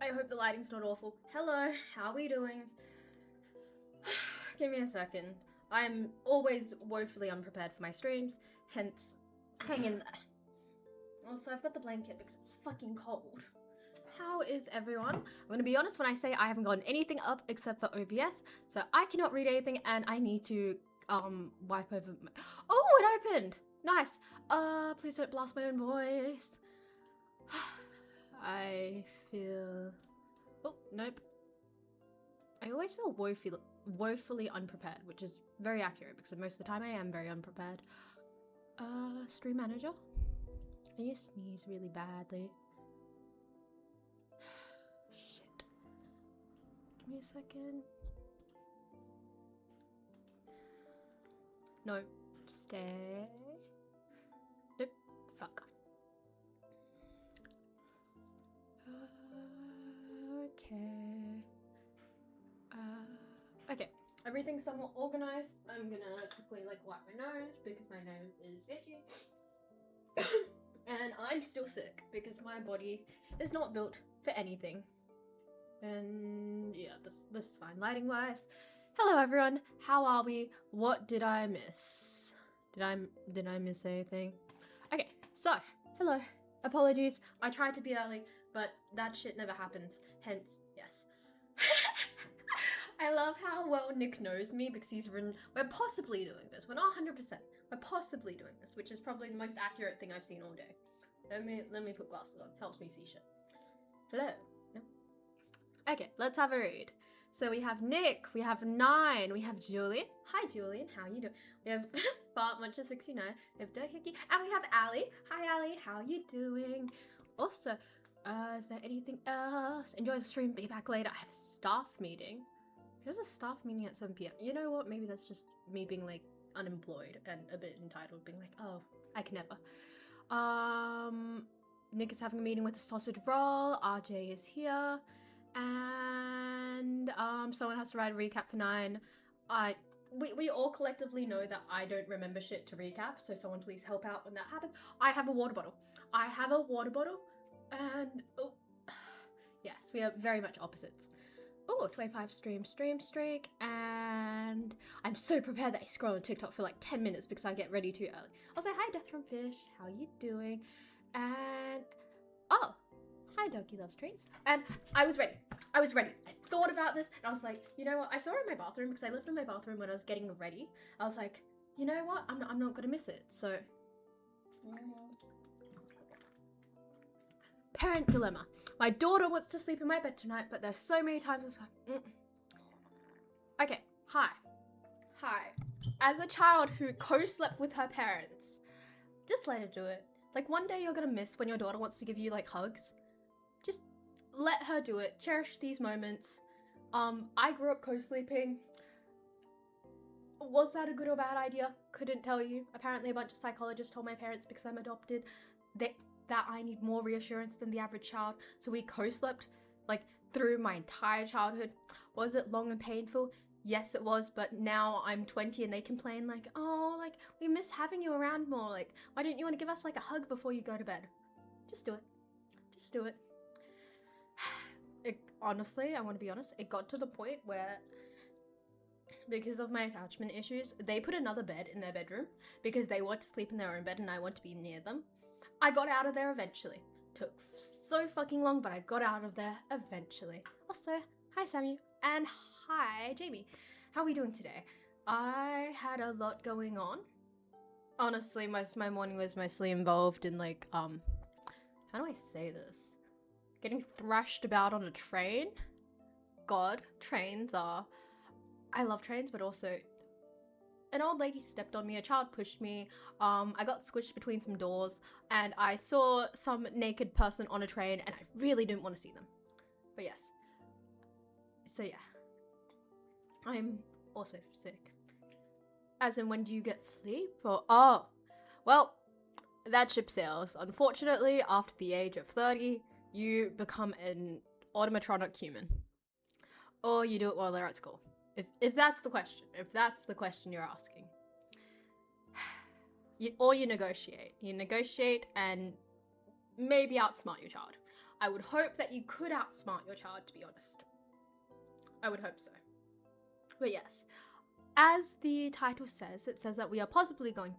I hope the lighting's not awful. Hello, how are we doing? Give me a second. I'm always woefully unprepared for my streams, hence, hang in there. Also, I've got the blanket because it's fucking cold. How is everyone? I'm gonna be honest when I say I haven't gotten anything up except for OBS, so I cannot read anything and I need to, wipe over my... Oh, it opened! Nice! Please don't blast my own voice. I feel... Oh, nope. I always feel woefully unprepared, which is very accurate because most of the time I am very unprepared. Stream manager? I need to sneeze really badly. Shit. Give me a second. No. Stay. Nope. Fuck. Okay. Okay. Everything's somewhat organized. I'm gonna quickly wipe my nose because my nose is itchy. And I'm still sick because my body is not built for anything. And yeah, this is fine lighting wise. Hello everyone, how are we? What did I miss? Did I miss anything? Okay, so hello. Apologies, I tried to be early, but that shit never happens. Hence, yes. I love how well Nick knows me because he's written, we're possibly doing this. We're not 100%. We're possibly doing this, which is probably the most accurate thing I've seen all day. Let me put glasses on. Helps me see shit. Hello. No. Okay, let's have a read. So we have Nick, we have 9, we have Julian. Hi Julian, how you doing? We have Bart Muncher 69, we have Dohickey, and we have Ali. Hi Ali, how you doing? Also, is there anything else? Enjoy the stream, be back later. I have a staff meeting. There's a staff meeting at 7 p.m. You know what? Maybe that's just me being unemployed and a bit entitled, being oh, I can never. Nick is having a meeting with a sausage roll. RJ is here. And someone has to write a recap for 9. We all collectively know that I don't remember shit to recap, so someone please help out when that happens. I have a water bottle. And oh, yes, we are very much opposites. Oh, 25 stream streak, and I'm so prepared that I scroll on TikTok for 10 minutes because I get ready too early. Also, hi Death from Fish, how you doing? And oh, hi Doki Loves Treats. And I was ready. I thought about this and I was like, you know what? I saw it in my bathroom because I lived in my bathroom when I was getting ready. I was like, you know what? I'm not gonna miss it. So parent dilemma. My daughter wants to sleep in my bed tonight, but there's so many times as well. Okay, hi. As a child who co-slept with her parents, just let her do it. One day you're gonna miss when your daughter wants to give you hugs. Just let her do it. Cherish these moments. I grew up co-sleeping. Was that a good or bad idea? Couldn't tell you. Apparently a bunch of psychologists told my parents because I'm adopted that I need more reassurance than the average child. So we co-slept through my entire childhood. Was it long and painful? Yes, it was, but now I'm 20 and they complain oh, we miss having you around more. Why don't you want to give us a hug before you go to bed? Just do it. Just do it. Honestly, I want to be honest, it got to the point where, because of my attachment issues, they put another bed in their bedroom because they want to sleep in their own bed and I want to be near them. I got out of there eventually. Took so fucking long, but I got out of there eventually. Also, hi Samu, and hi Jamie. How are we doing today? I had a lot going on. Honestly, most of my morning was mostly involved in how do I say this? Getting thrashed about on a train. God, trains are... I love trains, but also... An old lady stepped on me, a child pushed me, I got squished between some doors, and I saw some naked person on a train, and I really didn't want to see them. But yes. So yeah. I'm also sick. As in, when do you get sleep? Or, oh, well, that ship sails. Unfortunately, after the age of 30, you become an automatronic human. Or you do it while they're at school. If that's the question you're asking. You negotiate and maybe outsmart your child. I would hope that you could outsmart your child, to be honest. I would hope so. But yes, as the title says, it says that we are possibly going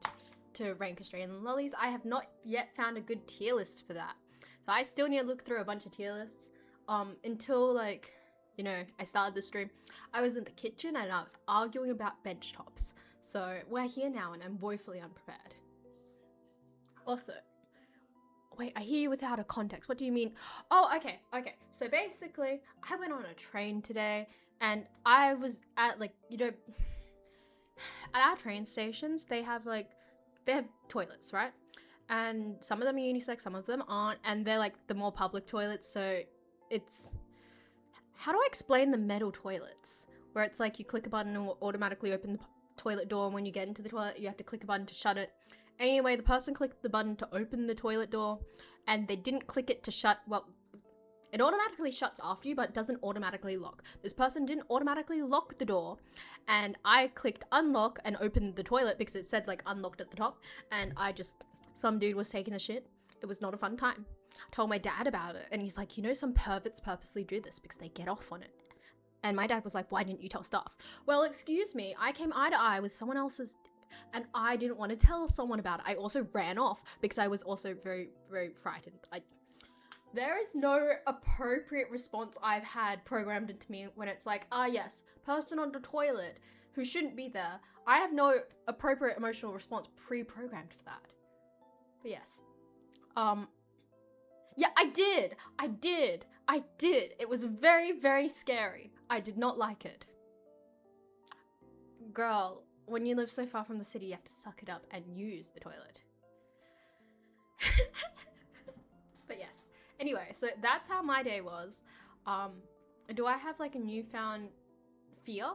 to rank Australian lollies. I have not yet found a good tier list for that. So I still need to look through a bunch of tier lists. Until like, you know, I started the stream, I was in the kitchen and I was arguing about bench tops. So we're here now and I'm woefully unprepared. Also, wait, I hear you without a context. What do you mean? Oh, okay. So basically, I went on a train today and I was at like, you know, at our train stations, they have toilets, right? And some of them are unisex, some of them aren't. And they're like the more public toilets. So it's, how do I explain the metal toilets? Where it's like you click a button and it will automatically open the toilet door. And when you get into the toilet, you have to click a button to shut it. Anyway, the person clicked the button to open the toilet door and they didn't click it to shut, well, it automatically shuts after you, but it doesn't automatically lock. This person didn't automatically lock the door and I clicked unlock and opened the toilet because it said like unlocked at the top and some dude was taking a shit. It was not a fun time. I told my dad about it and he's like, you know, some perverts purposely do this because they get off on it. And my dad was like, why didn't you tell staff? Well, excuse me, I came eye to eye with someone else's and I didn't want to tell someone about it. I also ran off because I was also very, very frightened. There is no appropriate response I've had programmed into me when it's like, yes, person on the toilet who shouldn't be there. I have no appropriate emotional response pre-programmed for that. But yes. Yeah, I did. It was very, very scary. I did not like it. Girl, when you live so far from the city, you have to suck it up and use the toilet. But yes. Anyway, so that's how my day was. Do I have like a newfound fear?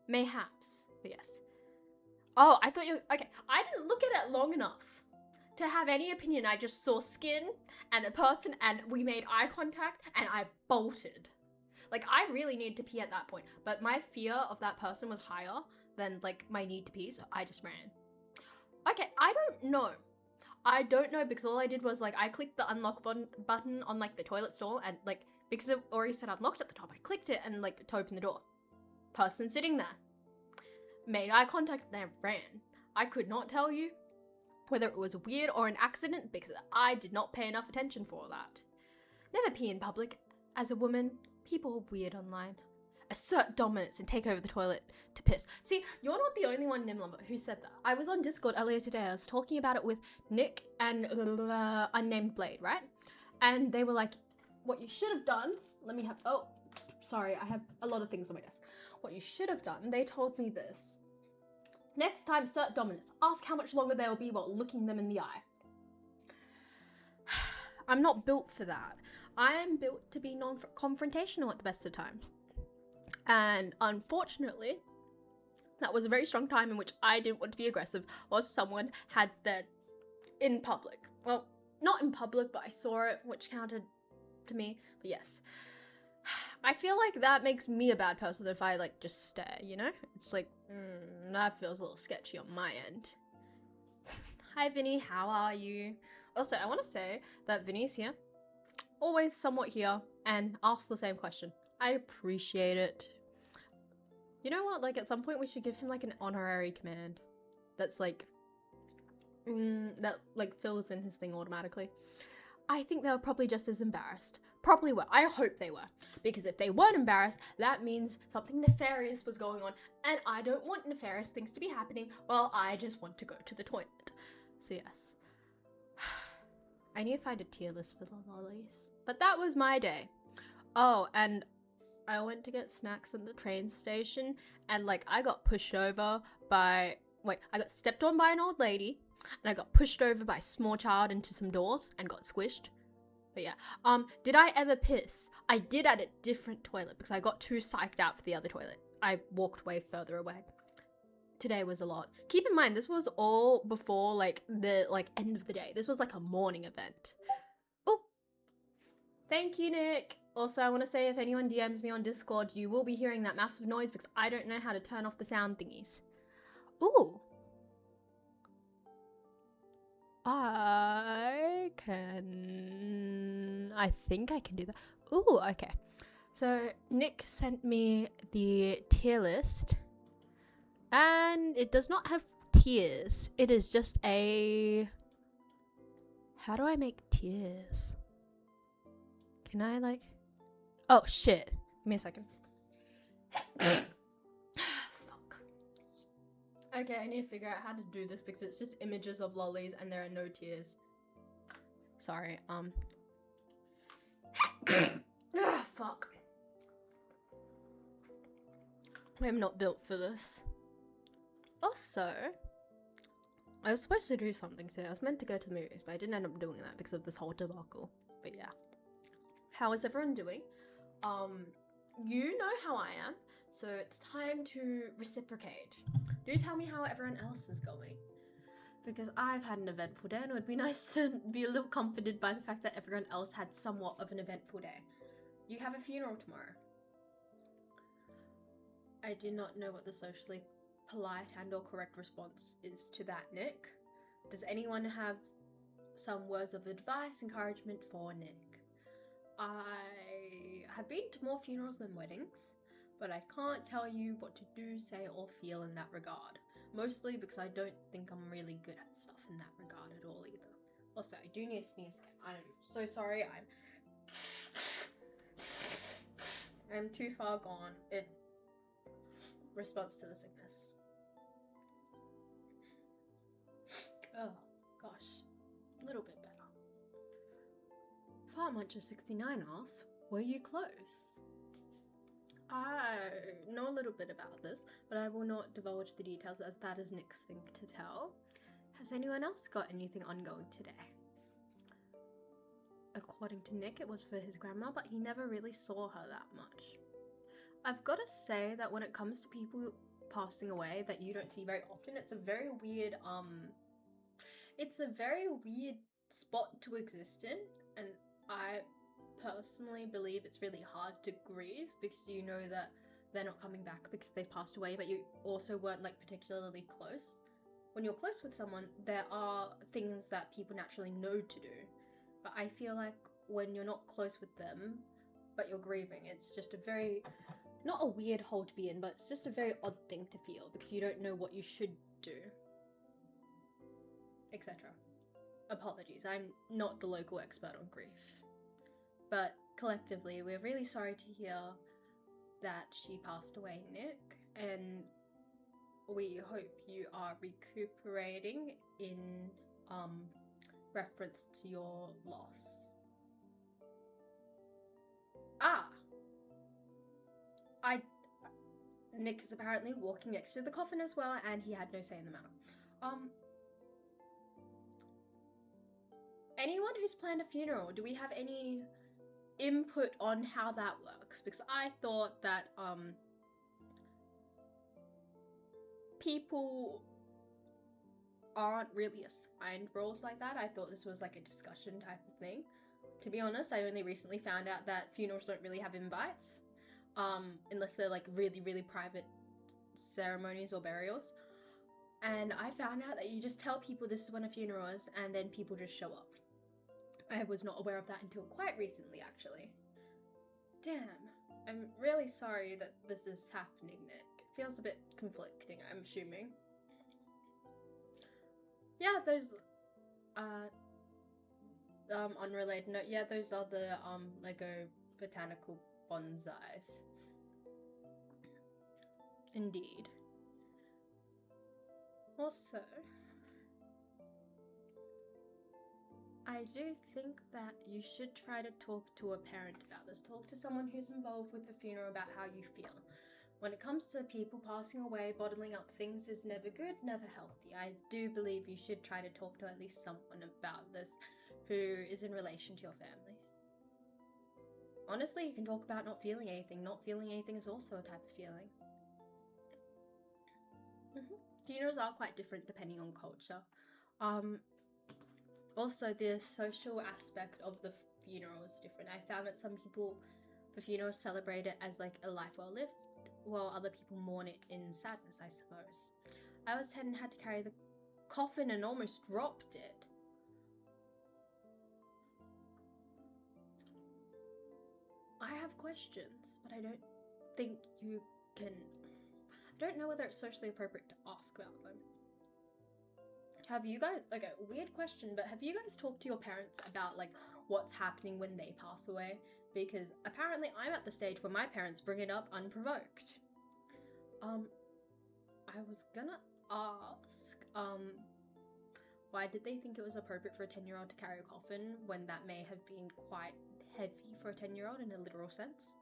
Mayhaps. But yes. Oh, I thought okay. I didn't look at it long enough to have any opinion. I just saw skin and a person and we made eye contact and I bolted. Like I really needed to pee at that point, but my fear of that person was higher than like my need to pee, so I just ran. Okay, I don't know because all I did was like I clicked the unlock button on like the toilet stall and like because it already said unlocked at the top, I clicked it and like to open the door. Person sitting there. Made eye contact and then ran. I could not tell you whether it was weird or an accident because I did not pay enough attention for all that. Never pee in public. As a woman, people are weird online. Assert dominance and take over the toilet to piss. See, you're not the only one, Nimlumber, who said that. I was on Discord earlier today. I was talking about it with Nick and Unnamed Blade, right? And they were like, what you should have done, oh, sorry, I have a lot of things on my desk. What you should have done, they told me this. Next time, assert dominance. Ask how much longer they will be while looking them in the eye. I'm not built for that. I am built to be non-confrontational at the best of times. And unfortunately, that was a very strong time in which I didn't want to be aggressive or someone had that in public. Well, not in public, but I saw it, which counted to me. But yes. I feel like that makes me a bad person if I like just stare, you know? It's like, that feels a little sketchy on my end. Hi Vinny, how are you? Also, I want to say that Vinny's here, always somewhat here, and asks the same question. I appreciate it. You know what, like at some point we should give him like an honorary command that's like, that like fills in his thing automatically. I think they were probably just as embarrassed. Probably were. I hope they were. Because if they weren't embarrassed, that means something nefarious was going on. And I don't want nefarious things to be happening while I just want to go to the toilet. So yes. I need to find a tier list for the lollies. But that was my day. Oh, and I went to get snacks at the train station. And like I got pushed over by... Wait, I got stepped on by an old lady. And I got pushed over by a small child into some doors and got squished. But yeah, did I ever piss? I did at a different toilet because I got too psyched out for the other toilet. I walked way further away. Today was a lot. Keep in mind, this was all before like the end of the day. This was like a morning event. Oh, thank you, Nick. Also, I want to say if anyone DMs me on Discord, you will be hearing that massive noise because I don't know how to turn off the sound thingies. Ooh. I I think I can do that. Ooh, okay. So Nick sent me the tier list, and it does not have tiers. It is just a... How do I make tiers? Can I like... Oh, shit. Give me a second. Fuck. Okay, I need to figure out how to do this because it's just images of lollies and there are no tiers. Sorry, fuck. I'm not built for this. Also, I was supposed to do something today. I was meant to go to the movies, but I didn't end up doing that because of this whole debacle. But yeah. How is everyone doing? You know how I am, so it's time to reciprocate. Do tell me how everyone else is going. Because I've had an eventful day, and it would be nice to be a little comforted by the fact that everyone else had somewhat of an eventful day. You have a funeral tomorrow. I do not know what the socially polite and or correct response is to that, Nick. Does anyone have some words of advice, encouragement for Nick? I have been to more funerals than weddings, but I can't tell you what to do, say, or feel in that regard. Mostly because I don't think I'm really good at stuff in that regard at all either. Also, I do need to sneeze again. I'm so sorry. I'm too far gone. It responds to the sickness. Oh, gosh. A little bit better. Farm Muncher 69 asks, were you close? I know a little bit about this, but I will not divulge the details as that is Nick's thing to tell. Has anyone else got anything ongoing today? According to Nick, it was for his grandma, but he never really saw her that much. I've got to say that when it comes to people passing away that you don't see very often, it's a very weird spot to exist in, and I personally believe it's really hard to grieve because you know that they're not coming back because they've passed away, but you also weren't like particularly close. When you're close with someone, there are things that people naturally know to do, but I feel like when you're not close with them but you're grieving, it's just a very, not a weird hole to be in, but it's just a very odd thing to feel because you don't know what you should do, etc. Apologies, I'm not the local expert on grief. But collectively, we're really sorry to hear that she passed away, Nick, and we hope you are recuperating in reference to your loss. Nick is apparently walking next to the coffin as well, and he had no say in the matter. Anyone who's planned a funeral, do we have any input on how that works? Because I thought that people aren't really assigned roles like that. I thought this was like a discussion type of thing. To be honest, I only recently found out that funerals don't really have invites, unless they're like really, really private ceremonies or burials. And I found out that you just tell people this is when a funeral is, and then people just show up. I was not aware of that until quite recently, actually. Damn. I'm really sorry that this is happening, Nick. It feels a bit conflicting, I'm assuming. Yeah, those, unrelated note, yeah, those are the, Lego botanical bonsais. Indeed. Also, I do think that you should try to talk to a parent about this. Talk to someone who's involved with the funeral about how you feel. When it comes to people passing away, bottling up things is never good, never healthy. I do believe you should try to talk to at least someone about this who is in relation to your family. Honestly, you can talk about not feeling anything. Not feeling anything is also a type of feeling. Funerals are quite different depending on culture. Also, the social aspect of the funeral is different. I found that some people for funerals celebrate it as like a life well lived, while other people mourn it in sadness, I suppose. I was 10 and had to carry the coffin and almost dropped it. questions, but I don't think you can. I don't know whether it's socially appropriate to ask about them. Have you guys, okay, weird question, but have you guys talked to your parents about like what's happening when they pass away? Because apparently I'm at the stage where my parents bring it up unprovoked. I was gonna ask, why did they think it was appropriate for a 10-year-old to carry a coffin when that may have been quite heavy for a 10-year-old in a literal sense?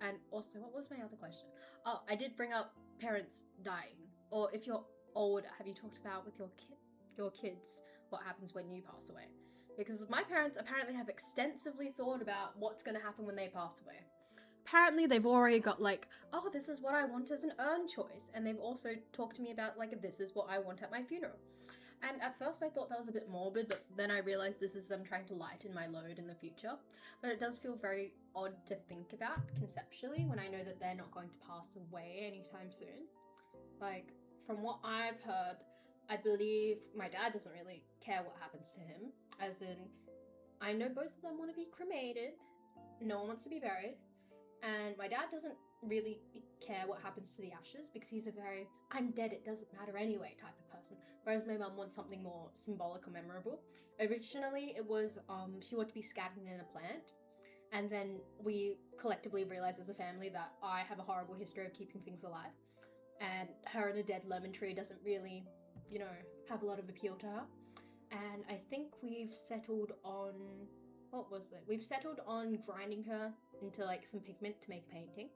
And also, what was my other question? Oh, I did bring up parents dying. Or if you're older, have you talked about with your kids what happens when you pass away? Because my parents apparently have extensively thought about what's going to happen when they pass away. Apparently they've already got like, oh, this is what I want as an urn choice. And they've also talked to me about like, this is what I want at my funeral. And at first I thought that was a bit morbid, but then I realized this is them trying to lighten my load in the future. But it does feel very odd to think about conceptually when I know that they're not going to pass away anytime soon. Like, from what I've heard, I believe my dad doesn't really care what happens to him. As in, I know both of them want to be cremated. No one wants to be buried. And my dad doesn't really care what happens to the ashes because he's a very, I'm dead, it doesn't matter anyway type of person. Whereas my mum wants something more symbolic or memorable. Originally, it was, she wanted to be scattered in a plant. And then we collectively realized as a family that I have a horrible history of keeping things alive. And her in a dead lemon tree doesn't really, you know, have a lot of appeal to her. And I think we've settled on, what was it? We've settled on grinding her into like some pigment to make a painting,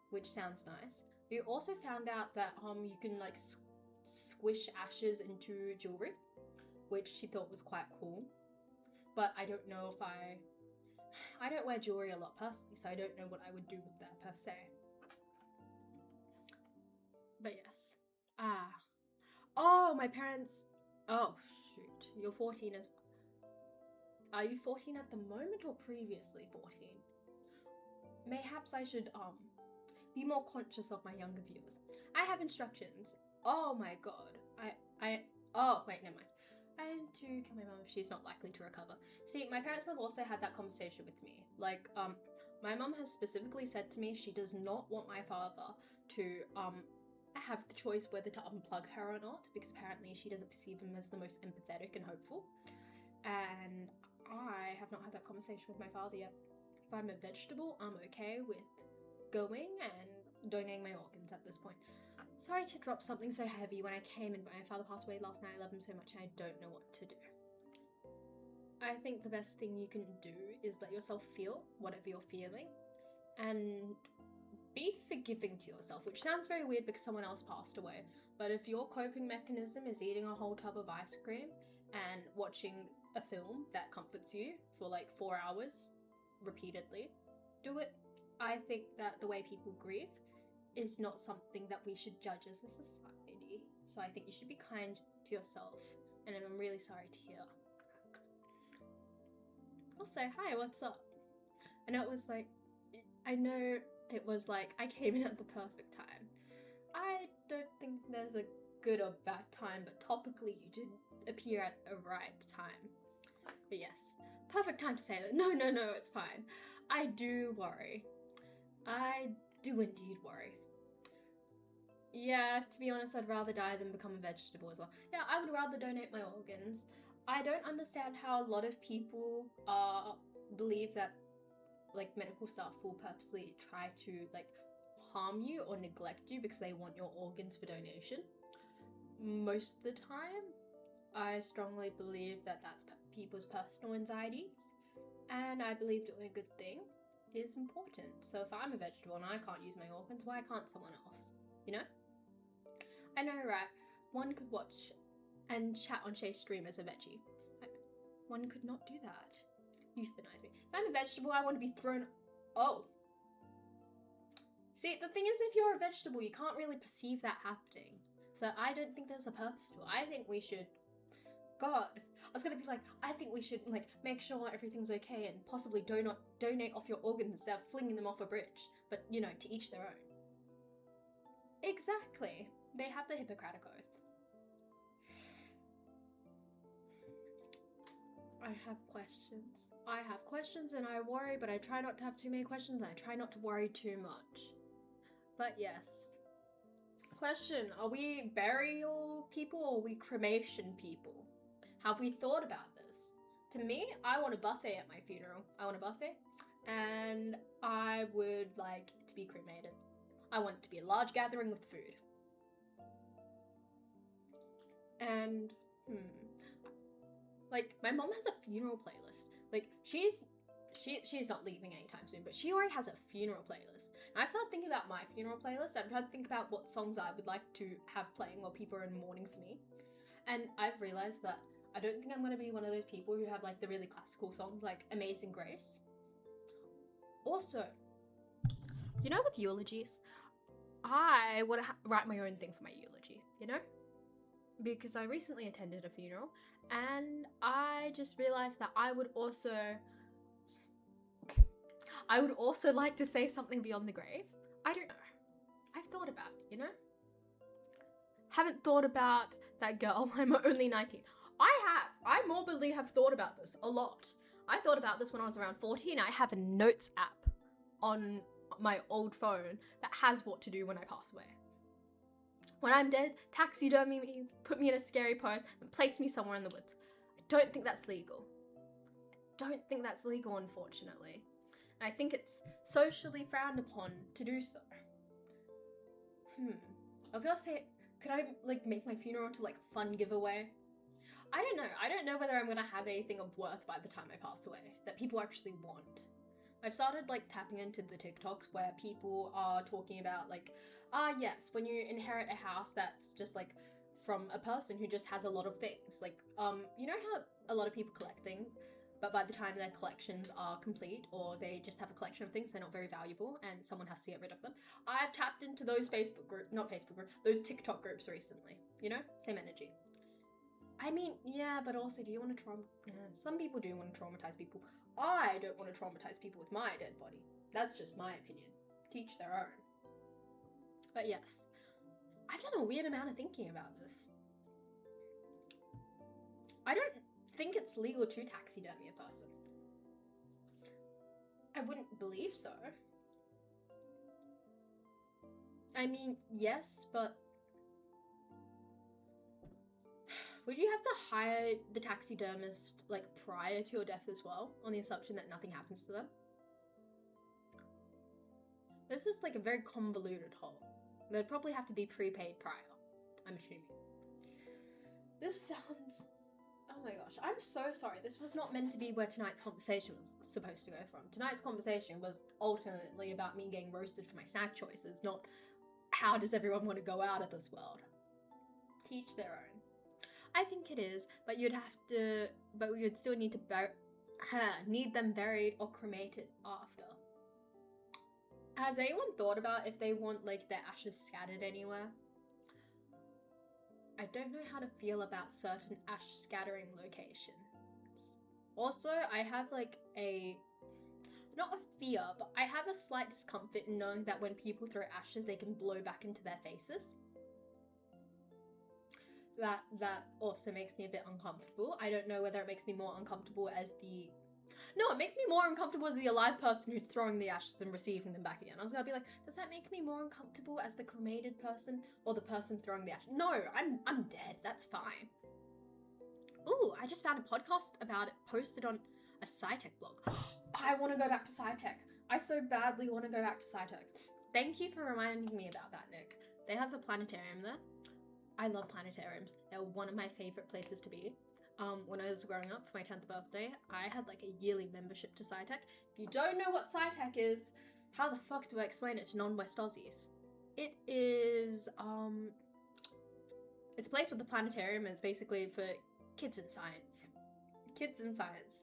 which sounds nice. We also found out that you can like squish ashes into jewelry, which she thought was quite cool. But I don't know if I don't wear jewelry a lot personally, so I don't know what I would do with that per se. But yes. Oh, my parents. Oh, shoot. You're 14 as well. Are you 14 at the moment or previously 14? Mayhaps I should, be more conscious of my younger viewers. I have instructions. Oh my god. Oh, wait, never mind. I am to kill my mum if she's not likely to recover. See, my parents have also had that conversation with me. Like, my mum has specifically said to me she does not want my father to, have the choice whether to unplug her or not, because apparently she doesn't perceive him as the most empathetic and hopeful. And I have not had that conversation with my father yet. If I'm a vegetable, I'm okay with going and donating my organs at this point. Sorry to drop something so heavy when I came in, but my father passed away last night. I love him so much and I don't know what to do. I think the best thing you can do is let yourself feel whatever you're feeling and be forgiving to yourself, which sounds very weird because someone else passed away. But if your coping mechanism is eating a whole tub of ice cream and watching a film that comforts you for like 4 hours repeatedly, do it. I think that the way people grieve is not something that we should judge as a society. So I think you should be kind to yourself, and I'm really sorry to hear. Also, hi, what's up? I know it was like, I came in at the perfect time. I don't think there's a good or bad time, but topically you did appear at a right time. But yes, perfect time to say that. No, it's fine. I do worry. I do indeed worry. Yeah, to be honest, I'd rather die than become a vegetable as well. Yeah, I would rather donate my organs. I don't understand how a lot of people believe that like medical staff will purposely try to like harm you or neglect you because they want your organs for donation. Most of the time, I strongly believe that that's people's personal anxieties, and I believe doing a good thing is important. So if I'm a vegetable and I can't use my organs, why can't someone else? You know? I know, right? One could watch and chat on Shay's stream as a veggie. One could not do that. Euthanize me. If I'm a vegetable, I want to be thrown... Oh. See, the thing is, if you're a vegetable, you can't really perceive that happening. So I don't think there's a purpose to it. I think we should... God. I was going to be like, I think we should, like, make sure everything's okay and possibly donate off your organs instead of flinging them off a bridge. But, you know, to each their own. Exactly. They have the Hippocratic Oath. I have questions. I have questions and I worry, but I try not to have too many questions and I try not to worry too much. But yes. Question, are we burial people or are we cremation people? Have we thought about this? To me, I want a buffet at my funeral. I want a buffet and I would like it to be cremated. I want it to be a large gathering with food. And, like, my mom has a funeral playlist. Like, she's not leaving anytime soon, but she already has a funeral playlist. And I've started thinking about my funeral playlist. I'm trying to think about what songs I would like to have playing while people are in mourning for me. And I've realized that I don't think I'm going to be one of those people who have, like, the really classical songs, like Amazing Grace. Also, you know, with eulogies, I would write my own thing for my eulogy, you know? Because I recently attended a funeral and I just realized that I would also like to say something beyond the grave. I don't know. I've thought about it, you know? Haven't thought about that girl. I'm only 19. I morbidly have thought about this a lot. I thought about this when I was around 14. I have a notes app on my old phone that has what to do when I pass away. When I'm dead, taxidermy me, put me in a scary pose, and place me somewhere in the woods. I don't think that's legal. Unfortunately. And I think it's socially frowned upon to do so. I was gonna say, could I, like, make my funeral into, like, a fun giveaway? I don't know. I don't know whether I'm gonna have anything of worth by the time I pass away that people actually want. I've started, like, tapping into the TikToks where people are talking about, like, yes, when you inherit a house that's just, like, from a person who just has a lot of things. Like, you know how a lot of people collect things, but by the time their collections are complete, or they just have a collection of things, they're not very valuable, and someone has to get rid of them. I've tapped into those those TikTok groups recently. You know? Same energy. I mean, yeah, but also, do you want to some people do want to traumatize people. I don't want to traumatize people with my dead body. That's just my opinion. Teach their own. But yes, I've done a weird amount of thinking about this. I don't think it's legal to taxidermy a person. I wouldn't believe so. I mean, yes, but would you have to hire the taxidermist, like, prior to your death as well, on the assumption that nothing happens to them? This is, like, a very convoluted hole. They'd probably have to be prepaid prior, I'm assuming. This sounds... Oh my gosh, I'm so sorry. This was not meant to be where tonight's conversation was supposed to go from. Tonight's conversation was ultimately about me getting roasted for my snack choices, not how does everyone want to go out of this world. Teach their own. I think it is, but we would still need to need them buried or cremated after. Has anyone thought about if they want, like, their ashes scattered anywhere? I don't know how to feel about certain ash scattering locations. Also, I have, like, not a fear, but I have a slight discomfort in knowing that when people throw ashes, they can blow back into their faces. That also makes me a bit uncomfortable. I don't know whether it makes me more uncomfortable as the... No, it makes me more uncomfortable as the alive person who's throwing the ashes and receiving them back again. I was gonna be like, does that make me more uncomfortable as the cremated person or the person throwing the ashes? No, I'm dead. That's fine. Ooh, I just found a podcast about it posted on a SciTech blog. I want to go back to SciTech. I so badly want to go back to SciTech. Thank you for reminding me about that, Nick. They have a planetarium there. I love planetariums. They're one of my favorite places to be. When I was growing up for my 10th birthday, I had, like, a yearly membership to SciTech. If you don't know what SciTech is, how the fuck do I explain it to non-West Aussies? It is, it's a place with a planetarium, and it's basically for kids in science. Kids in science.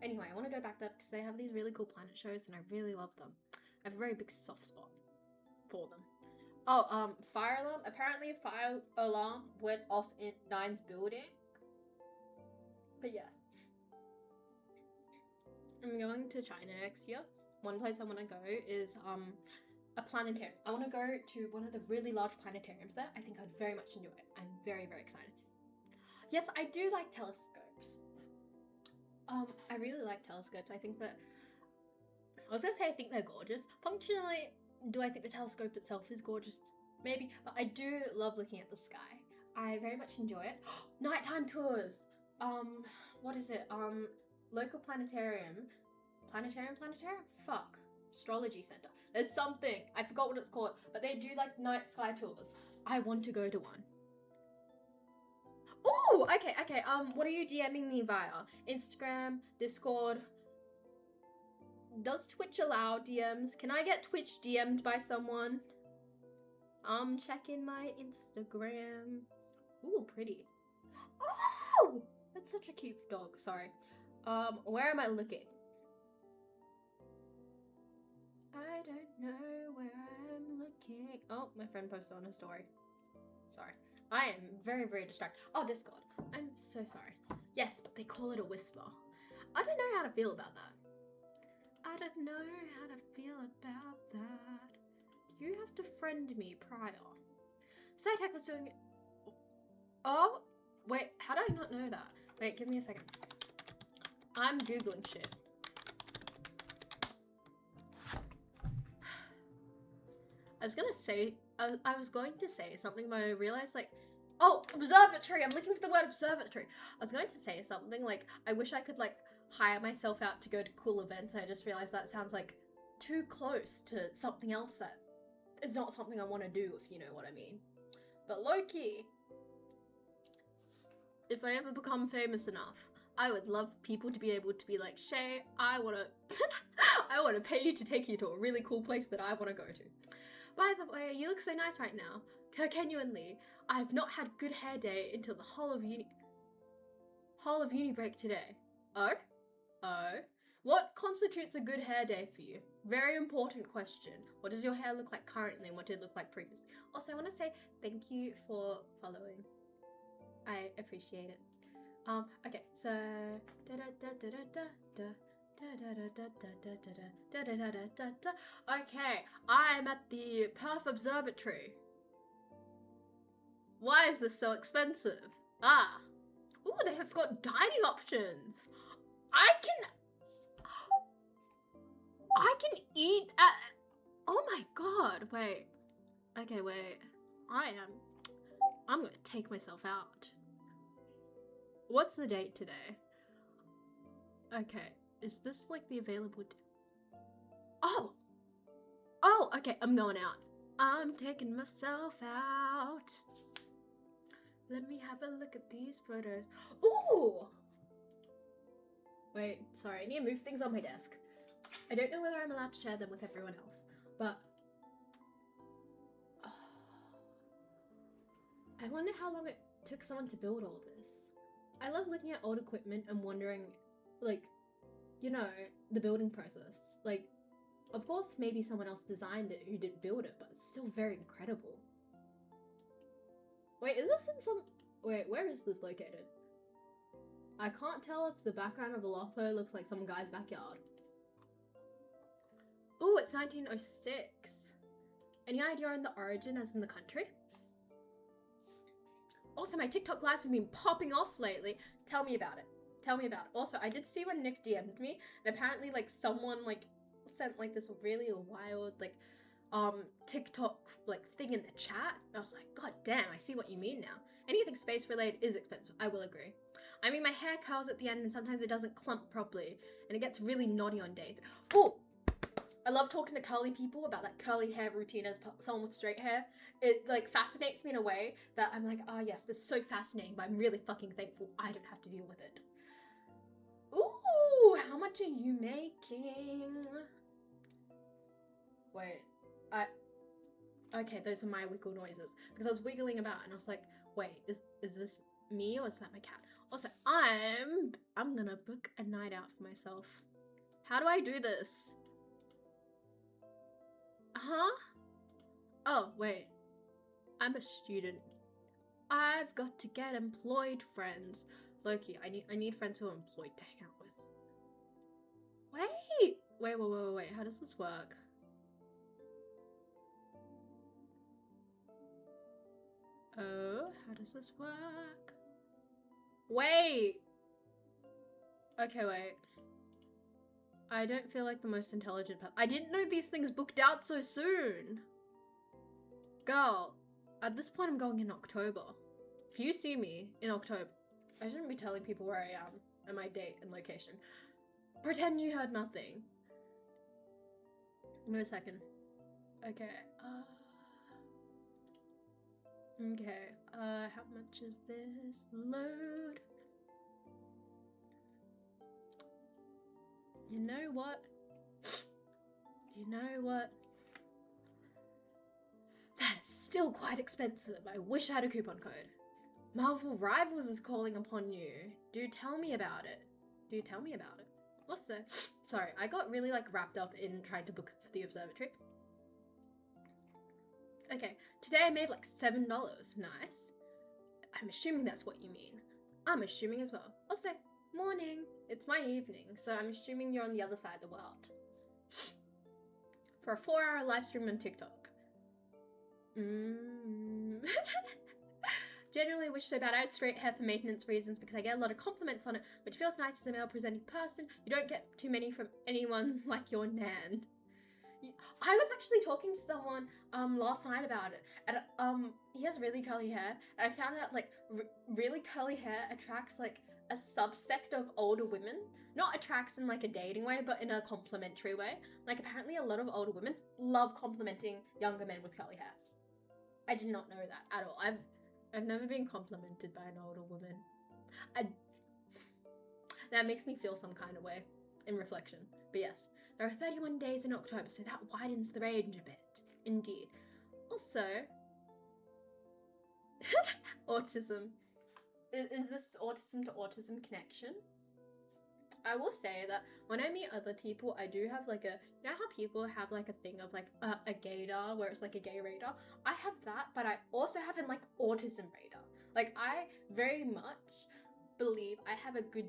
Anyway, I want to go back there because they have these really cool planet shows, and I really love them. I have a very big soft spot for them. Oh, fire alarm. Apparently a fire alarm went off in Nine's building. But yes. I'm going to China next year. One place I want to go is a planetarium. I want to go to one of the really large planetariums there. I think I'd very much enjoy it. I'm very, very excited. Yes, I do like telescopes. I really like telescopes. I think that I was gonna say I think they're gorgeous. Functionally, do I think the telescope itself is gorgeous? Maybe, but I do love looking at the sky. I very much enjoy it. Nighttime tours. What is it? Local planetarium. Planetarium? Fuck. Astrology center. There's something. I forgot what it's called, but they do like night sky tours. I want to go to one. Oh, okay. What are you DMing me via? Instagram, Discord? Does Twitch allow DMs? Can I get Twitch DM'd by someone? Checking my Instagram. Ooh, pretty. Oh, that's such a cute dog. Sorry. Where am I looking? I don't know where I'm looking. Oh, my friend posted on a story. Sorry. I am very, very distracted. Oh, Discord. I'm so sorry. Yes, but they call it a whisper. I don't know how to feel about that. I don't know how to feel about that. You have to friend me prior. Tech was doing it. Oh, wait, how do I not know that? Wait, give me a second. I'm Googling shit. I was going to say something, but I realized like, oh, observatory. I'm looking for the word observatory. I was going to say something like, I wish I could like hire myself out to go to cool events. I just realized that sounds like too close to something else that is not something I want to do, if you know what I mean. But low-key, if I ever become famous enough, I would love people to be able to be like, Shay, I want to pay you to take you to a really cool place that I want to go to. By the way, you look so nice right now. Genuinely, I have not had good hair day until the whole of uni break today. Oh? What constitutes a good hair day for you? Very important question. What does your hair look like currently and what did it look like previously? Also, I want to say thank you for following. I appreciate it. Okay, so okay, I'm at the Perth Observatory. Why is this so expensive? Ah. Ooh, they have got dining options. I can eat at... Oh my god, wait. Okay, wait. I'm gonna take myself out. What's the date today? Okay, is this like the available... Oh, okay, I'm going out. I'm taking myself out. Let me have a look at these photos. Ooh! Wait, sorry, I need to move things on my desk. I don't know whether I'm allowed to share them with everyone else, but... I wonder how long it took someone to build all this. I love looking at old equipment and wondering, like, you know, the building process. Like, of course, maybe someone else designed it who didn't build it, but it's still very incredible. Wait, is this in some... Wait, where is this located? I can't tell if the background of the loft looks like some guy's backyard. Ooh, it's 1906. Any idea on the origin as in the country? Also, my TikTok lives have been popping off lately. Tell me about it. Tell me about it. Also, I did see when Nick DM'd me, and apparently, like, someone, like, sent, like, this really wild, like, TikTok, like, thing in the chat. And I was like, god damn, I see what you mean now. Anything space-related is expensive, I will agree. I mean, my hair curls at the end, and sometimes it doesn't clump properly, and it gets really knotty on day. Oh! I love talking to curly people about that curly hair routine as someone with straight hair. It, like, fascinates me in a way that I'm like, oh yes, this is so fascinating, but I'm really fucking thankful I don't have to deal with it. Ooh, how much are you making? Wait, okay, those are my wiggle noises. Because I was wiggling about and I was like, wait, is this me or is that my cat? Also, I'm gonna book a night out for myself. How do I do this? Huh? Oh, wait. I'm a student. I've got to get employed friends. Loki, I need friends who are employed to hang out with. Wait. How does this work? Oh, how does this work? Wait. Okay, wait. I don't feel like the most intelligent person. I didn't know these things booked out so soon. Girl, at this point I'm going in October. If you see me in October, I shouldn't be telling people where I am and my date and location. Pretend you heard nothing. Wait a second. Okay. Okay. How much is this? Load. You know what? You know what? That's still quite expensive. I wish I had a coupon code. Marvel Rivals is calling upon you. Do tell me about it. Do tell me about it. Also, sorry, I got really like wrapped up in trying to book for the observatory. Okay, today I made like $7. Nice. I'm assuming that's what you mean. I'm assuming as well. Also, morning. It's my evening, so I'm assuming you're on the other side of the world. For a 4-hour live stream on TikTok. Generally wish so bad I had straight hair for maintenance reasons because I get a lot of compliments on it, which feels nice as a male presenting person. You don't get too many from anyone like your nan. I was actually talking to someone last night about it, and he has really curly hair, and I found out like really curly hair attracts like a subsect of older women. Not attracts in like a dating way, but in a complimentary way. Like apparently a lot of older women love complimenting younger men with curly hair. I did not know that at all. I've never been complimented by an older woman. That makes me feel some kind of way in reflection. But yes, there are 31 days in October, so that widens the range a bit. Indeed. Also, autism. Is this autism to autism connection? I will say that when I meet other people, I do have like a, you know how people have like a thing of like a gaydar where it's like a gay radar? I have that, but I also have an like autism radar. Like I very much believe I have a good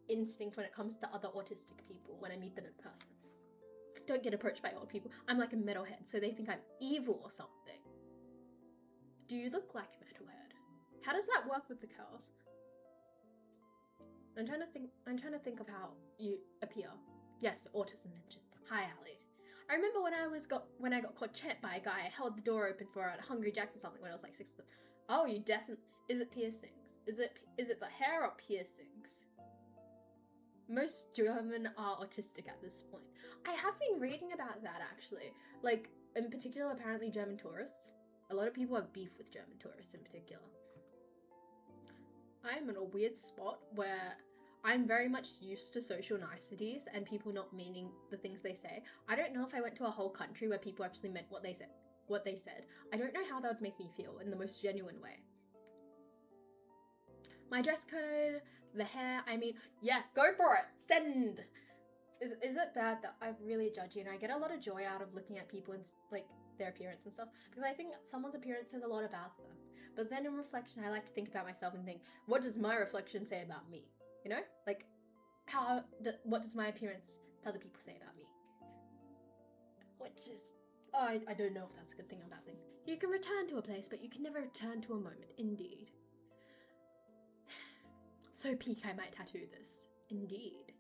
instinct when it comes to other autistic people when I meet them in person. Don't get approached by old people. I'm like a metalhead, so they think I'm evil or something. Do you look like a metalhead? How does that work with the curls? I'm trying to think of how you appear. Yes, autism mentioned. Hi, Ali. I remember when I got caught checked by a guy. I held the door open for her at Hungry Jack's or something when I was like 16. Oh, you definitely. Is it piercings? Is it the hair or piercings? Most German are autistic at this point. I have been reading about that actually. Like in particular, apparently German tourists. A lot of people have beef with German tourists in particular. I am in a weird spot where I'm very much used to social niceties and people not meaning the things they say. I don't know if I went to a whole country where people actually meant what they said. I don't know how that would make me feel in the most genuine way. My dress code, the hair, I mean, yeah, go for it. Send. Is it bad that I'm really judgy and I get a lot of joy out of looking at people and like their appearance and stuff? Because I think someone's appearance says a lot about them. But then in reflection, I like to think about myself and think, what does my reflection say about me? You know? Like, what does my appearance to other people say about me? Which is, I don't know if that's a good thing or bad thing. You can return to a place, but you can never return to a moment. Indeed. So peak, I might tattoo this. Indeed.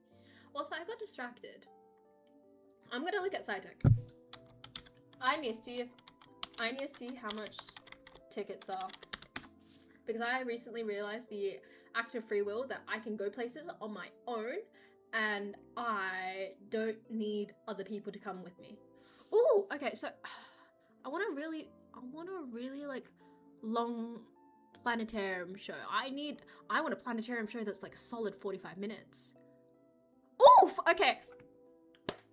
Also, I got distracted. I'm gonna look at SciTech. I need to see how much tickets are. Because I recently realized the act of free will that I can go places on my own and I don't need other people to come with me. Oh, okay, so I want a really like long planetarium show. I want a planetarium show that's like a solid 45 minutes. Oof! Okay.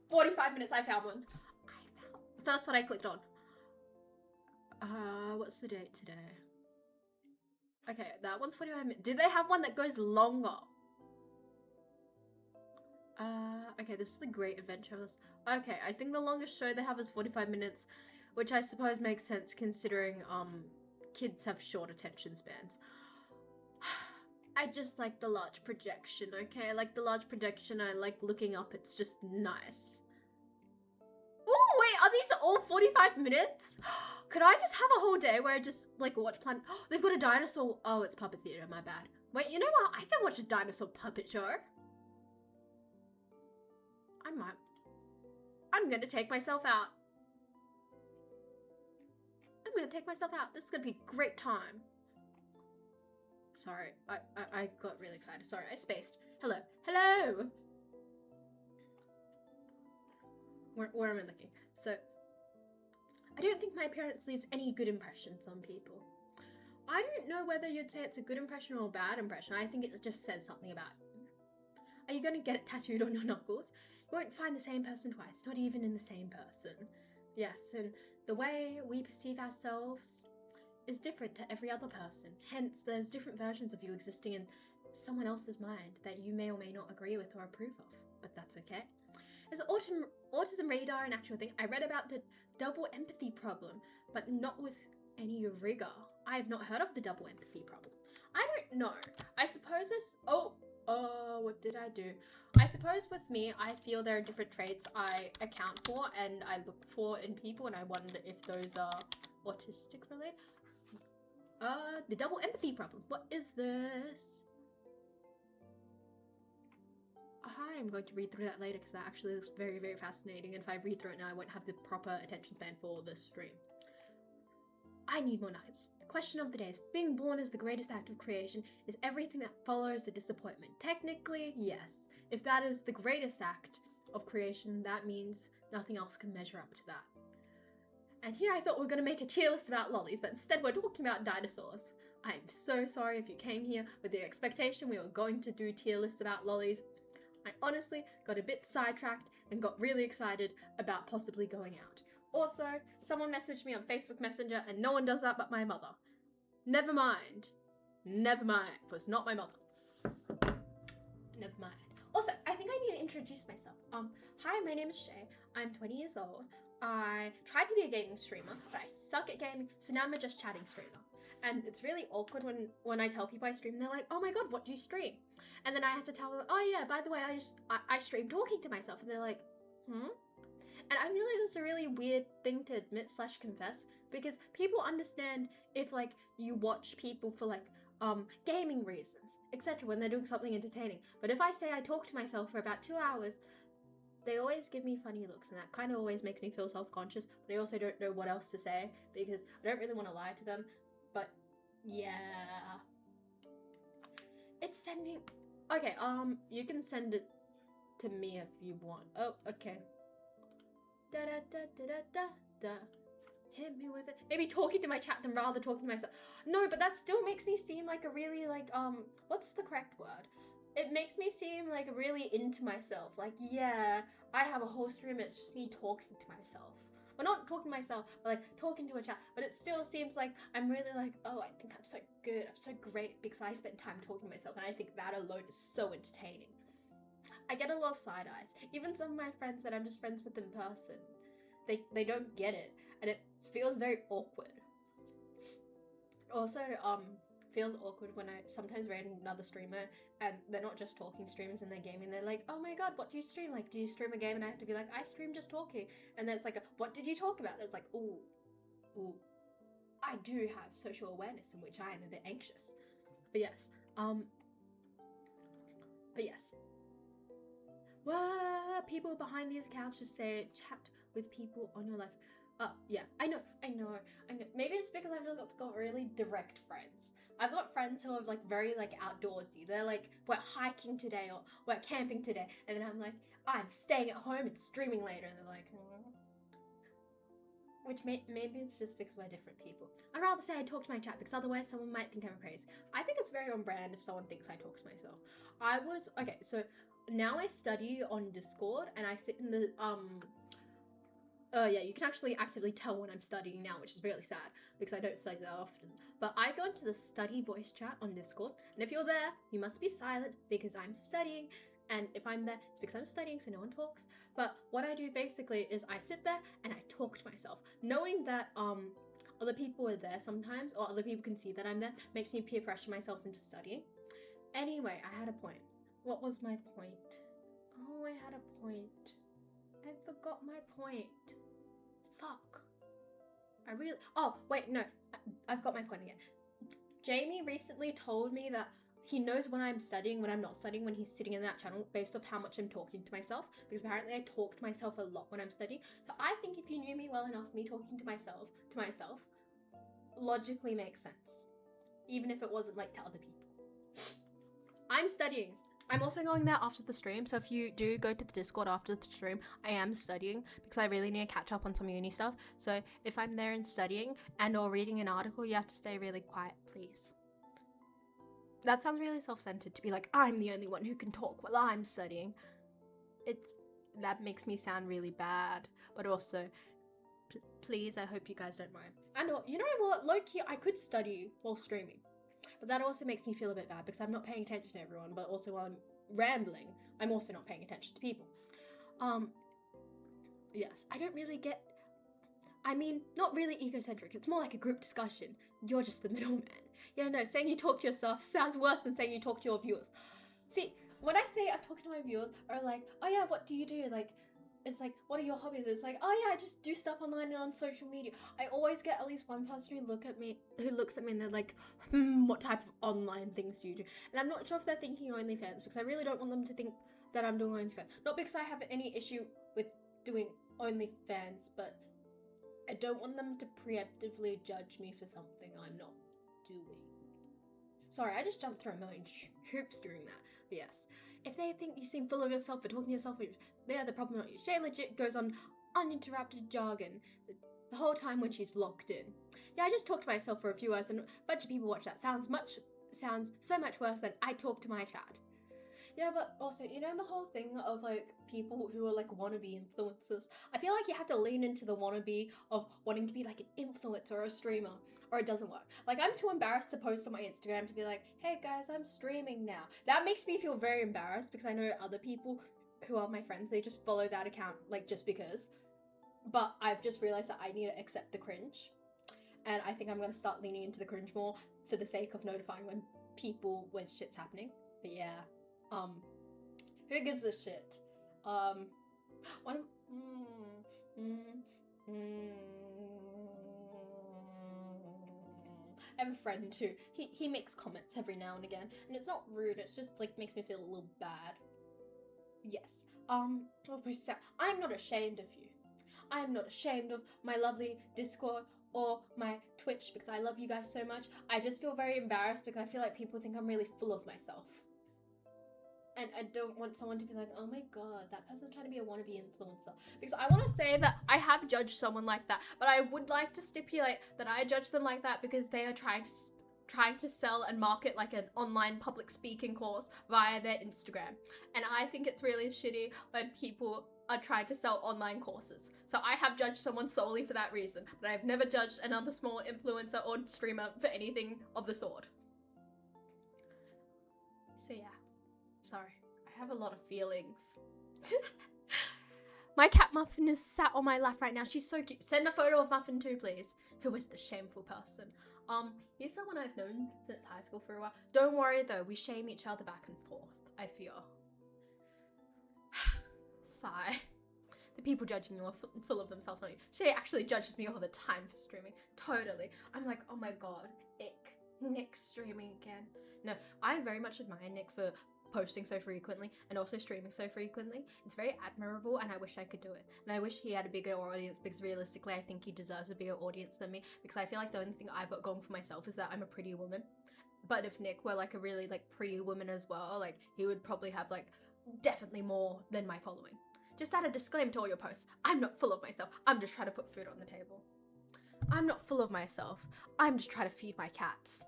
45 minutes, I found one. That's what I clicked on. What's the date today? Okay, that one's 45 minutes. Do they have one that goes longer? Okay, this is the Great Adventure. Okay, I think the longest show they have is 45 minutes, which I suppose makes sense considering, kids have short attention spans. I just like the large projection, okay? I like the large projection. I like looking up. It's just nice. Oh, wait, are these all 45 minutes? Could I just have a whole day where I just, like, watch Planet... Oh, they've got a dinosaur... Oh, it's puppet theater, my bad. Wait, you know what? I can watch a dinosaur puppet show. I'm gonna take myself out. I'm gonna take myself out. This is gonna be a great time. Sorry, I got really excited. Sorry, I spaced. Hello. Hello! Where am I looking? So, I don't think my appearance leaves any good impressions on people. I don't know whether you'd say it's a good impression or a bad impression. I think it just says something about you. Are you going to get it tattooed on your knuckles? You won't find the same person twice, not even in the same person. Yes, and the way we perceive ourselves is different to every other person. Hence, there's different versions of you existing in someone else's mind that you may or may not agree with or approve of. But that's okay. As autism radar an actual thing, I read about the double empathy problem, but not with any rigor. I have not heard of the double empathy problem. I don't know. I suppose this... what did I do? I suppose with me, I feel there are different traits I account for and I look for in people, and I wonder if those are autistic related. The double empathy problem. What is this? I'm going to read through that later because that actually looks very, very fascinating. And if I read through it now, I won't have the proper attention span for the stream. I need more nuggets. Question of the day is, being born is the greatest act of creation. Is everything that follows a disappointment? Technically, yes. If that is the greatest act of creation, that means nothing else can measure up to that. And here I thought we were going to make a cheer list about lollies, but instead we're talking about dinosaurs. I am so sorry if you came here with the expectation we were going to do tier lists about lollies. I honestly got a bit sidetracked and got really excited about possibly going out. Also, someone messaged me on Facebook Messenger and no one does that but my mother. Never mind. Never mind. It was not my mother. Never mind. Also, I think I need to introduce myself. Hi, my name is Shay. I'm 20 years old. I tried to be a gaming streamer, but I suck at gaming, so now I'm a just chatting streamer. And it's really awkward when I tell people I stream, they're like, oh my god, what do you stream? And then I have to tell them, oh yeah, by the way, I stream talking to myself. And they're like, And I feel like that's a really weird thing to admit / confess, because people understand if like you watch people for like gaming reasons, etc. when they're doing something entertaining. But if I say I talk to myself for about 2 hours, they always give me funny looks, and that kind of always makes me feel self-conscious, but I also don't know what else to say because I don't really want to lie to them. But yeah, it's sending. Okay, you can send it to me if you want. Oh, okay. Da da da da da da. Hit me with it. Maybe talking to my chat than rather talking to myself. No, but that still makes me seem like a really like what's the correct word? It makes me seem like really into myself. Like, yeah, I have a whole stream, it's just me talking to myself. Well, not talking to myself, but like talking to a chat. But it still seems like I'm really like, oh, I think I'm so good, I'm so great because I spend time talking to myself, and I think that alone is so entertaining. I get a lot of side eyes. Even some of my friends that I'm just friends with in person, they don't get it, and it feels very awkward. Also, feels awkward when I sometimes read another streamer and they're not just talking streamers and they're gaming. They're like, oh my god, what do you stream? Like, do you stream a game? And I have to be like, I stream just talking. And then it's like, what did you talk about? And it's like, ooh, I do have social awareness in which I am a bit anxious. But yes, Well, people behind these accounts just say chat with people on your life. Yeah, I know. Maybe it's because I've just got really direct friends. I've got friends who are like very like outdoorsy. They're like, we're hiking today or we're camping today. And then I'm like, I'm staying at home and streaming later. And they're like, Which maybe it's just because we're different people. I'd rather say I talk to my chat because otherwise someone might think I'm crazy. I think it's very on brand if someone thinks I talk to myself. Okay, so now I study on Discord and I sit in the, yeah, you can actually actively tell when I'm studying now, which is really sad because I don't study that often. But I go into the study voice chat on Discord, and if you're there, you must be silent because I'm studying, and if I'm there, it's because I'm studying, so no one talks. But what I do basically is I sit there and I talk to myself, knowing that other people are there sometimes, or other people can see that I'm there, makes me peer pressure myself into studying. Anyway, I had a point. What was my point? Oh, I had a point. I forgot my point. Fuck. Oh, wait, no. I've got my point again. Jamie recently told me that he knows when I'm studying, when I'm not studying, when he's sitting in that channel, based off how much I'm talking to myself, because apparently I talk to myself a lot when I'm studying. So I think if you knew me well enough, me talking to myself logically makes sense, even if it wasn't like to other people. I'm studying. I'm also going there after the stream, so if you do go to the Discord after the stream, I am studying because I really need to catch up on some uni stuff. So if I'm there and studying and or reading an article, you have to stay really quiet, please. That sounds really self-centered to be like, I'm the only one who can talk while I'm studying. That makes me sound really bad, but also, please, I hope you guys don't mind. And you know what, low-key, I could study while streaming. But that also makes me feel a bit bad because I'm not paying attention to everyone, but also while I'm rambling, I'm also not paying attention to people. Yes, I don't really get, I mean, not really egocentric, it's more like a group discussion. You're just the middleman. Yeah, no, saying you talk to yourself sounds worse than saying you talk to your viewers. See, when I say I'm talking to my viewers, are like, oh yeah, what do you do? Like, it's like, what are your hobbies? It's like, oh yeah, I just do stuff online and on social media. I always get at least one person who looks at me and they're like, what type of online things do you do? And I'm not sure if they're thinking OnlyFans, because I really don't want them to think that I'm doing OnlyFans. Not because I have any issue with doing OnlyFans, but I don't want them to preemptively judge me for something I'm not doing. Sorry, I just jumped through a million hoops during that. But yes, if they think you seem full of yourself for talking to yourself, they're the problem, not you. Shay legit goes on uninterrupted jargon the whole time when she's locked in. Yeah, I just talked to myself for a few hours and a bunch of people watch that. Sounds so much worse than I talk to my chat. Yeah, but also, you know, the whole thing of like people who are like wannabe influencers, I feel like you have to lean into the wannabe of wanting to be like an influencer or a streamer, or it doesn't work. Like, I'm too embarrassed to post on my Instagram to be like, hey guys, I'm streaming now. That makes me feel very embarrassed because I know other people who are my friends, they just follow that account like just because. But I've just realized that I need to accept the cringe. And I think I'm going to start leaning into the cringe more for the sake of notifying when shit's happening. But yeah. Who gives a shit? I have a friend who, he makes comments every now and again, and it's not rude, it's just like makes me feel a little bad. Yes. I'm not ashamed of you. I'm not ashamed of my lovely Discord or my Twitch because I love you guys so much. I just feel very embarrassed because I feel like people think I'm really full of myself. And I don't want someone to be like, oh my god, that person's trying to be a wannabe influencer. Because I want to say that I have judged someone like that, but I would like to stipulate that I judge them like that because they are trying to sell and market like an online public speaking course via their Instagram. And I think it's really shitty when people are trying to sell online courses. So I have judged someone solely for that reason, but I've never judged another small influencer or streamer for anything of the sort. So yeah. Sorry, I have a lot of feelings. My cat Muffin is sat on my lap right now. She's so cute. Send a photo of Muffin too, please. Who is the shameful person? He's someone I've known since high school for a while. Don't worry though, we shame each other back and forth, I feel. Sigh. The people judging you are full of themselves, not you. She actually judges me all the time for streaming. Totally. I'm like, oh my god, ick. Nick's streaming again. No, I very much admire Nick for posting so frequently and also streaming so frequently. It's very admirable and I wish I could do it. And I wish he had a bigger audience because realistically I think he deserves a bigger audience than me because I feel like the only thing I've got going for myself is that I'm a pretty woman. But if Nick were like a really like pretty woman as well, like he would probably have like definitely more than my following. Just add a disclaimer to all your posts. I'm not full of myself. I'm just trying to put food on the table. I'm not full of myself. I'm just trying to feed my cats.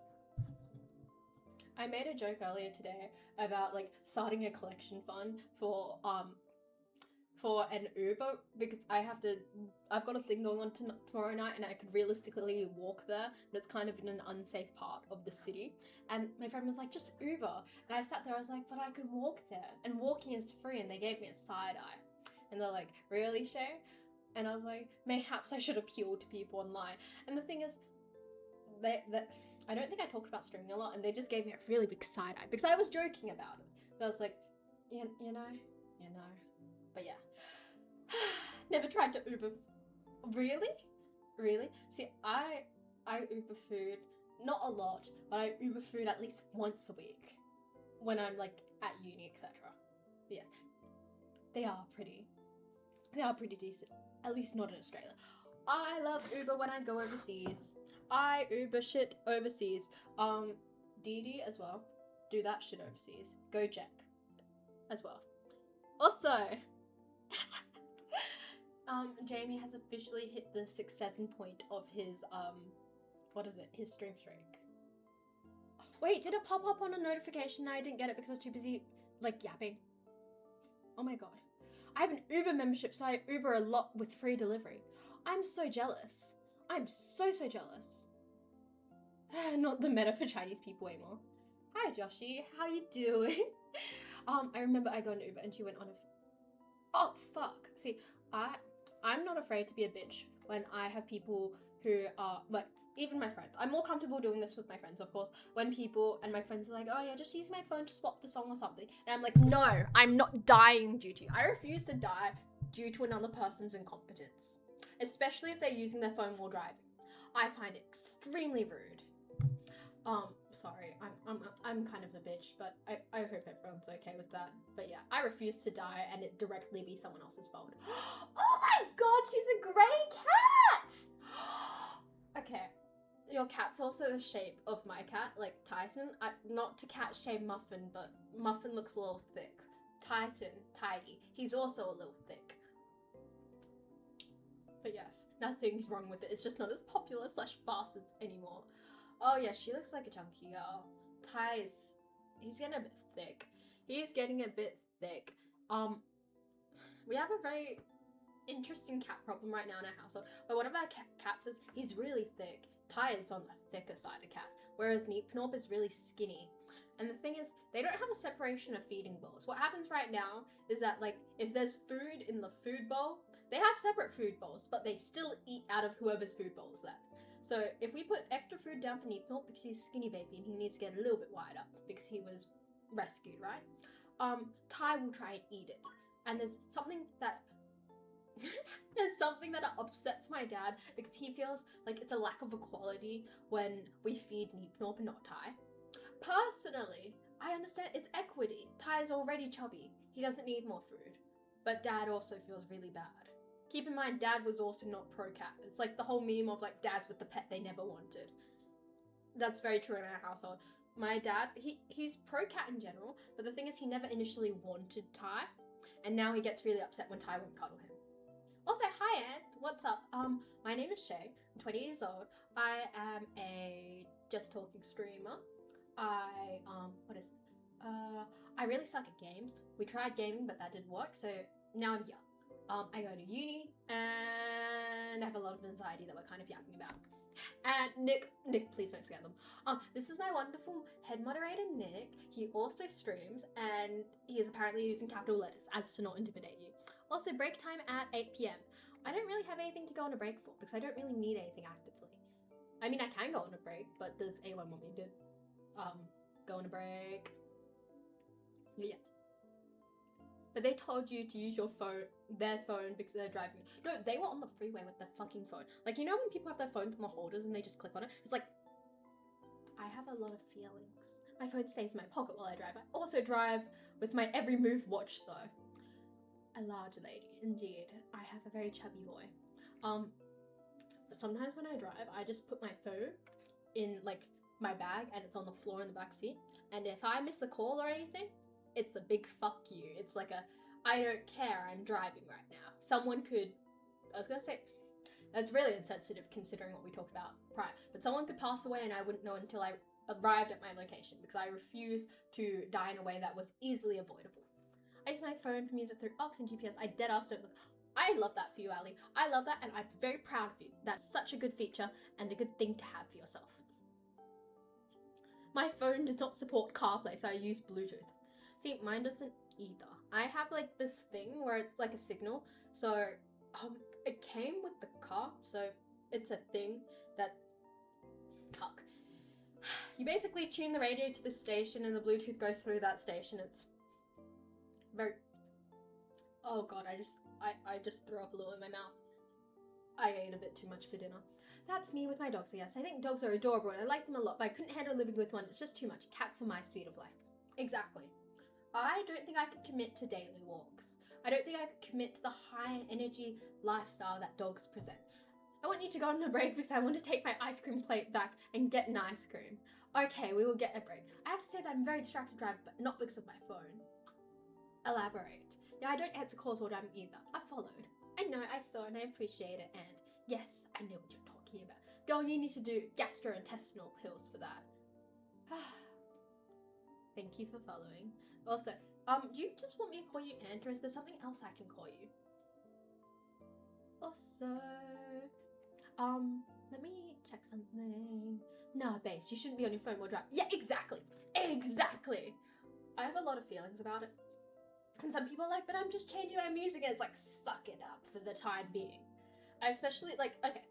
I made a joke earlier today about like starting a collection fund for an Uber because I've got a thing going on tomorrow night and I could realistically walk there, but it's kind of in an unsafe part of the city. And my friend was like, just Uber. And I sat there, I was like, but I could walk there and walking is free. And they gave me a side eye and they're like, really, Shay? And I was like, mayhaps I should appeal to people online. And the thing is, I don't think I talked about streaming a lot and they just gave me a really big side eye because I was joking about it. But I was like, you know. But yeah. Never tried to Uber. Really? See, I Uber food, not a lot, but I Uber food at least once a week. when I'm like at uni, etc. Yes, they are pretty decent. At least not in Australia. I love Uber when I go overseas. I Uber shit overseas. Didi as well. Do that shit overseas. Go Jack as well. Also, Jamie has officially hit the 6-7 point of his his stream streak. Wait, did it pop up on a notification and I didn't get it because I was too busy like yapping? Oh my god. I have an Uber membership, so I Uber a lot with free delivery. I'm so jealous. I'm so jealous. Not the meta for Chinese people anymore. Hi Joshi, how you doing? I remember I got an Uber and she went on oh fuck. See, I'm not afraid to be a bitch when I have people who are like, even my friends. I'm more comfortable doing this with my friends, of course, when people and my friends are like, oh yeah, just use my phone to swap the song or something. And I'm like, no, I'm not dying due to you. I refuse to die due to another person's incompetence, especially if they're using their phone while driving. I find it extremely rude. Sorry, I'm kind of a bitch, but I hope everyone's okay with that. But yeah, I refuse to die and it directly be someone else's fault. Oh my god, she's a grey cat! Okay, your cat's also the shape of my cat, like Titan. Not to cat shame Muffin, but Muffin looks a little thick. Titan, tidy. He's also a little thick. But yes, nothing's wrong with it. It's just not as popular / fast as anymore. Oh yeah, she looks like a chunky girl. He's getting a bit thick. He's getting a bit thick. We have a very interesting cat problem right now in our household. But one of our cats he's really thick. Ty is on the thicker side of cats, whereas Neepnorp is really skinny. And the thing is, they don't have a separation of feeding bowls. What happens right now is that, like, if there's food in the food bowl, they have separate food bowls, but they still eat out of whoever's food bowl is there. So if we put extra food down for Neepnorp because he's a skinny baby and he needs to get a little bit wider because he was rescued, right? Ty will try and eat it. And there's something that upsets my dad because he feels like it's a lack of equality when we feed Neepnorp and not Ty. Personally, I understand it's equity. Ty is already chubby. He doesn't need more food. But dad also feels really bad. Keep in mind, dad was also not pro-cat. It's like the whole meme of like dads with the pet they never wanted. That's very true in our household. My dad, he's pro-cat in general, but the thing is he never initially wanted Ty, and now he gets really upset when Ty won't cuddle him. Also, hi Aunt, what's up? My name is Shay, I'm 20 years old. I am a just talking streamer. I really suck at games. We tried gaming, but that didn't work, so now I'm here. I go to uni and I have a lot of anxiety that we're kind of yapping about. And Nick, please don't scare them. This is my wonderful head moderator, Nick. He also streams and he is apparently using capital letters as to not intimidate you. Also, break time at 8 p.m. I don't really have anything to go on a break for because I don't really need anything actively. I mean, I can go on a break, but does anyone want me to go on a break? Yes. But they told you to use their phone because they're driving. No, they were on the freeway with their fucking phone. Like, you know when people have their phones on the holders and they just click on it? It's like, I have a lot of feelings. My phone stays in my pocket while I drive. I also drive with my every move watch though. A large lady, indeed. I have a very chubby boy. Sometimes when I drive, I just put my phone in like my bag and it's on the floor in the back seat. And if I miss a call or anything, it's a big fuck you. It's like I don't care, I'm driving right now. I was gonna say, that's really insensitive considering what we talked about prior, but someone could pass away and I wouldn't know until I arrived at my location because I refuse to die in a way that was easily avoidable. I use my phone for music through aux and GPS. I deadass don't look. I love that for you, Ali. I love that and I'm very proud of you. That's such a good feature and a good thing to have for yourself. My phone does not support CarPlay, so I use Bluetooth. See, mine doesn't either. I have like this thing where it's like a signal. So it came with the car, so it's a thing that, fuck. You basically tune the radio to the station and the Bluetooth goes through that station. It's very, oh god, I just threw up a little in my mouth. I ate a bit too much for dinner. That's me with my dogs, so yes. I think dogs are adorable and I like them a lot, but I couldn't handle living with one. It's just too much. Cats are my speed of life. Exactly. I don't think I could commit to daily walks. I don't think I could commit to the high energy lifestyle that dogs present. I want you to go on a break because I want to take my ice cream plate back and get an ice cream. Okay, we will get a break. I have to say that I'm very distracted driving, but not because of my phone. Elaborate. Yeah, I don't answer calls while driving either. I followed. I know, I saw, and I appreciate it, and yes, I know what you're talking about. Girl, you need to do gastrointestinal pills for that. Thank you for following. Also, do you just want me to call you Aunt, or is there something else I can call you? Also, let me check something. Nah, base, you shouldn't be on your phone while driving. Yeah, exactly. Exactly. I have a lot of feelings about it. And some people are like, but I'm just changing my music. And it's like, suck it up for the time being. I especially, like, okay.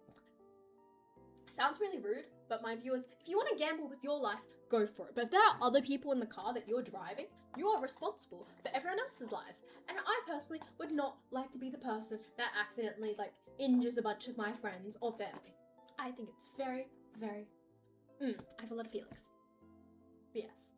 Sounds really rude, but my view is, if you want to gamble with your life, go for it. But if there are other people in the car that you're driving, you are responsible for everyone else's lives. And I personally would not like to be the person that accidentally, like, injures a bunch of my friends or family. I think it's very, very, I have a lot of feelings. But yes.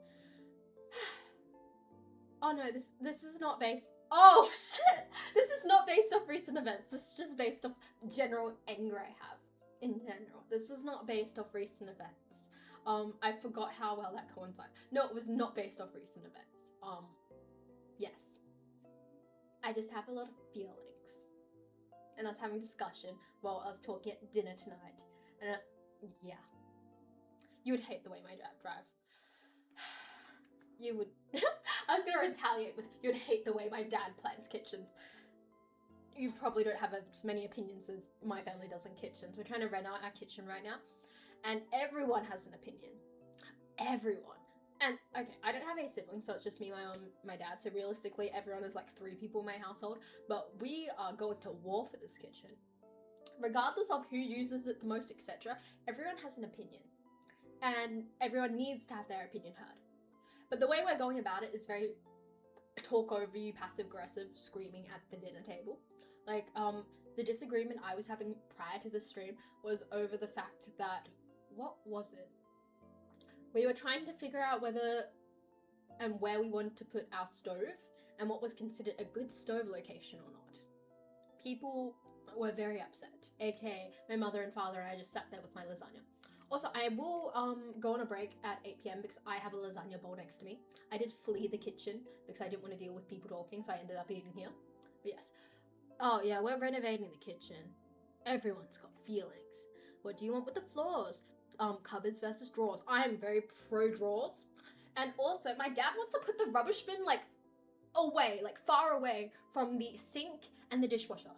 Oh no, this is not based, oh shit! This is not based off recent events. This is just based off general anger I have in general. This was not based off recent events. I forgot how well that coincided. No, it was not based off recent events. Yes. I just have a lot of feelings. And I was having a discussion while I was talking at dinner tonight. And yeah. You would hate the way my dad drives. You would... I was going to retaliate with, you'd hate the way my dad plans kitchens. You probably don't have as many opinions as my family does on kitchens. We're trying to rent out our kitchen right now. And everyone has an opinion. Everyone. And, okay, I don't have any siblings, so it's just me, my mom, my dad. So realistically, everyone is like 3 people in my household. But we are going to war for this kitchen. Regardless of who uses it the most, etc., everyone has an opinion. And everyone needs to have their opinion heard. But the way we're going about it is very talk over you, passive aggressive, screaming at the dinner table. Like, the disagreement I was having prior to the stream was over the fact that, what was it? We were trying to figure out whether and where we wanted to put our stove and what was considered a good stove location or not. People were very upset, aka my mother and father and I just sat there with my lasagna. Also, I will go on a break at 8 p.m. because I have a lasagna bowl next to me. I did flee the kitchen because I didn't want to deal with people talking, so I ended up eating here. But yes. Oh yeah, we're renovating the kitchen. Everyone's got feelings. What do you want with the floors? Cupboards versus drawers. I am very pro drawers. And also, my dad wants to put the rubbish bin, like, away, like, far away from the sink and the dishwasher.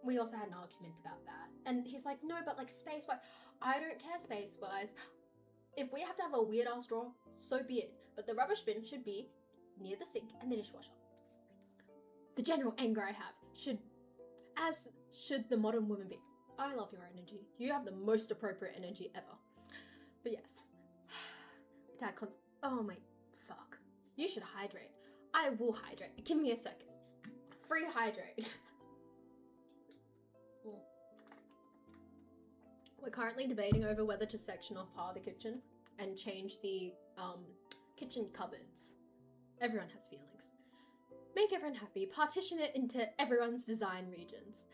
We also had an argument about that. And he's like, no, but like space-wise. I don't care space-wise. If we have to have a weird-ass drawer, so be it. But the rubbish bin should be near the sink and the dishwasher. The general anger I have as should the modern woman be. I love your energy. You have the most appropriate energy ever. But yes. Dad oh my, fuck. You should hydrate. I will hydrate. Give me a second. Free hydrate. We're currently debating over whether to section off part of the kitchen and change the kitchen cupboards. Everyone has feelings. Make everyone happy. Partition it into everyone's design regions.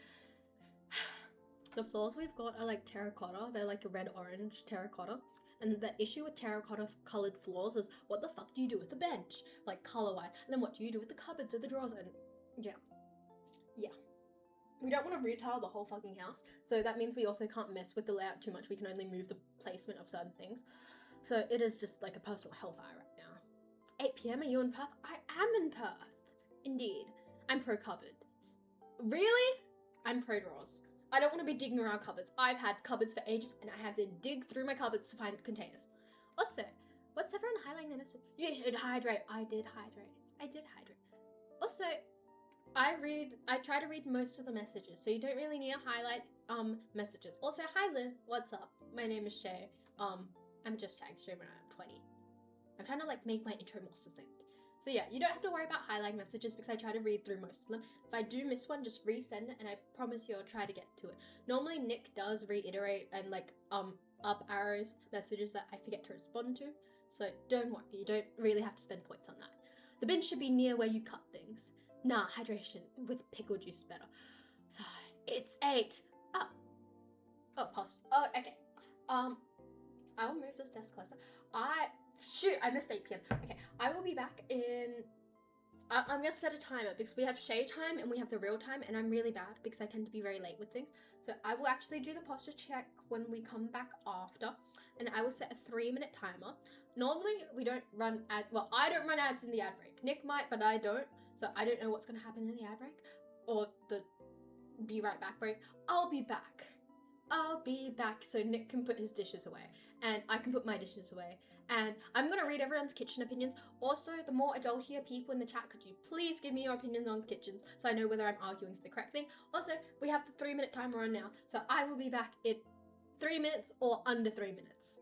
The floors we've got are like terracotta. They're like a red-orange terracotta. And the issue with terracotta colored floors is, what the fuck do you do with the bench? Like, color-wise. And then what do you do with the cupboards or the drawers? And yeah. Yeah. We don't want to retile the whole fucking house, so that means we also can't mess with the layout too much. We can only move the placement of certain things. So it is just like a personal hellfire right now. 8 p.m, are you in Perth? I am in Perth. Indeed. I'm pro cupboard. Really? I'm pro drawers. I don't want to be digging around cupboards. I've had cupboards for ages, and I have to dig through my cupboards to find containers. Also, what's everyone highlighting their message? You should hydrate. I did hydrate. Also, I try to read most of the messages, so you don't really need to highlight messages. Also, hi Liv, what's up? My name is Shay. I'm just chatting streamer and I'm 20. I'm trying to like make my intro more succinct. So yeah, you don't have to worry about highlighting messages because I try to read through most of them. If I do miss one, just resend it and I promise you I'll try to get to it. Normally Nick does reiterate and like up arrows messages that I forget to respond to. So don't worry, you don't really have to spend points on that. The bin should be near where you cut things. Nah, hydration with pickle juice is better. So it's 8. Oh, pause. Oh, okay. I will move this desk closer. I missed 8 p.m. Okay, I will be back in. I'm gonna set a timer because we have shade time and we have the real time, and I'm really bad because I tend to be very late with things. So I will actually do the posture check when we come back after, and I will set a 3-minute timer. Normally we don't run ad. Well, I don't run ads in the ad break. Nick might, but I don't. So I don't know what's gonna happen in the ad break or the be right back break. I'll be back so Nick can put his dishes away and I can put my dishes away, and I'm gonna read everyone's kitchen opinions. Also, the more adultier people in the chat, could you please give me your opinions on kitchens so I know whether I'm arguing for the correct thing. Also, we have the 3-minute timer on now, so I will be back in 3 minutes or under 3 minutes.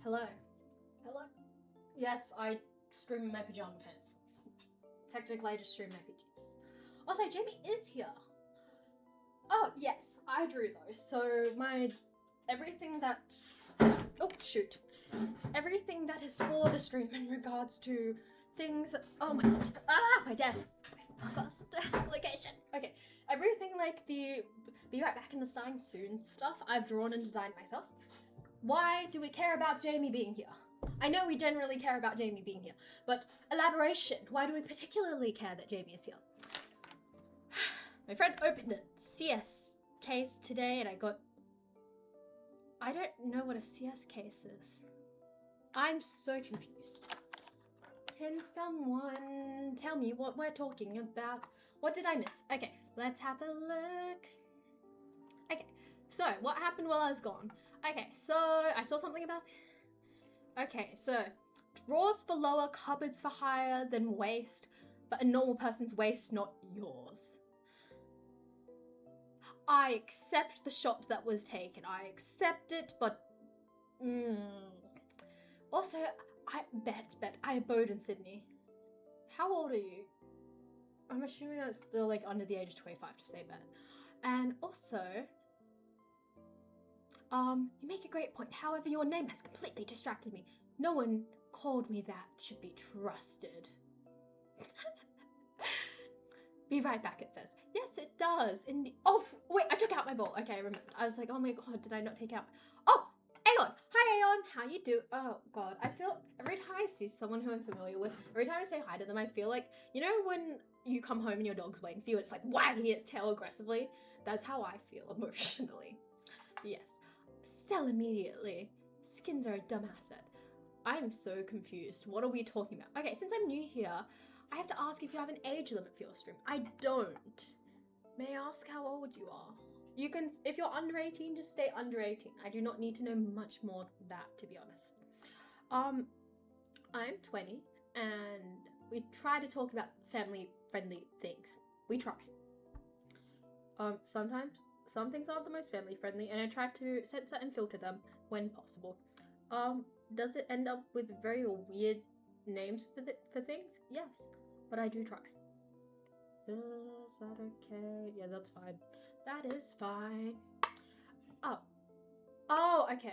Hello. Hello. Yes, I stream in my pajama pants. Technically, I just stream my PJs. Also, Jamie is here. Oh, yes, I drew those. So everything that's, oh, shoot. Everything that is for the stream in regards to things, my desk. I forgot the desk location. Okay, everything like the be right back in the starting soon stuff I've drawn and designed myself. Why do we care about Jamie being here? I know we generally care about Jamie being here, but elaboration. Why do we particularly care that Jamie is here? My friend opened a CS case today and I don't know what a CS case is. I'm so confused. Can someone tell me what we're talking about? What did I miss? Okay, let's have a look. Okay, so what happened while I was gone? Okay, so I saw something about... Okay, so drawers for lower, cupboards for higher than waist, but a normal person's waist, not yours. I accept the shot that was taken. I accept it, but... Also, I abode in Sydney. How old are you? I'm assuming that's still like under the age of 25 to say bet. And also, you make a great point. However, your name has completely distracted me. No one called me that should be trusted. Be right back, it says. Yes, it does. Oh, wait, I took out my ball. Okay, I remember. I was like, oh my god, did I not take out... Oh, Aeon! Hi, Aeon! How you do? Oh god, I feel... Every time I see someone who I'm familiar with, every time I say hi to them, I feel like... You know when you come home and your dog's waiting for you, it's like wagging its tail aggressively? That's how I feel emotionally. Yes. Sell immediately. Skins are a dumb asset. I am so confused. What are we talking about? Okay, since I'm new here, I have to ask if you have an age limit for your stream. I don't. May I ask how old you are? You can, if you're under 18, just stay under 18. I do not need to know much more than that, to be honest. I'm 20, and we try to talk about family-friendly things. We try. Sometimes some things aren't the most family-friendly, and I try to censor and filter them when possible. Does it end up with very weird names for things? Yes, but I do try. Is that okay? Yeah, that's fine. That is fine. Oh, okay.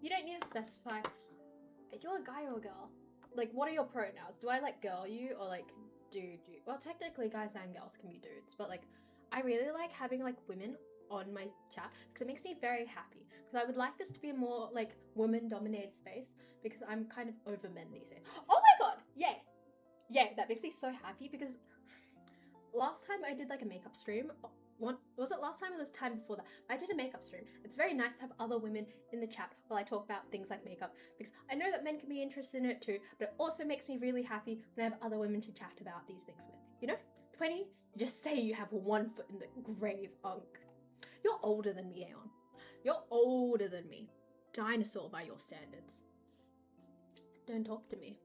You don't need to specify. Are you a guy or a girl? Like, what are your pronouns? Do I like girl you or like dude you? Well, technically guys and girls can be dudes, but like, I really like having like women on my chat because it makes me very happy, because I would like this to be a more like women-dominated space, because I'm kind of over men these days. Oh my god! Yay! That makes me so happy, because last time I did like a makeup stream. Was it last time or this time before that? I did a makeup stream. It's very nice to have other women in the chat while I talk about things like makeup, because I know that men can be interested in it too, but it also makes me really happy when I have other women to chat about these things with. You know? 20, you just say you have 1 foot in the grave, Unk. You're older than me, Aeon. You're older than me. Dinosaur by your standards. Don't talk to me.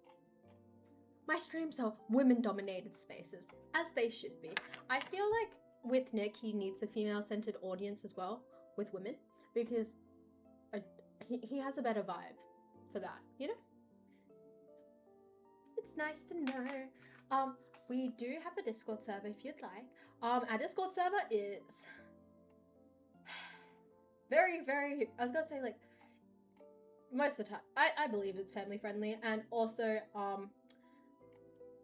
My streams are women-dominated spaces, as they should be. I feel like with Nick, he needs a female-centered audience as well, with women, because he has a better vibe for that, you know? It's nice to know. We do have a Discord server if you'd like. Our Discord server is very, I was gonna say like, most of the time, I believe it's family friendly, and also,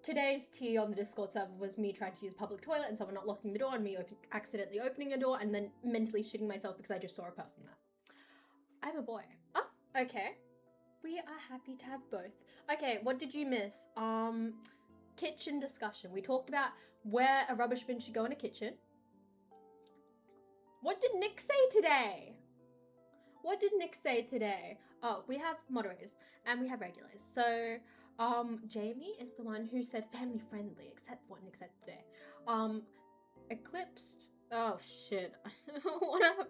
today's tea on the Discord server was me trying to use a public toilet and someone not locking the door, and me accidentally opening a door and then mentally shitting myself because I just saw a person there. I'm a boy. Oh, okay. We are happy to have both. Okay, what did you miss? Kitchen discussion. We talked about where a rubbish bin should go in a kitchen. What did Nick say today? Oh, we have moderators and we have regulars. So, Jamie is the one who said family friendly, except today. Eclipsed. Oh shit. What up?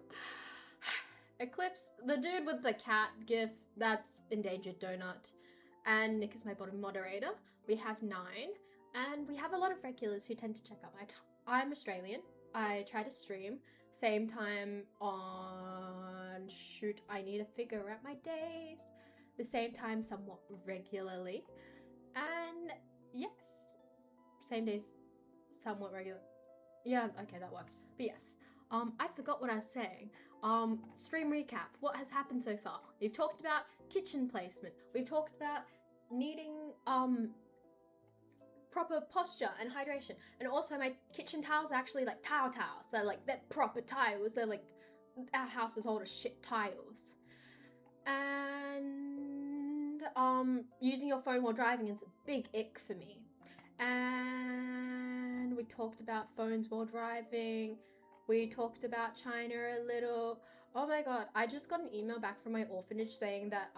Eclipse, the dude with the cat gif, that's Endangered Donut. And Nick is my bottom moderator. We have 9, and we have a lot of regulars who tend to check up. I'm Australian. I try to stream same time on, shoot, I need to figure out my days. The same time somewhat regularly. And yes, same days somewhat regular. Yeah, okay, that worked. But yes, I forgot what I was saying. Stream recap. What has happened so far? We've talked about kitchen placement. We've talked about needing proper posture and hydration, and also my kitchen tiles are actually like tile tiles. They're proper tiles. They're like our house is all the shit tiles. And using your phone while driving is a big ick for me. And we talked about phones while driving. We talked about China a little. Oh my god, I just got an email back from my orphanage saying that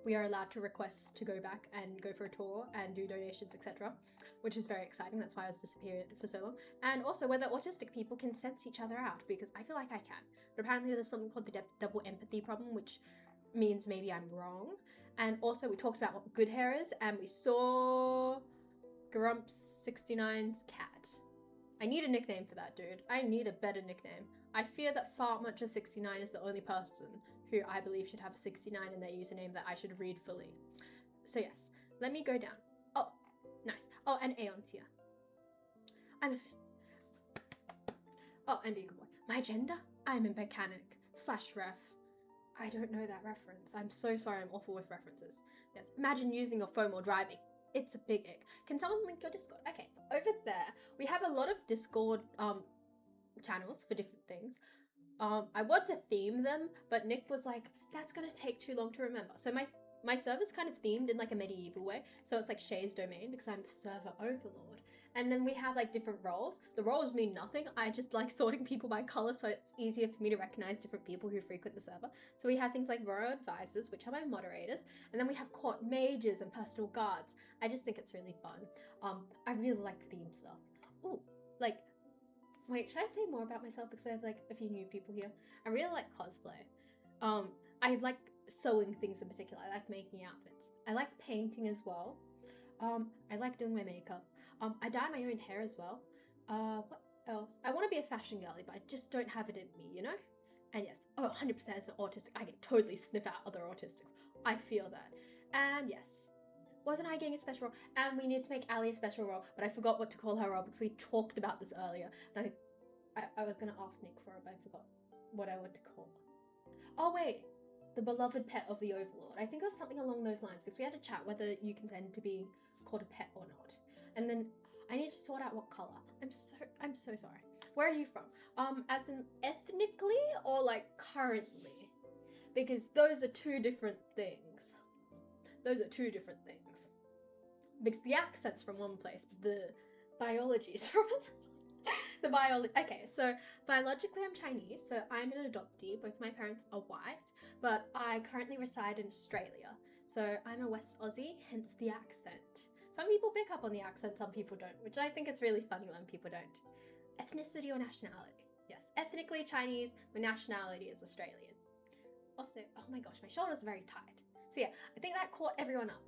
we are allowed to request to go back and go for a tour and do donations, etc., which is very exciting. That's why I was disappeared for so long. And also whether autistic people can sense each other out, because I feel like I can. But apparently there's something called the double empathy problem, which means maybe I'm wrong. And also we talked about what good hair is, and we saw Grumps69's cat. I need a nickname for that dude. I need a better nickname. I fear that Fartmuncher69 is the only person who I believe should have a 69 in their username that I should read fully. So yes, let me go down. Oh, nice. Oh, and Aeon's here. I'm a fan. Oh, and be a good boy. My gender? I'm a mechanic / ref. I don't know that reference. I'm so sorry, I'm awful with references. Yes, imagine using your phone while driving. It's a big ick. Can someone link your Discord? Okay, so over there, we have a lot of Discord channels for different things. I want to theme them, but Nick was like, that's gonna take too long to remember. So my server's kind of themed in like a medieval way. So it's like Shay's domain because I'm the server overlord. And then we have like different roles. The roles mean nothing. I just like sorting people by color so it's easier for me to recognize different people who frequent the server. So we have things like royal advisors, which are my moderators. And then we have court mages and personal guards. I just think it's really fun. I really like themed stuff. Oh, like, wait, should I say more about myself? Because we have like a few new people here. I really like cosplay. I like sewing things in particular. I like making outfits. I like painting as well. I like doing my makeup. I dye my own hair as well. What else? I want to be a fashion girly, but I just don't have it in me, you know? And yes, 100% as an autistic, I can totally sniff out other autistics. I feel that. And yes, wasn't I getting a special role? And we need to make Ali a special role, but I forgot what to call her role because we talked about this earlier. And I was going to ask Nick for it, but I forgot what I want to call her. Oh, wait. The beloved pet of the Overlord. I think it was something along those lines because we had a chat whether you consent to being called a pet or not. And then I need to sort out what color. I'm so sorry. Where are you from? As in ethnically or like currently? Because those are two different things. Those are two different things. Because the accent's from one place, but the biology's from another. Okay, so biologically I'm Chinese, so I'm an adoptee. Both my parents are white, but I currently reside in Australia. So I'm a West Aussie, hence the accent. Some people pick up on the accent, some people don't, which I think it's really funny when people don't. Ethnicity or nationality? Yes, ethnically Chinese, my nationality is Australian. Also, oh my gosh, my shoulders are very tight. So yeah, I think that caught everyone up.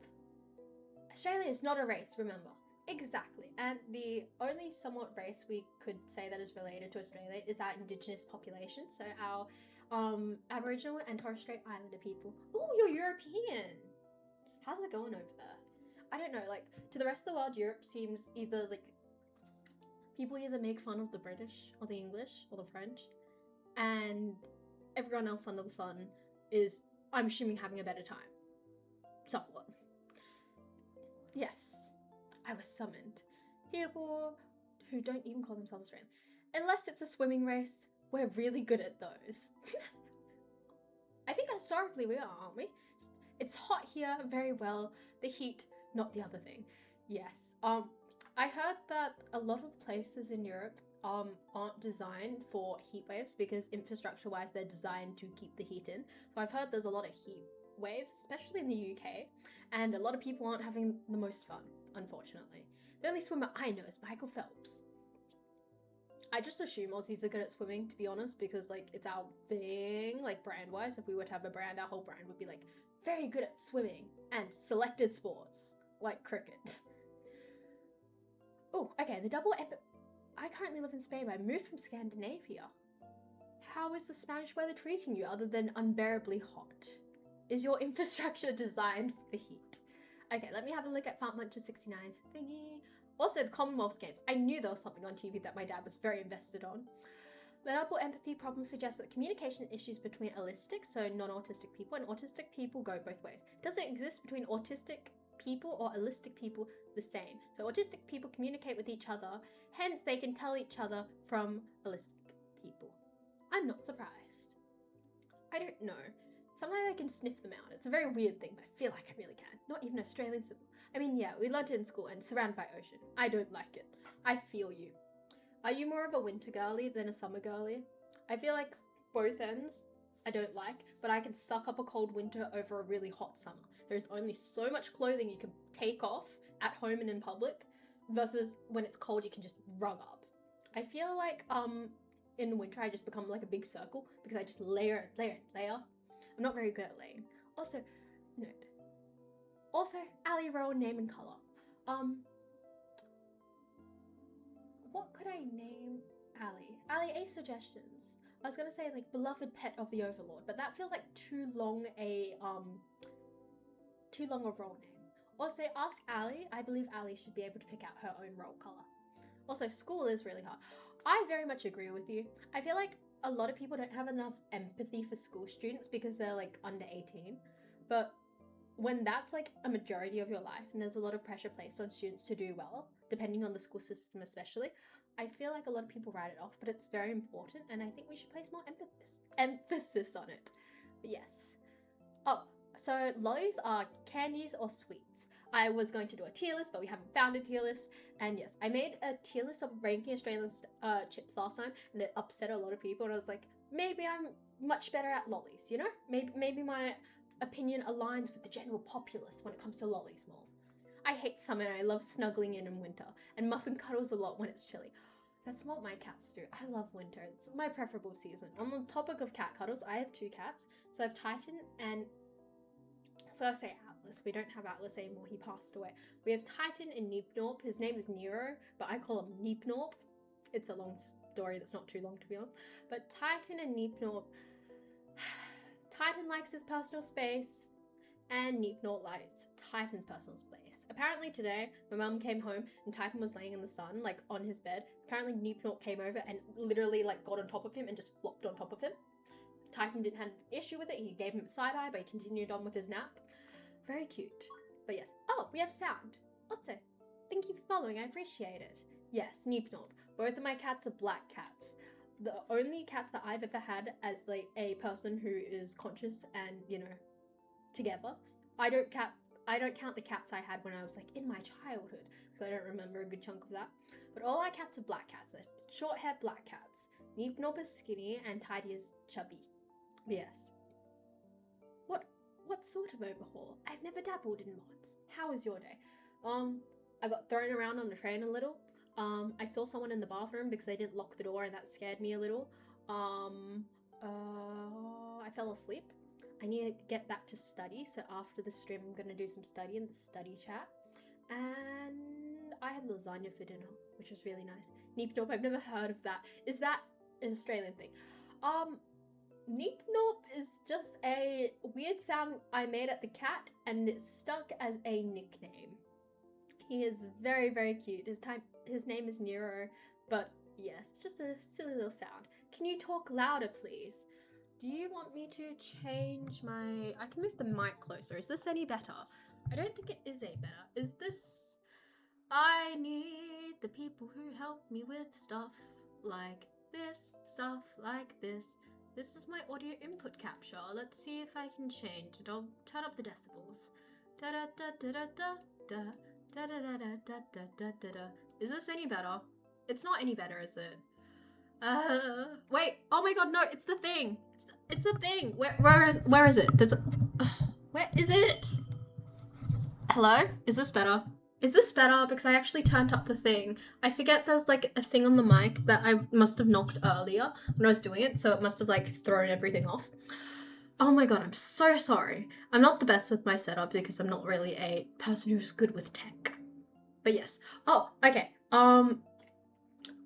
Australia is not a race, remember. Exactly, and the only somewhat race we could say that is related to Australia is our Indigenous population, so our Aboriginal and Torres Strait Islander people. Oh, you're European! How's it going over there? I don't know, like, to the rest of the world, Europe seems either, like, people either make fun of the British, or the English, or the French, and everyone else under the sun is, I'm assuming, having a better time. Somewhat. Yes. I was summoned. People who don't even call themselves Australian. Unless it's a swimming race, we're really good at those. I think historically we are, aren't we? It's hot here, very well. The heat, not the other thing. Yes. I heard that a lot of places in Europe aren't designed for heat waves because infrastructure-wise they're designed to keep the heat in. So I've heard there's a lot of heat waves, especially in the UK, and a lot of people aren't having the most fun. Unfortunately. The only swimmer I know is Michael Phelps. I just assume Aussies are good at swimming, to be honest, because, like, it's our thing, like, brand-wise. If we were to have a brand, our whole brand would be, like, very good at swimming and selected sports, like cricket. Oh, okay, the double epic. I currently live in Spain, but I moved from Scandinavia. How is the Spanish weather treating you other than unbearably hot? Is your infrastructure designed for the heat? Okay, let me have a look at Fartmuncher69's thingy. Also, the Commonwealth Games. I knew there was something on TV that my dad was very invested on. Learnable empathy problems suggest that communication issues between allistic, so non-autistic people, and autistic people go both ways. Does it exist between autistic people or allistic people the same? So autistic people communicate with each other, hence they can tell each other from allistic people. I'm not surprised. I don't know. Sometimes I can sniff them out. It's a very weird thing, but I feel like I really can. Not even Australians. I mean, yeah, we learned it in school and surrounded by ocean. I don't like it. I feel you. Are you more of a winter girly than a summer girly? I feel like both ends I don't like, but I can suck up a cold winter over a really hot summer. There's only so much clothing you can take off at home and in public versus when it's cold you can just rug up. I feel like in winter I just become like a big circle because I just layer. I'm not very good at laying. Also, note. Also, Ali Rowan name and colour. What could I name Ali? Ali, any suggestions? I was gonna say like beloved pet of the Overlord, but that feels like too long a role name. Also, ask Ali. I believe Ali should be able to pick out her own role colour. Also, school is really hard. I very much agree with you. I feel like a lot of people don't have enough empathy for school students because they're like under 18. But when that's like a majority of your life and there's a lot of pressure placed on students to do well, depending on the school system especially, I feel like a lot of people write it off, but it's very important and I think we should place more emphasis on it. But yes. Oh, so lollies are candies or sweets. I was going to do a tier list, but we haven't found a tier list. And yes, I made a tier list of ranking Australian chips last time and it upset a lot of people and I was like, maybe I'm much better at lollies, you know? Maybe my opinion aligns with the general populace when it comes to lollies more. I hate summer and I love snuggling in winter and muffin cuddles a lot when it's chilly. That's what my cats do. I love winter. It's my preferable season. On the topic of cat cuddles, I have 2 cats. So I have Titan and... So I say Atlas. We don't have Atlas anymore. He passed away. We have Titan and Neepnorp. His name is Nero, but I call him Neepnorp. It's a long story that's not too long to be honest. But Titan and Neepnorp... Titan likes his personal space and Neepnorp likes Titan's personal space. Apparently today, my mum came home and Titan was laying in the sun, like on his bed. Apparently Neepnorp came over and literally like got on top of him and just flopped on top of him. Titan didn't have an issue with it. He gave him a side eye, but he continued on with his nap. Very cute. But yes. Oh, we have sound. Also, thank you for following. I appreciate it. Yes, Neepnorp. Both of my cats are black cats. The only cats that I've ever had as like a person who is conscious and, you know, together. I don't count the cats I had when I was like in my childhood because I don't remember a good chunk of that. But all our cats are black cats. They're short-haired black cats. Neepnorp is skinny and Tidy is chubby. Yes. What sort of overhaul? I've never dabbled in mods. How was your day? I got thrown around on the train a little. I saw someone in the bathroom because they didn't lock the door and that scared me a little. I fell asleep. I need to get back to study, so after the stream I'm going to do some study in the study chat. And I had lasagna for dinner, which was really nice. Neepnorp, I've never heard of that. Is that an Australian thing? Neepnorp is just a weird sound I made at the cat and it stuck as a nickname. He is very, very cute. His name is Nero, but yes, it's just a silly little sound. Can you talk louder, please? Do you want me to change my... I can move the mic closer. Is this any better? I don't think it is any better. Is this... I need the people who help me with stuff like this, stuff like this. This is my audio input capture. Let's see if I can change it. I'll turn up the decibels. Da da da da da da da da da da da da da da da. Is this any better? It's not any better, is it? Wait. Oh my god, no, it's the thing. It's the thing. Where is it? Where is it? Hello? Is this better? Is this better? Because I actually turned up the thing. I forget there's like a thing on the mic that I must have knocked earlier when I was doing it, so it must have like thrown everything off. Oh my god, I'm so sorry. I'm not the best with my setup because I'm not really a person who's good with tech. But yes. Oh, okay.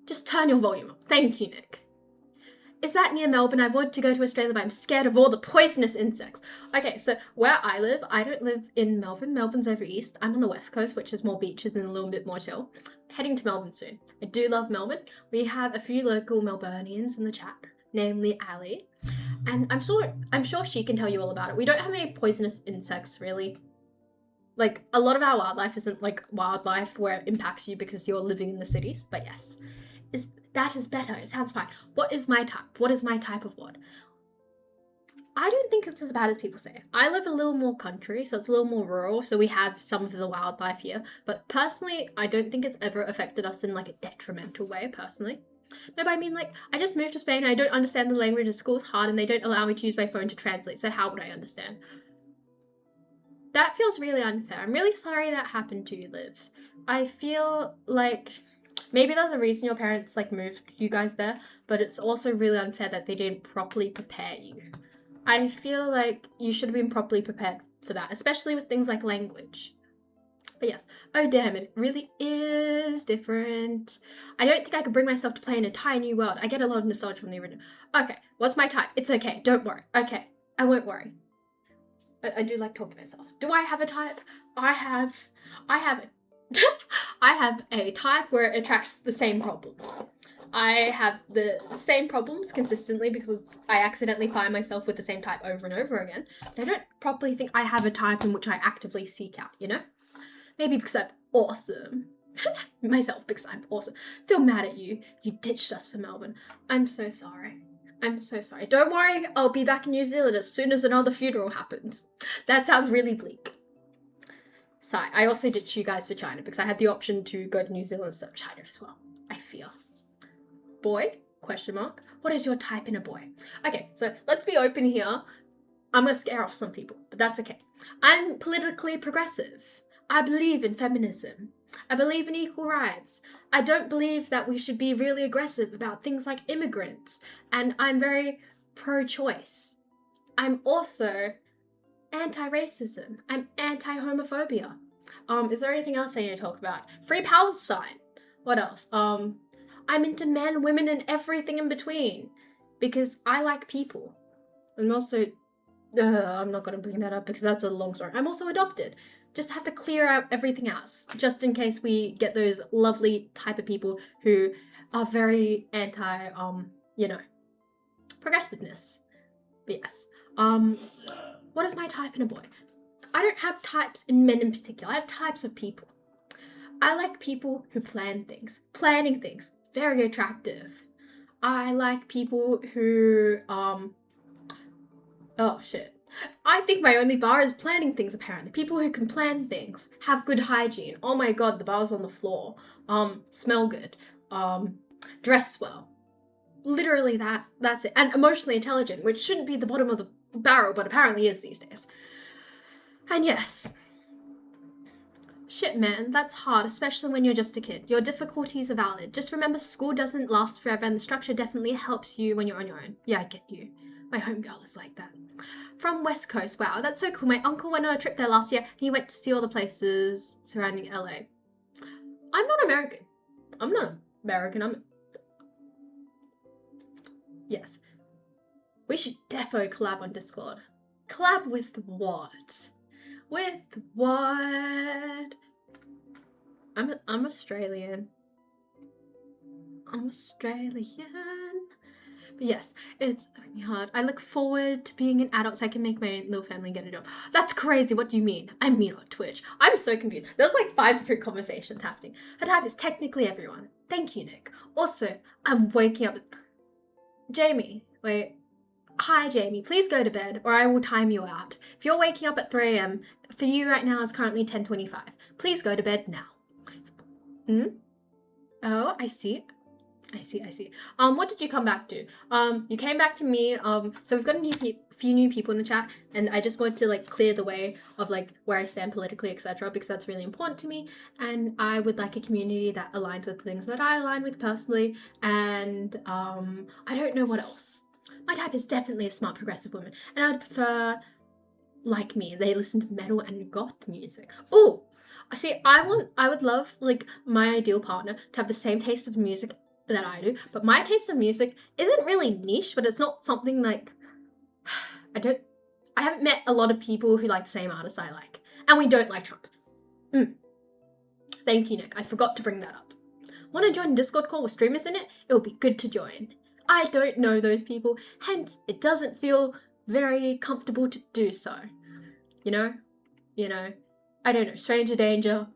Just turn your volume up. Thank you, Nick. Is that near Melbourne? I've wanted to go to Australia, but I'm scared of all the poisonous insects. Okay, so where I live, I don't live in Melbourne. Melbourne's over east. I'm on the west coast, which is more beaches and a little bit more chill. heading to Melbourne soon. I do love Melbourne. We have a few local Melburnians in the chat, namely Ali. And I'm sure she can tell you all about it. We don't have any poisonous insects, really. Like, a lot of our wildlife isn't like wildlife where it impacts you because you're living in the cities. But yes, that is better. It sounds fine. What is my type? What is my type of what? I don't think it's as bad as people say. I live a little more country, so it's a little more rural, so we have some of the wildlife here. But personally, I don't think it's ever affected us in like a detrimental way, personally. No, but I mean, like, I just moved to Spain, I don't understand the language, and school's hard, and they don't allow me to use my phone to translate, so how would I understand? That feels really unfair. I'm really sorry that happened to you, Liv. I feel like maybe there's a reason your parents, like, moved you guys there, but it's also really unfair that they didn't properly prepare you. I feel like you should have been properly prepared for that, especially with things like language. But yes, oh damn, it really is different. I don't think I could bring myself to play in a entire new world. I get a lot of nostalgia from the original. Okay, what's my type? It's okay, don't worry. Okay, I won't worry. I do like talking to myself. Do I have a type? I have I have a type where it attracts the same problems. I have the same problems consistently because I accidentally find myself with the same type over and over again. But I don't properly think I have a type in which I actively seek out, you know? Maybe because I'm awesome. Myself, because I'm awesome. Still mad at you. You ditched us for Melbourne. I'm so sorry. I'm so sorry. Don't worry, I'll be back in New Zealand as soon as another funeral happens. That sounds really bleak. Sorry, I also ditched you guys for China because I had the option to go to New Zealand instead of China as well. I feel. Boy? Question mark. What is your type in a boy? Okay, so let's be open here. I'm gonna scare off some people, but that's okay. I'm politically progressive. I believe in feminism. I believe in equal rights. I don't believe that we should be really aggressive about things like immigrants. And I'm very pro-choice. I'm also anti-racism. I'm anti-homophobia. Is there anything else I need to talk about? Free Palestine. What else? I'm into men, women, and everything in between. Because I like people. And also, I'm not going to bring that up because that's a long story. I'm also adopted. Just have to clear out everything else, just in case we get those lovely type of people who are very anti, progressiveness. But yes. What is my type in a boy? I don't have types in men in particular. I have types of people. I like people who plan things. Planning things. Very attractive. I like people who, oh shit. I think my only bar is planning things, apparently. People who can plan things, have good hygiene. Oh my god, the bar's on the floor. Smell good. Dress well. Literally that's it. And emotionally intelligent, which shouldn't be the bottom of the barrel, but apparently is these days. And yes. Shit, man, that's hard, especially when you're just a kid. Your difficulties are valid. Just remember, school doesn't last forever, and the structure definitely helps you when you're on your own. Yeah, I get you. My homegirl is like that. From West Coast. Wow, that's so cool. My uncle went on a trip there last year, and he went to see all the places surrounding LA. I'm not American. Yes. We should defo collab on Discord. Collab with what? With what? I'm Australian. I'm Australian. But yes, it's hard. I look forward to being an adult so I can make my little family and get a job. That's crazy. What do you mean? I mean on Twitch. I'm so confused. There's like 5 different conversations happening. Her type is technically everyone. Thank you, Nick. Also, I'm waking up. Jamie, wait. Hi, Jamie. Please go to bed or I will time you out. If you're waking up at 3 a.m., for you right now is currently 10:25. Please go to bed now. Oh, I see. What did you come back to? You came back to me. So we've got a few new people in the chat, and I just want to like clear the way of like where I stand politically, etc., because that's really important to me. And I would like a community that aligns with things that I align with personally. And I don't know what else. My type is definitely a smart progressive woman, and I'd prefer, like me, they listen to metal and goth music. Oh, see, I would love like my ideal partner to have the same taste of music that I do, but my taste of music isn't really niche, but it's not something like I haven't met a lot of people who like the same artists I like, and we don't like Trump. Thank you, Nick. I forgot to bring that up. Want to join a Discord call with streamers in it? It would be good to join. I don't know those people, hence it doesn't feel very comfortable to do so. You know, I don't know, stranger danger,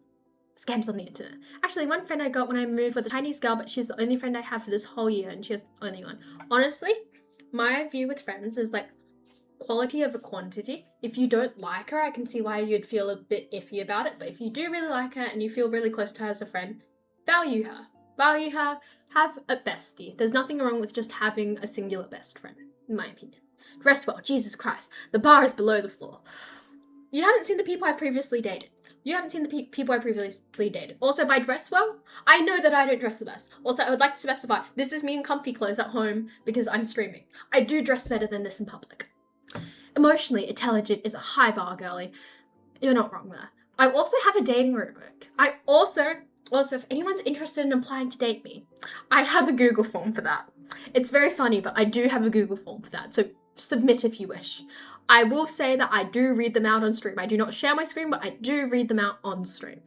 scams on the internet. Actually, one friend I got when I moved was a Chinese girl, but she's the only friend I have for this whole year, and she's the only one. Honestly, my view with friends is like quality over quantity. If you don't like her, I can see why you'd feel a bit iffy about it, but if you do really like her and you feel really close to her as a friend, value her, have a bestie. There's nothing wrong with just having a singular best friend, in my opinion. Dress well, Jesus Christ, the bar is below the floor. You haven't seen the people I've previously dated. Also, by dress well, I know that I don't dress the best. Also, I would like to specify, this is me in comfy clothes at home because I'm streaming. I do dress better than this in public. Emotionally intelligent is a high bar, girly. You're not wrong there. I also have a dating rubric. Also, if anyone's interested in applying to date me, I have a Google form for that. It's very funny, but I do have a Google form for that, so submit if you wish. I will say that I do read them out on stream. I do not share my screen, but I do read them out on stream.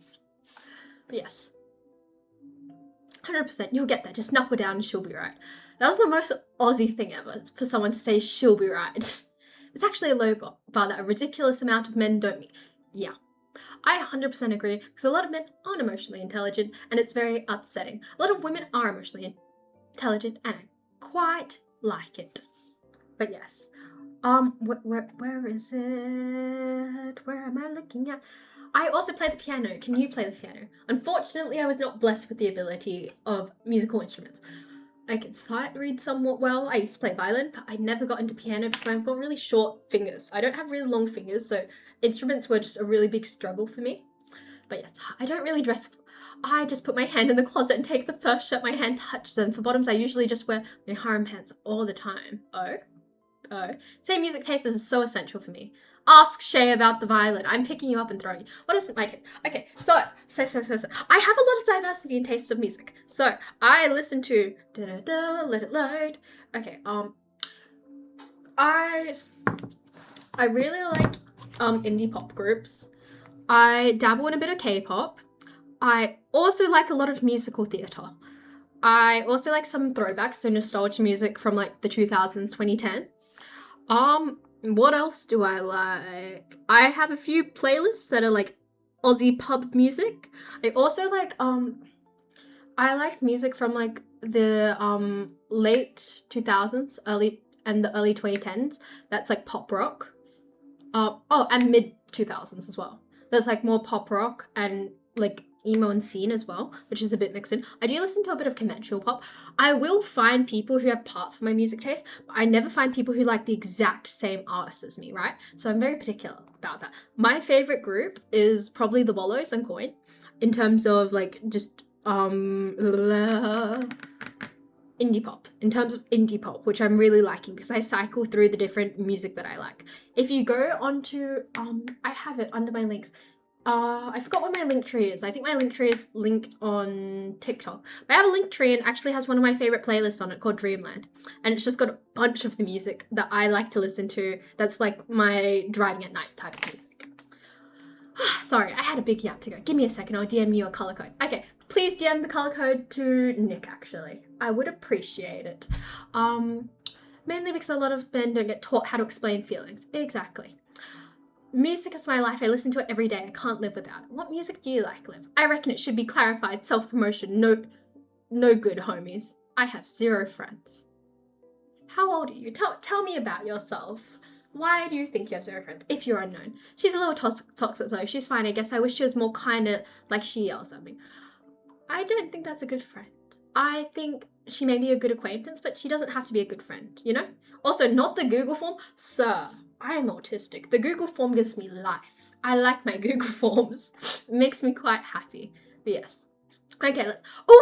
But yes, 100%, you'll get there. Just knuckle down and she'll be right. That was the most Aussie thing ever, for someone to say she'll be right. It's actually a low bar that a ridiculous amount of men don't meet. Yeah, I 100% agree, because a lot of men aren't emotionally intelligent, and it's very upsetting. A lot of women are emotionally intelligent, and I quite like it. But yes. Where is it? Where am I looking at? I also play the piano. Can you play the piano? Unfortunately, I was not blessed with the ability of musical instruments. I can sight read somewhat well. I used to play violin, but I never got into piano because I've got really short fingers. I don't have really long fingers, so instruments were just a really big struggle for me. But yes, I don't really dress. I just put my hand in the closet and take the first shirt my hand touches, and for bottoms, I usually just wear my harem pants all the time. Oh. Same music taste is so essential for me. Ask Shay about the violin. I'm picking you up and throwing you. What is my taste? Okay, so. I have a lot of diversity in tastes of music. So, I listen to let it load. Okay, I really like indie pop groups. I dabble in a bit of K-pop. I also like a lot of musical theatre. I also like some throwbacks, so nostalgia music from like the 2000s, 2010. What else do I like? I have a few playlists that are like Aussie pub music. I also like, I like music from like the, late 2000s, early 2010s. That's like pop rock. And mid 2000s as well. That's like more pop rock and like emo and scene as well, which is a bit mixed in. I do listen to a bit of conventional pop. I will find people who have parts of my music taste, but I never find people who like the exact same artists as me, right? So I'm very particular about that. My favorite group is probably the Lollies and Coin, in terms of like just indie pop, in terms of indie pop, which I'm really liking because I cycle through the different music that I like. If you go onto I have it under my links. I forgot what my link tree is. I think my link tree is linked on TikTok. But I have a link tree and actually has one of my favorite playlists on it called Dreamland. And it's just got a bunch of the music that I like to listen to. That's like my driving at night type of music. Sorry, I had a big yap to go. Give me a second, I'll DM you a color code. Okay, please DM the color code to Nick, actually. I would appreciate it. Mainly because a lot of men don't get taught how to explain feelings. Exactly. Music is my life. I listen to it every day. I can't live without it. What music do you like, Liv? I reckon it should be clarified. Self-promotion. No good, homies. I have 0 friends. How old are you? Tell me about yourself. Why do you think you have 0 friends? If you're unknown. She's a little toxic though. She's fine. I guess I wish she was more kind of like she or something. I don't think that's a good friend. I think she may be a good acquaintance, but she doesn't have to be a good friend, you know? Also, not the Google form. Sir, I am autistic. The Google form gives me life. I like my Google forms. It makes me quite happy. But yes. Okay,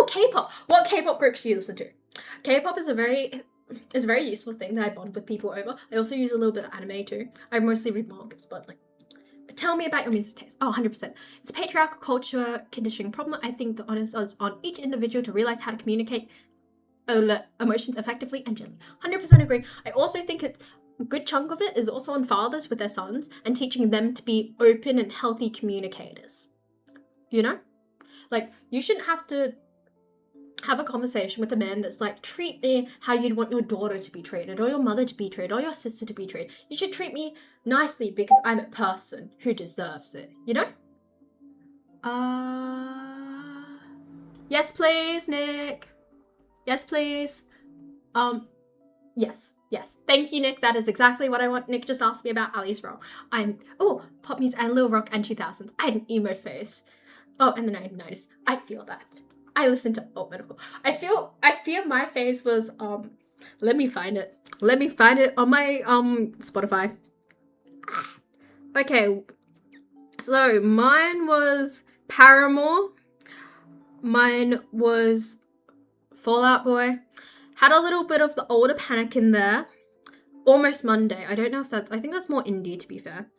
K-pop. What K-pop groups do you listen to? K-pop is a very useful thing that I bond with people over. I also use a little bit of anime too. I mostly read mangas, but like, tell me about your music taste. Oh, 100%. It's a patriarchal culture conditioning problem. I think the onus is on each individual to realize how to communicate emotions effectively and gently. 100% agree. I also think it's a good chunk of it is also on fathers with their sons and teaching them to be open and healthy communicators. You know? Like, you shouldn't have to have a conversation with a man that's like, treat me how you'd want your daughter to be treated, or your mother to be treated, or your sister to be treated. You should treat me nicely because I'm a person who deserves it, you know? Yes, please, Nick. Yes, please. Yes. Thank you, Nick. That is exactly what I want. Nick just asked me about Ali's role. Pop music and Lil Rock and 2000s. I had an emo phase. Oh, and the 1990s. I feel that. I listen to alt medical. I feel my phase was let me find it. Let me find it on my Spotify. Okay. So mine was Paramore. Mine was Fall Out Boy. Had a little bit of the older Panic in there. Almost Monday. I don't know if that's... I think that's more indie, to be fair.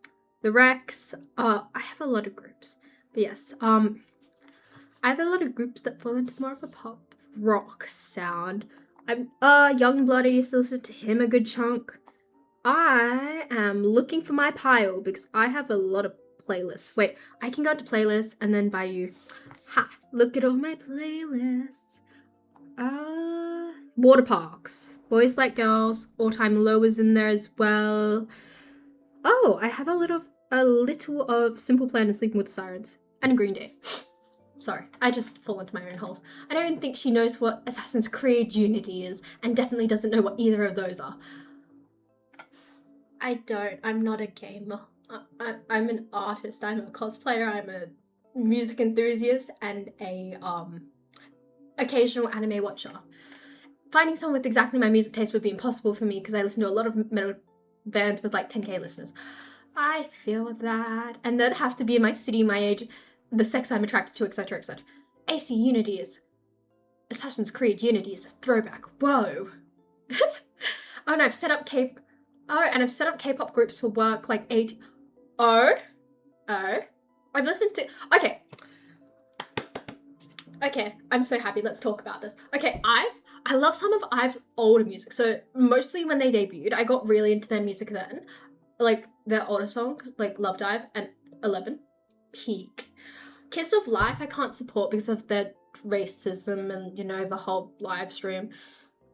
The Rex. I have a lot of groups. But yes. I have a lot of groups that fall into more of a pop rock sound. Young Blood, I used to listen to him a good chunk. I am looking for my pile because I have a lot of playlists. Wait, I can go to playlists and then buy you... look at all my playlists. Water Parks. Boys Like Girls. All Time Low is in there as well. Oh, I have a little of Simple Plan and Sleeping with the Sirens. And Green Day. Sorry, I just fall into my own holes. I don't think she knows what Assassin's Creed Unity is, and definitely doesn't know what either of those are. I don't. I'm not a gamer. I'm an artist. I'm a cosplayer. I'm a music enthusiast and a occasional anime watcher. Finding someone with exactly my music taste would be impossible for me because I listen to a lot of metal bands with like 10k listeners. I feel that. And they'd have to be in my city, my age, the sex I'm attracted to, etc., etc. AC Unity is... Assassin's Creed Unity is a throwback. Whoa. And I've set up K-pop groups for work like I've listened to... Okay, I'm so happy. Let's talk about this. Okay, I love some of Ive's older music. So mostly when they debuted, I got really into their music then. Like their older songs, like Love Dive and 11. Peak. Kiss of Life I can't support because of their racism and, you know, the whole live stream.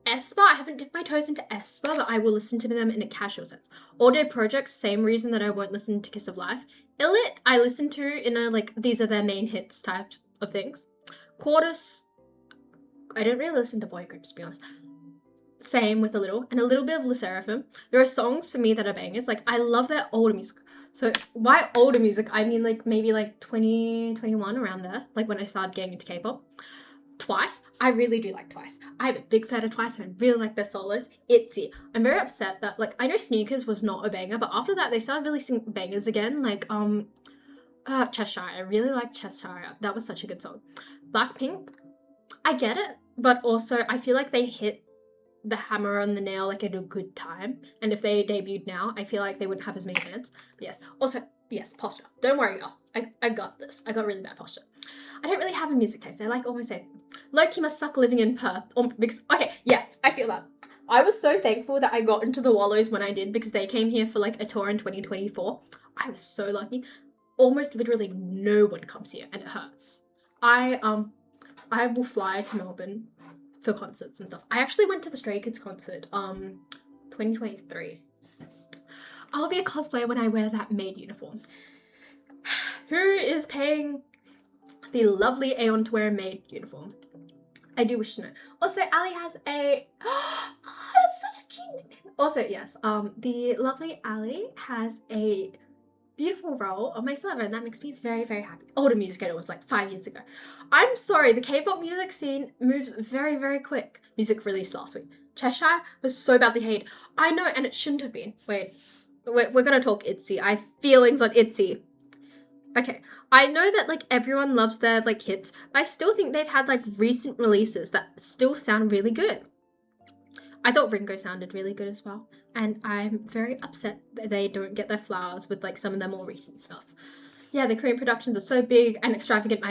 aespa, I haven't dipped my toes into aespa, but I will listen to them in a casual sense. All Day Projects, same reason that I won't listen to Kiss of Life. Illit, I listen to in a, like, these are their main hits types of things. Quartus, I don't really listen to boy groups, to be honest. Same with a little bit of Le Seraphim. There are songs for me that are bangers. Like, I love their older music. So, by older music, I mean, like, maybe, like, 2021, around there. Like, when I started getting into K-pop. Twice. I really do like Twice. I'm a big fan of Twice, and I really like their solos. ITZY. I'm very upset that, like, I know Sneakers was not a banger, but after that, they started releasing bangers again. Like, Cheshire. I really like Cheshire. That was such a good song. Blackpink. I get it, but also, I feel like they hit the hammer on the nail like at a good time, and if they debuted now, I feel like they wouldn't have as many fans. But yes, also, yes, posture. Don't worry, y'all. I got this. I got really bad posture. I don't really have a music taste. I like almost say, Loki must suck living in Perth. Because, okay, yeah, I feel that. I was so thankful that I got into the Wallows when I did because they came here for like a tour in 2024. I was so lucky. Almost literally no one comes here, and it hurts. I will fly to Melbourne for concerts and stuff. I actually went to the Stray Kids concert, 2023. I'll be a cosplayer when I wear that maid uniform. Who is paying the lovely Aeon to wear a maid uniform? I do wish to know. Also, Ali has a... Oh, that's such a cute nickname. Also, yes, the lovely Ali has a beautiful role on my server, and that makes me very, very happy. Older music, it was like 5 years ago. I'm sorry, the K-pop music scene moves very, very quick. Music released last week. Cheshire was so badly hated. I know, and it shouldn't have been. Wait, we're gonna talk ITZY. I have feelings on ITZY. Okay, I know that like everyone loves their like hits, but I still think they've had like recent releases that still sound really good. I thought Ringo sounded really good as well, and I'm very upset that they don't get their flowers with like some of their more recent stuff. Yeah, the Korean productions are so big and extravagant.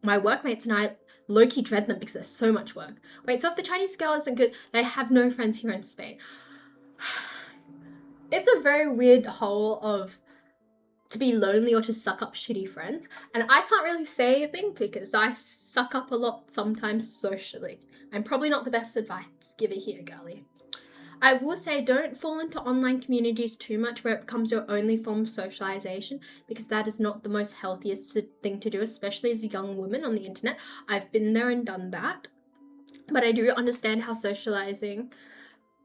My workmates and I low-key dread them because there's so much work. Wait, so if the Chinese girl isn't good, they have no friends here in Spain. It's a very weird hole of to be lonely or to suck up shitty friends. And I can't really say anything because I suck up a lot sometimes socially. I'm probably not the best advice giver here, girlie. I will say don't fall into online communities too much where it becomes your only form of socialization, because that is not the most healthiest thing to do, especially as a young woman on the internet. I've been there and done that. But I do understand how socializing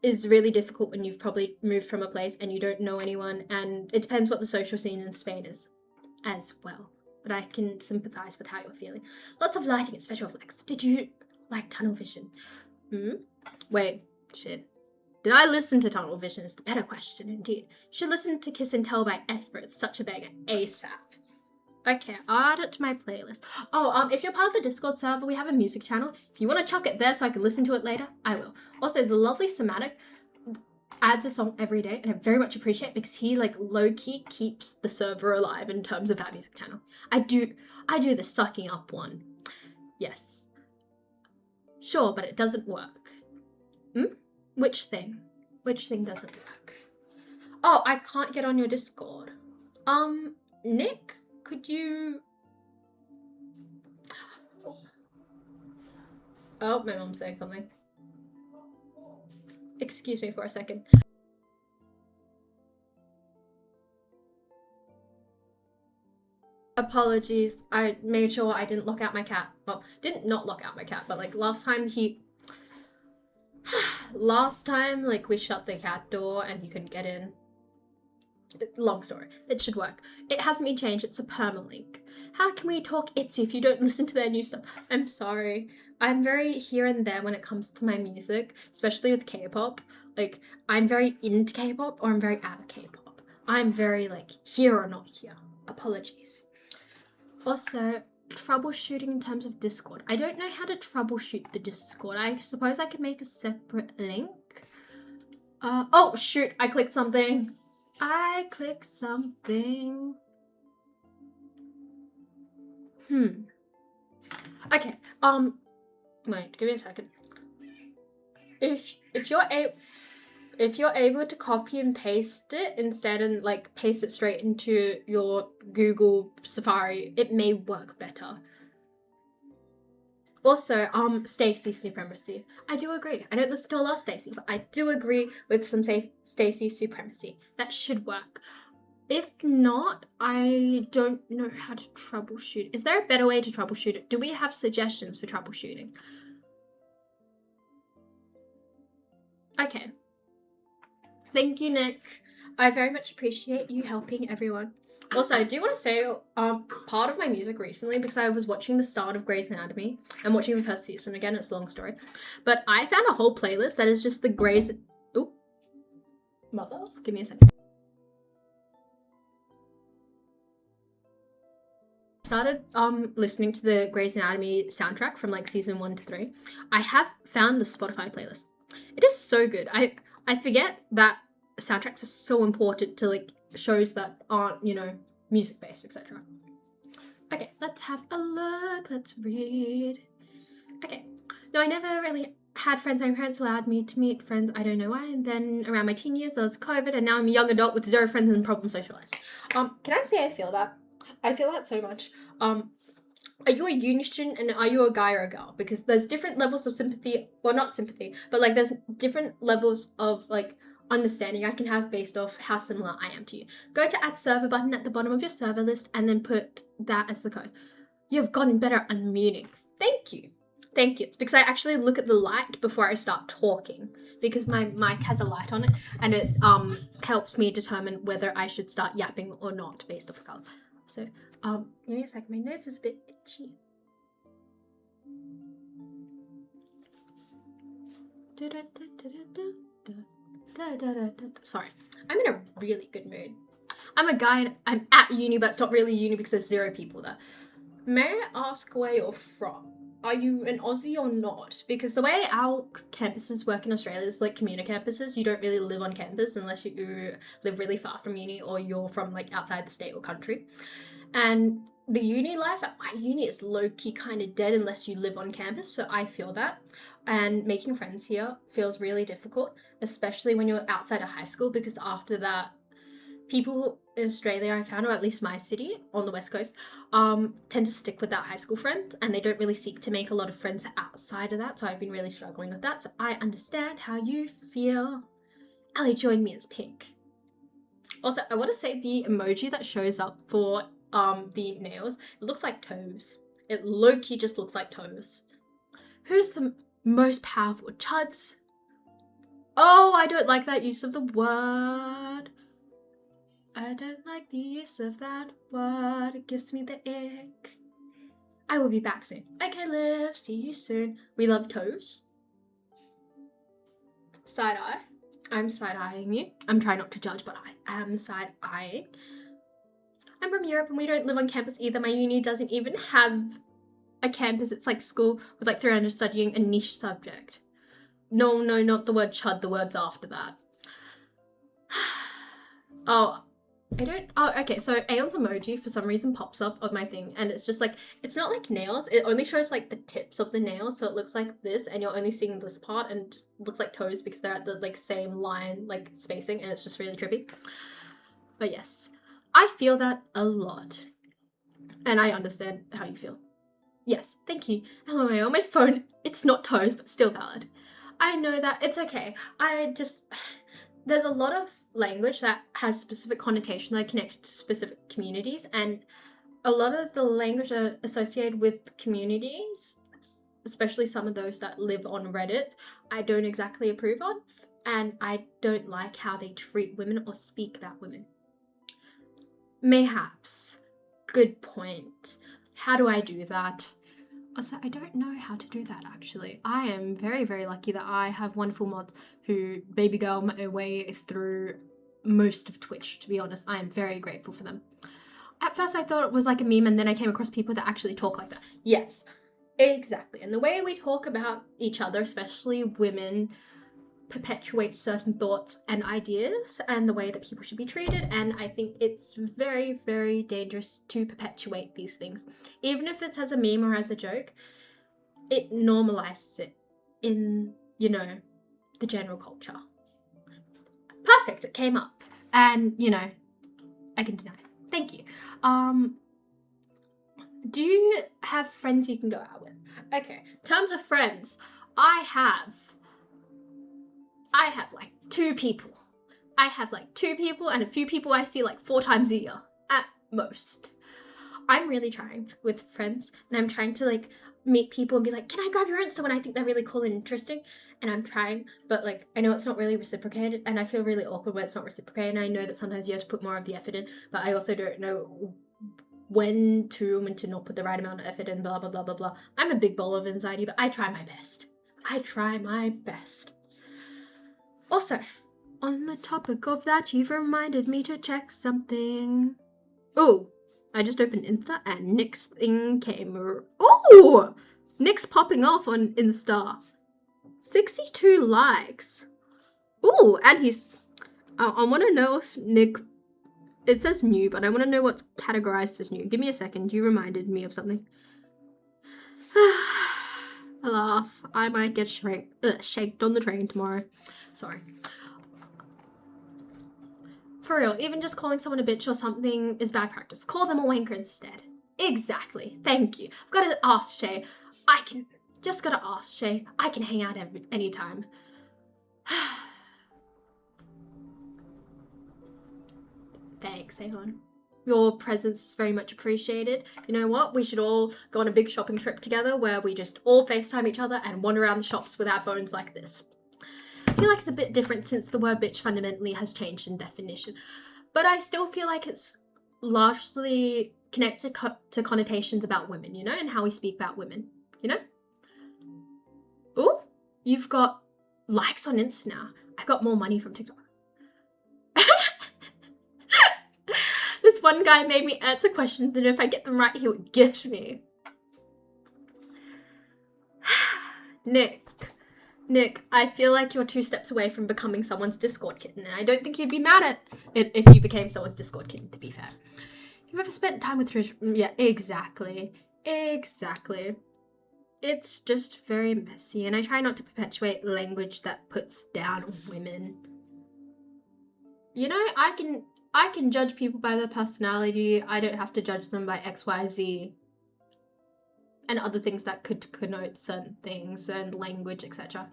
is really difficult when you've probably moved from a place and you don't know anyone, and it depends what the social scene in Spain is as well. But I can sympathize with how you're feeling. Lots of lighting and special effects. Did you like Tunnel Vision? Wait, shit. Did I listen to Tunnel Vision is the better question, indeed. You should listen to Kiss and Tell by Esper. It's such a banger. ASAP. Okay, I'll add it to my playlist. Oh, if you're part of the Discord server, we have a music channel. If you want to chuck it there so I can listen to it later, I will. Also, the lovely Somatic adds a song every day, and I very much appreciate it because he, like, low-key keeps the server alive in terms of our music channel. I do the sucking up one. Yes. Sure, but it doesn't work. Which thing? Which thing doesn't work? Oh, I can't get on your Discord. Nick? Could you... Oh, my mom's saying something. Excuse me for a second. Apologies. I made sure I didn't lock out my cat. Well, didn't not lock out my cat, but like last time, like we shut the cat door and he couldn't get in. Long story. It should work. It hasn't been changed. It's a permalink. How can we talk Itsy if you don't listen to their new stuff? I'm sorry. I'm very here and there when it comes to my music, especially with K-pop. Like, I'm very into K-pop or I'm very out of K-pop. I'm very, like, here or not here. Apologies. Also, troubleshooting in terms of Discord. I don't know how to troubleshoot the Discord. I suppose I could make a separate link. Oh, shoot. I clicked something. Okay, wait, give me a second. If you're able to copy and paste it instead and like paste it straight into your Google Safari, it may work better. Also, Stacey supremacy. I do agree. I don't listen to a lot of Stacey, but I do agree with some Stacey supremacy. That should work. If not, I don't know how to troubleshoot. Is there a better way to troubleshoot it? Do we have suggestions for troubleshooting? Okay. Thank you, Nick. I very much appreciate you helping everyone. Also, I do want to say, part of my music recently, because I was watching the start of Grey's Anatomy. I'm watching the first season again, it's a long story. But I found a whole playlist that is just the Grey's... Ooh. Mother? Give me a second. Started listening to the Grey's Anatomy soundtrack from like season 1 to 3. I have found the Spotify playlist. It is so good. I forget that soundtracks are so important to like shows that aren't, you know, music based, etc. Okay, let's have a look. Let's read. Okay. No, I never really had friends. My parents allowed me to meet friends. I don't know why. And then around my teen years, there was COVID, and now I'm a young adult with 0 friends and problem socialized. Can I say I feel that? I feel that so much. Are you a uni student and are you a guy or a girl? Because there's different levels of sympathy, well, not sympathy, but like there's different levels of like understanding I can have based off how similar I am to you. Go to add server button at the bottom of your server list and then put that as the code. You've gotten better at unmuting. Thank you. Thank you. It's because I actually look at the light before I start talking because my mic has a light on it and it helps me determine whether I should start yapping or not based off the color. So, give me a second. My nose is a bit itchy. Sorry, I'm in a really good mood. I'm a guy and I'm at uni, but it's not really uni because there's 0 people there. May I ask where you're from? Are you an Aussie or not? Because the way our campuses work in Australia is like community campuses. You don't really live on campus unless you live really far from uni or you're from like outside the state or country. And the uni life at my uni is low-key kind of dead unless you live on campus, so I feel that. And making friends here feels really difficult, especially when you're outside of high school, because after that, people in Australia, I found, or at least my city on the West Coast, tend to stick with that high school friends, and they don't really seek to make a lot of friends outside of that. So I've been really struggling with that. So I understand how you feel. Ellie joined me as pink. Also, I want to say the emoji that shows up for the nails, it looks like toes. It low-key just looks like toes. Who's the most powerful? Chuds? Oh, I don't like that use of the word. I don't like the use of that word. It gives me the ick. I will be back soon. Okay, Liv. See you soon. We love toes. Side eye. I'm side-eyeing you. I'm trying not to judge, but I am side-eyeing. I'm from Europe and we don't live on campus either. My uni doesn't even have a campus. It's like school with like 300 studying a niche subject. No, not the word chud. The words after that. Oh, I don't. Oh, okay. So Aeon's emoji for some reason pops up on my thing, and it's just like it's not like nails. It only shows like the tips of the nails, so it looks like this, and you're only seeing this part, and it just looks like toes because they're at the like same line, like spacing, and it's just really trippy. But yes, I feel that a lot, and I understand how you feel. Yes, thank you. LOL, my phone. It's not toes, but still valid. I know that it's okay. There's a lot of language that has specific connotation that are connected to specific communities, and a lot of the language are associated with communities, especially some of those that live on Reddit, I don't exactly approve of, and I don't like how they treat women or speak about women. Mayhaps. Good point. How do I do that? Also, I don't know how to do that actually. I am very, very lucky that I have wonderful mods who baby girl my way through most of Twitch, to be honest. I am very grateful for them. At first I thought it was like a meme, and then I came across people that actually talk like that. Yes, exactly. And the way we talk about each other, especially women, perpetuates certain thoughts and ideas and the way that people should be treated, and I think it's very, very dangerous to perpetuate these things. Even if it's as a meme or as a joke, it normalizes it in, the general culture. Perfect, it came up. And, I can deny it. Thank you. Do you have friends you can go out with? Okay, in terms of friends, I have like two people. I have like two people and a few people I see like 4 times a year at most. I'm really trying with friends, and I'm trying to like meet people and be like, can I grab your Insta when I think they're really cool and interesting? And I'm trying, but like I know it's not really reciprocated, and I feel really awkward when it's not reciprocated. And I know that sometimes you have to put more of the effort in, but I also don't know when to not put the right amount of effort in, blah blah blah blah blah. I'm a big ball of anxiety, but I try my best. Also, on the topic of that, you've reminded me to check something. Oh, I just opened Insta and Nick's thing came. Oh, Nick's popping off on Insta. 62 likes. Oh, and he's. I want to know if Nick. It says new, but I want to know what's categorized as new. Give me a second. You reminded me of something. Alas, I might get shaked on the train tomorrow. Sorry. For real, even just calling someone a bitch or something is bad practice. Call them a wanker instead. Exactly. Thank you. I've got to ask Shay. Just gotta ask Shay. I can hang out anytime. Thanks, Ahon. Your presence is very much appreciated. You know what? We should all go on a big shopping trip together where we just all FaceTime each other and wander around the shops with our phones like this. I feel like it's a bit different since the word bitch fundamentally has changed in definition. But I still feel like it's largely connected to connotations about women, and how we speak about women, Ooh, you've got likes on Insta now. I got more money from TikTok. This one guy made me answer questions, and if I get them right, he would gift me. Nick, I feel like you're 2 steps away from becoming someone's Discord kitten, and I don't think you'd be mad at it if you became someone's Discord kitten, to be fair. You've ever spent time with Trish? Yeah, exactly. It's just very messy, and I try not to perpetuate language that puts down women. I can judge people by their personality. I don't have to judge them by X, Y, Z, and other things that could connote certain things and language, etc.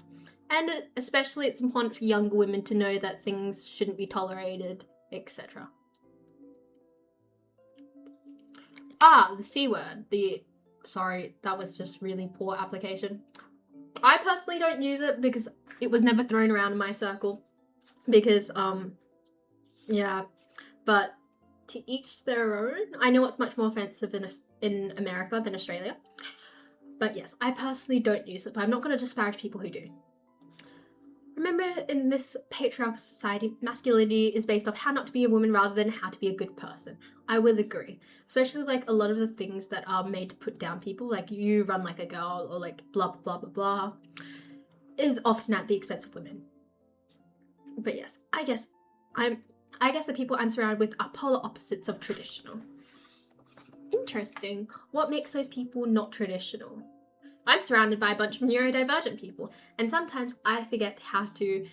And especially it's important for younger women to know that things shouldn't be tolerated, etc. The C word. Sorry, that was just really poor application. I personally don't use it because it was never thrown around in my circle. Because, yeah. But to each their own. I know it's much more offensive in America than Australia. But yes, I personally don't use it, but I'm not going to disparage people who do. Remember, in this patriarchal society, masculinity is based off how not to be a woman rather than how to be a good person. I will agree. Especially like a lot of the things that are made to put down people, like you run like a girl or like blah blah blah blah, is often at the expense of women. But yes, I guess the people I'm surrounded with are polar opposites of traditional. Interesting. What makes those people not traditional? I'm surrounded by a bunch of neurodivergent people, and sometimes I forget how to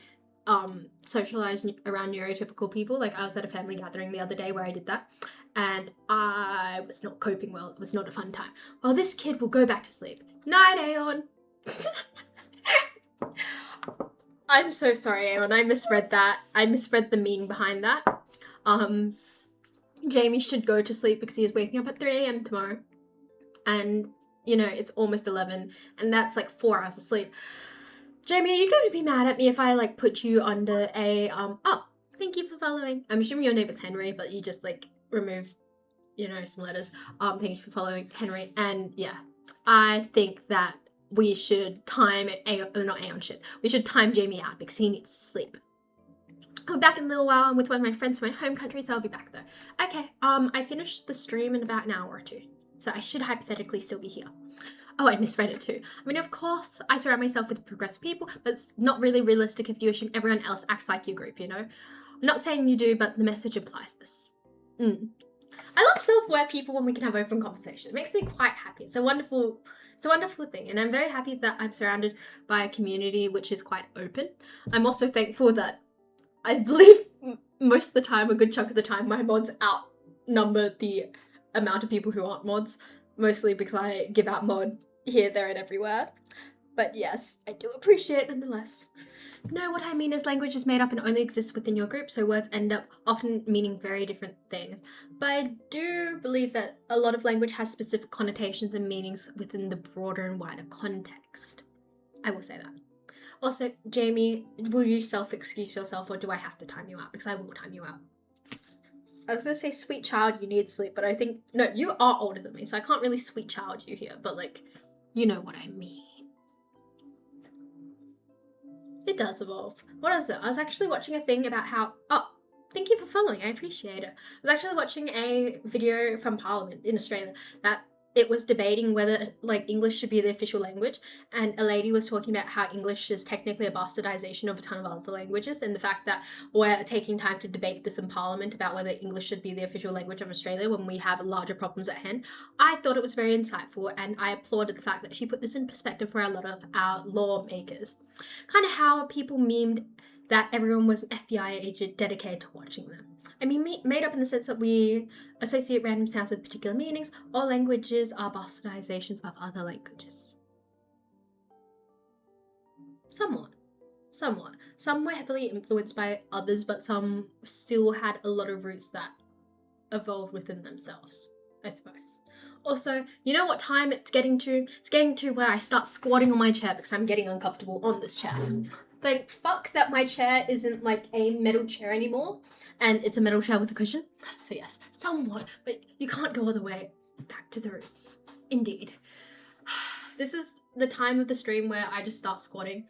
socialize around neurotypical people. Like I was at a family gathering the other day where I did that, and I was not coping well. It was not a fun time. Well, this kid will go back to sleep. Night, Aeon. I'm so sorry, Aeon. I misread that. I misread the meaning behind that. Jamie should go to sleep because he is waking up at 3 a.m. tomorrow. And, you know, it's almost 11. And that's like 4 hours of sleep. Jamie, are you going to be mad at me if I, like, put you under a, thank you for following. I'm assuming your name is Henry, but you just, like, removed, you know, some letters. Thank you for following, Henry. And, yeah, I think that we should time we should time Jamie out because he needs to sleep. I'll be back in a little while. I'm with one of my friends from my home country, so I'll be back though. Okay, I finished the stream in about an hour or 2, so I should hypothetically still be here. Oh, I misread it too. I mean, of course, I surround myself with progressive people, but it's not really realistic if you assume everyone else acts like your group, you know? I'm not saying you do, but the message implies this. I love self-aware people when we can have open conversation. It makes me quite happy. It's a wonderful thing, and I'm very happy that I'm surrounded by a community which is quite open. I'm also thankful that I believe most of the time, a good chunk of the time, my mods outnumber the amount of people who aren't mods, mostly because I give out mod here, there, and everywhere. But yes, I do appreciate it nonetheless. No, what I mean is language is made up and only exists within your group, so words end up often meaning very different things. But I do believe that a lot of language has specific connotations and meanings within the broader and wider context. I will say that. Also, Jamie, will you self-excuse yourself or do I have to time you out? Because I will time you out. I was going to say sweet child, you need sleep, but I think, no, you are older than me, so I can't really sweet child you here, but like, you know what I mean. It does evolve. What is it? I was actually watching a thing about how, thank you for following, I appreciate it. I was actually watching a video from Parliament in Australia that it was debating whether like English should be the official language, and a lady was talking about how English is technically a bastardization of a ton of other languages, and the fact that we're taking time to debate this in Parliament about whether English should be the official language of Australia when we have larger problems at hand. I thought it was very insightful, and I applauded the fact that she put this in perspective for a lot of our lawmakers. Kind of how people memed that everyone was an FBI agent dedicated to watching them. I mean, made up in the sense that we associate random sounds with particular meanings. All languages are bastardizations of other languages. Somewhat. Some were heavily influenced by others, but some still had a lot of roots that evolved within themselves, I suppose. Also, you know what time it's getting to? It's getting to where I start squatting on my chair because I'm getting uncomfortable on this chair. Like, fuck that my chair isn't like a metal chair anymore, and it's a metal chair with a cushion. So yes, somewhat, but you can't go all the way back to the roots. Indeed. This is the time of the stream where I just start squatting.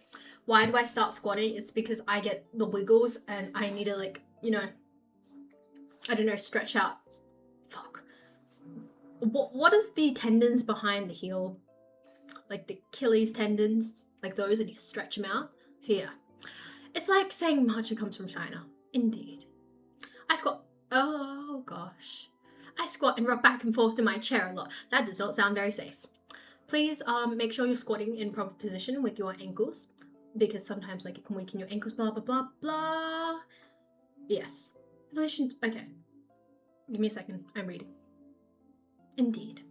Why do I start squatting? It's because I get the wiggles and I need to, like, you know, I don't know, stretch out. Fuck. What is the tendons behind the heel? Like the Achilles tendons, like those, and you stretch them out. So yeah, it's like saying matcha comes from China. Indeed. I squat. Oh gosh. I squat and rock back and forth in my chair a lot. That does not sound very safe. Please make sure you're squatting in proper position with your ankles, because sometimes like it can weaken your ankles, blah blah blah blah. Yes. Evolution. Okay. Give me a second. I'm reading. Indeed.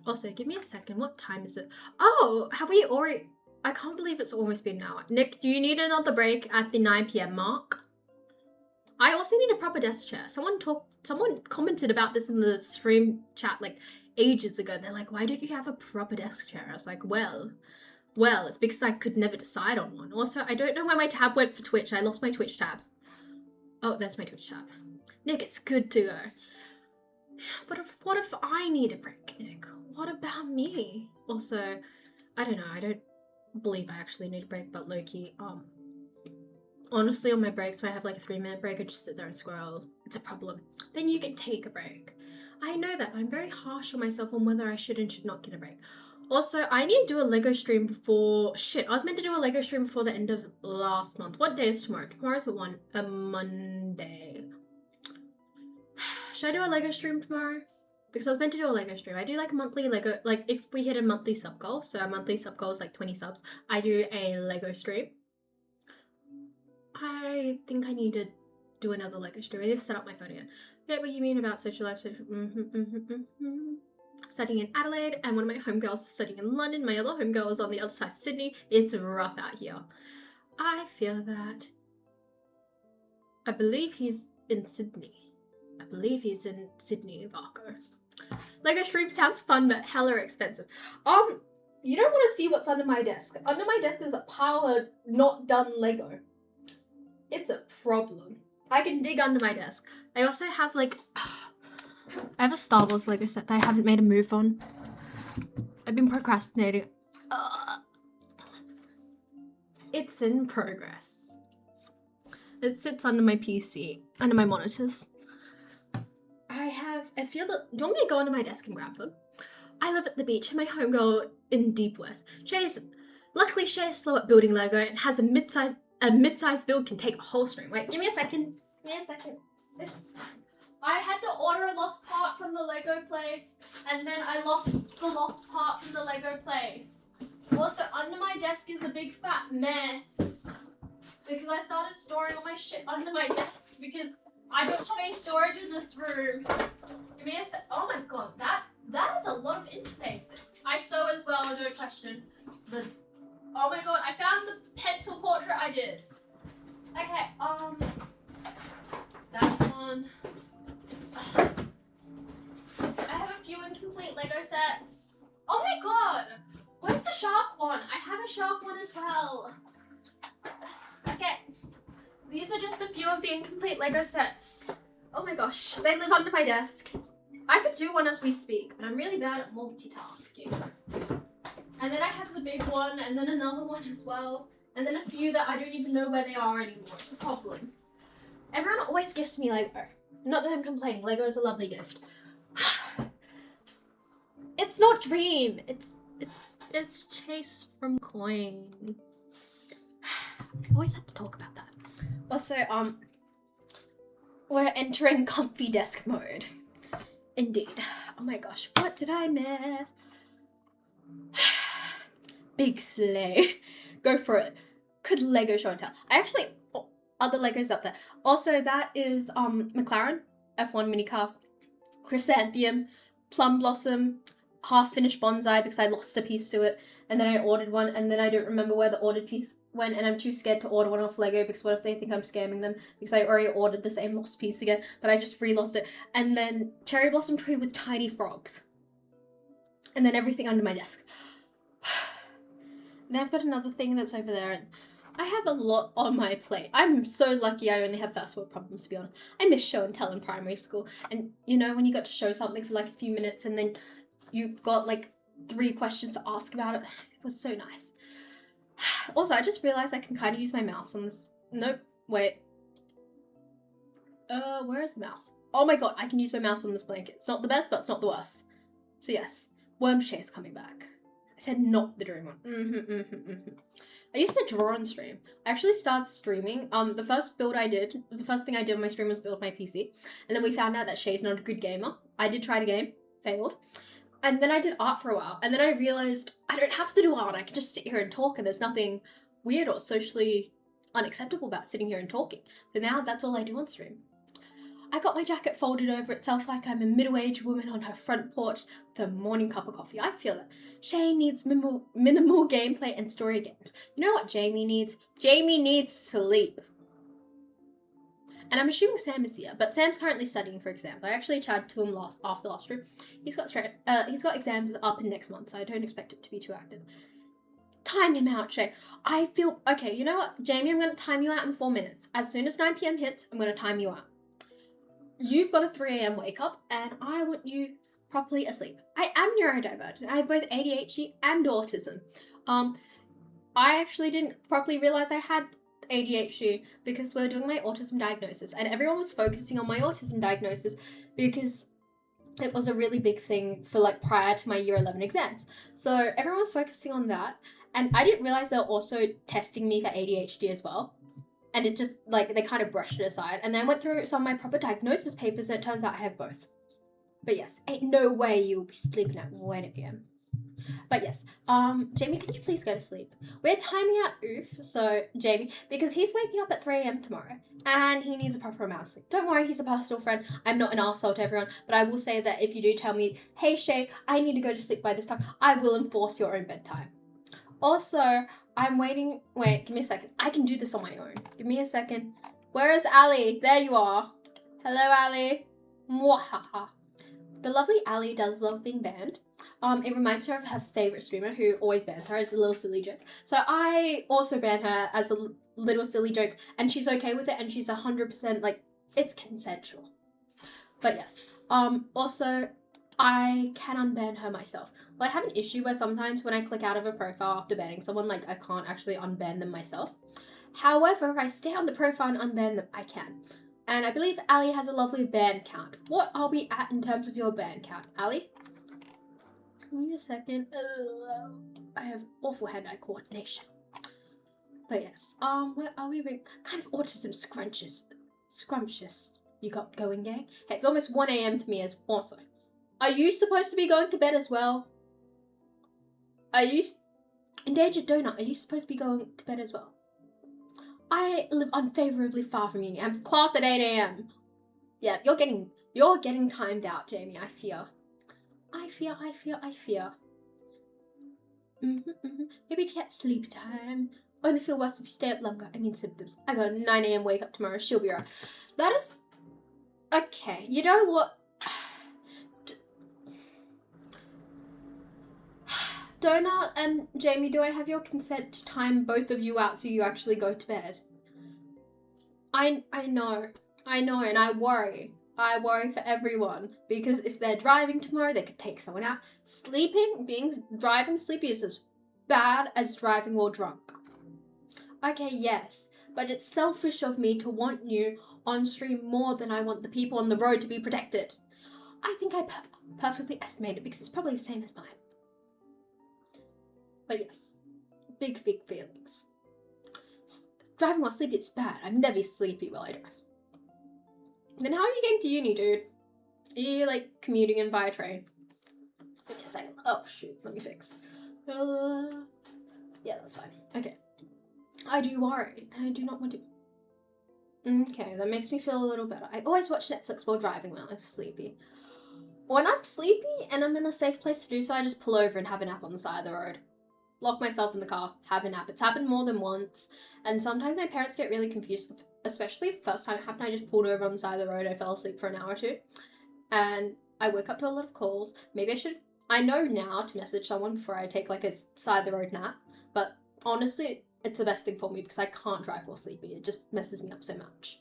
Also, give me a second. What time is it? Oh, have we already... I can't believe it's almost been an hour. Nick, do you need another break at the 9 p.m. mark? I also need a proper desk chair. Someone commented about this in the stream chat like ages ago. They're like, why don't you have a proper desk chair? I was like, well, it's because I could never decide on one. Also, I don't know where my tab went for Twitch. I lost my Twitch tab. Oh, there's my Twitch tab. Nick, it's good to go. But what if I need a break, Nick? What about me? Also, I don't know. I don't believe I actually need a break, but low-key, honestly, on my breaks, when I have like a 3-minute break, I just sit there and scroll. It's a problem. Then you can take a break. I know that. I'm very harsh on myself on whether I should and should not get a break. Also, I need to do a Lego stream before... Shit, I was meant to do a Lego stream before the end of last month. What day is tomorrow? Tomorrow's a Monday. Should I do a Lego stream tomorrow? Because I was meant to do a Lego stream. I do like a monthly Lego... Like, if we hit a monthly sub goal, so a monthly sub goal is like 20 subs, I do a Lego stream. I think I need to do another Lego stream. I need to set up my phone again. Get what you mean about social life. Studying in Adelaide, and one of my homegirls is studying in London. My other homegirl is on the other side of Sydney. It's rough out here. I feel that. I believe he's in Sydney. Varco. Lego stream sounds fun, but hella expensive. You don't want to see what's under my desk. Under my desk is a pile of not done Lego. It's a problem. I can dig under my desk. I also have like... I have a Star Wars Lego set that I haven't made a move on. I've been procrastinating. It's in progress. It sits under my PC, under my monitors. I feel that... Do you want me to go under my desk and grab them? I live at the beach and my homegirl in Deep West. Luckily Shay's slow at building Lego and has a mid-sized build can take a whole stream. Wait, give me a second. I had to order a lost part from the Lego place, and then I lost the lost part from the Lego place. Also, under my desk is a big fat mess. Because I started storing all my shit under my desk because I don't have any storage in this room. Give me a sec. Oh my god, that is a lot of interfacing. I sew as well, no question. Oh my god, I found the pencil portrait I did. Okay, that's one. I have a few incomplete Lego sets. Oh my god! Where's the shark one? I have a shark one as well. Okay. These are just a few of the incomplete Lego sets. Oh my gosh, they live under my desk. I could do one as we speak, but I'm really bad at multitasking. And then I have the big one, and then another one as well. And then a few that I don't even know where they are anymore. It's a problem. Everyone always gifts me Lego. Not that I'm complaining, Lego is a lovely gift. It's not Dream. It's Chase from Coin. I always have to talk about that. Also, we're entering comfy desk mode. Indeed. Oh my gosh, what did I miss? Big sleigh. Go for it. Could Lego show and tell. I actually... other Legos up there. Also, that is McLaren F1 mini car, Chrysanthemum, Plum Blossom, half-finished bonsai because I lost a piece to it, and then I ordered one, and then I don't remember where the ordered piece went, and I'm too scared to order one off Lego because what if they think I'm scamming them because I already ordered the same lost piece again, but I just free-lost it. And then cherry blossom tree with tiny frogs. And then everything under my desk. Then I've got another thing that's over there, and I have a lot on my plate. I'm so lucky I only have first world problems, to be honest. I miss show and tell in primary school. And, you know, when you got to show something for like a few minutes and then you've got like 3 questions to ask about it, it was so nice. Also, I just realized I can kind of use my mouse on this. Nope, wait. Where is the mouse? Oh my god, I can use my mouse on this blanket. It's not the best, but it's not the worst. So yes, Wormshare is coming back. I said not the dream one. I used to draw on stream. I actually started streaming. The first thing I did on my stream was build my PC. And then we found out that Shay's not a good gamer. I did try the game, failed. And then I did art for a while. And then I realized I don't have to do art. I can just sit here and talk and there's nothing weird or socially unacceptable about sitting here and talking. So now that's all I do on stream. I got my jacket folded over itself like I'm a middle-aged woman on her front porch with a morning cup of coffee. I feel that. Shay needs minimal gameplay and story games. You know what Jamie needs? Jamie needs sleep. And I'm assuming Sam is here, but Sam's currently studying for exams. I actually chatted to him after last trip. He's got exams up in next month, so I don't expect him to be too active. Time him out, Shay. I feel okay. You know what, Jamie? I'm gonna time you out in 4 minutes. As soon as 9 p.m. hits, I'm gonna time you out. You've got a 3 a.m. wake up, and I want you properly asleep. I am neurodivergent. I have both ADHD and autism. I actually didn't properly realize I had ADHD because we were doing my autism diagnosis, and everyone was focusing on my autism diagnosis because it was a really big thing for like prior to my year 11 exams. So everyone was focusing on that, and I didn't realize they were also testing me for ADHD as well. And it just, like, they kind of brushed it aside. And then I went through some of my proper diagnosis papers, and it turns out I have both. But yes, ain't no way you'll be sleeping at 1 a.m. But yes, Jamie, could you please go to sleep? We're timing out Oof, so Jamie, because he's waking up at 3 a.m. tomorrow, and he needs a proper amount of sleep. Don't worry, he's a personal friend. I'm not an arsehole to everyone, but I will say that if you do tell me, hey Shay, I need to go to sleep by this time, I will enforce your own bedtime. Also, I'm waiting. Wait, give me a second. I can do this on my own. Give me a second. Where is Ali? There you are. Hello, Ali. Mwahaha. The lovely Ali does love being banned. It reminds her of her favorite streamer who always bans her as a little silly joke. So I also ban her as a little silly joke, and she's okay with it, and she's 100% like, it's consensual. But yes. Also, I can unban her myself. Well, I have an issue where sometimes when I click out of a profile after banning someone, like, I can't actually unban them myself. However, if I stay on the profile and unban them, I can. And I believe Ali has a lovely ban count. What are we at in terms of your ban count, Ali? Give me a second. I have awful hand-eye coordination. But yes, where are we? Kind of autism scrumptious you got going, gang? Hey, it's almost 1 a.m. for me as also. Are you supposed to be going to bed as well? Endangered Donut, are you supposed to be going to bed as well? I live unfavorably far from uni. I have class at 8 a.m. Yeah, you're getting timed out, Jamie, I fear. Maybe to get sleep time. Only feel worse if you stay up longer. I mean symptoms. I got a 9 a.m. wake up tomorrow. She'll be right. That is... Okay, you know what? Donut and Jamie, do I have your consent to time both of you out so you actually go to bed? I know, and I worry. I worry for everyone because if they're driving tomorrow, they could take someone out. Driving sleepy is as bad as driving while drunk. Okay, yes, but it's selfish of me to want you on stream more than I want the people on the road to be protected. I think I perfectly estimated because it's probably the same as mine. But yes, big feelings. Driving while sleepy is bad. I'm never sleepy while I drive. Then how are you getting to uni, dude? Are you like commuting in via train? Give me a second. Oh shoot, let me fix. Yeah, that's fine. Okay. I do worry, and I do not want to. Okay, that makes me feel a little better. I always watch Netflix while driving while I'm sleepy. When I'm sleepy and I'm in a safe place to do so, I just pull over and have a nap on the side of the road. Lock myself in the car, have a nap. It's happened more than once, and sometimes my parents get really confused, especially the first time it happened. I just pulled over on the side of the road. I fell asleep for an hour or two, and I woke up to a lot of calls. Maybe I know now to message someone before I take like a side of the road nap, but honestly, it's the best thing for me because I can't drive while sleepy. It just messes me up so much.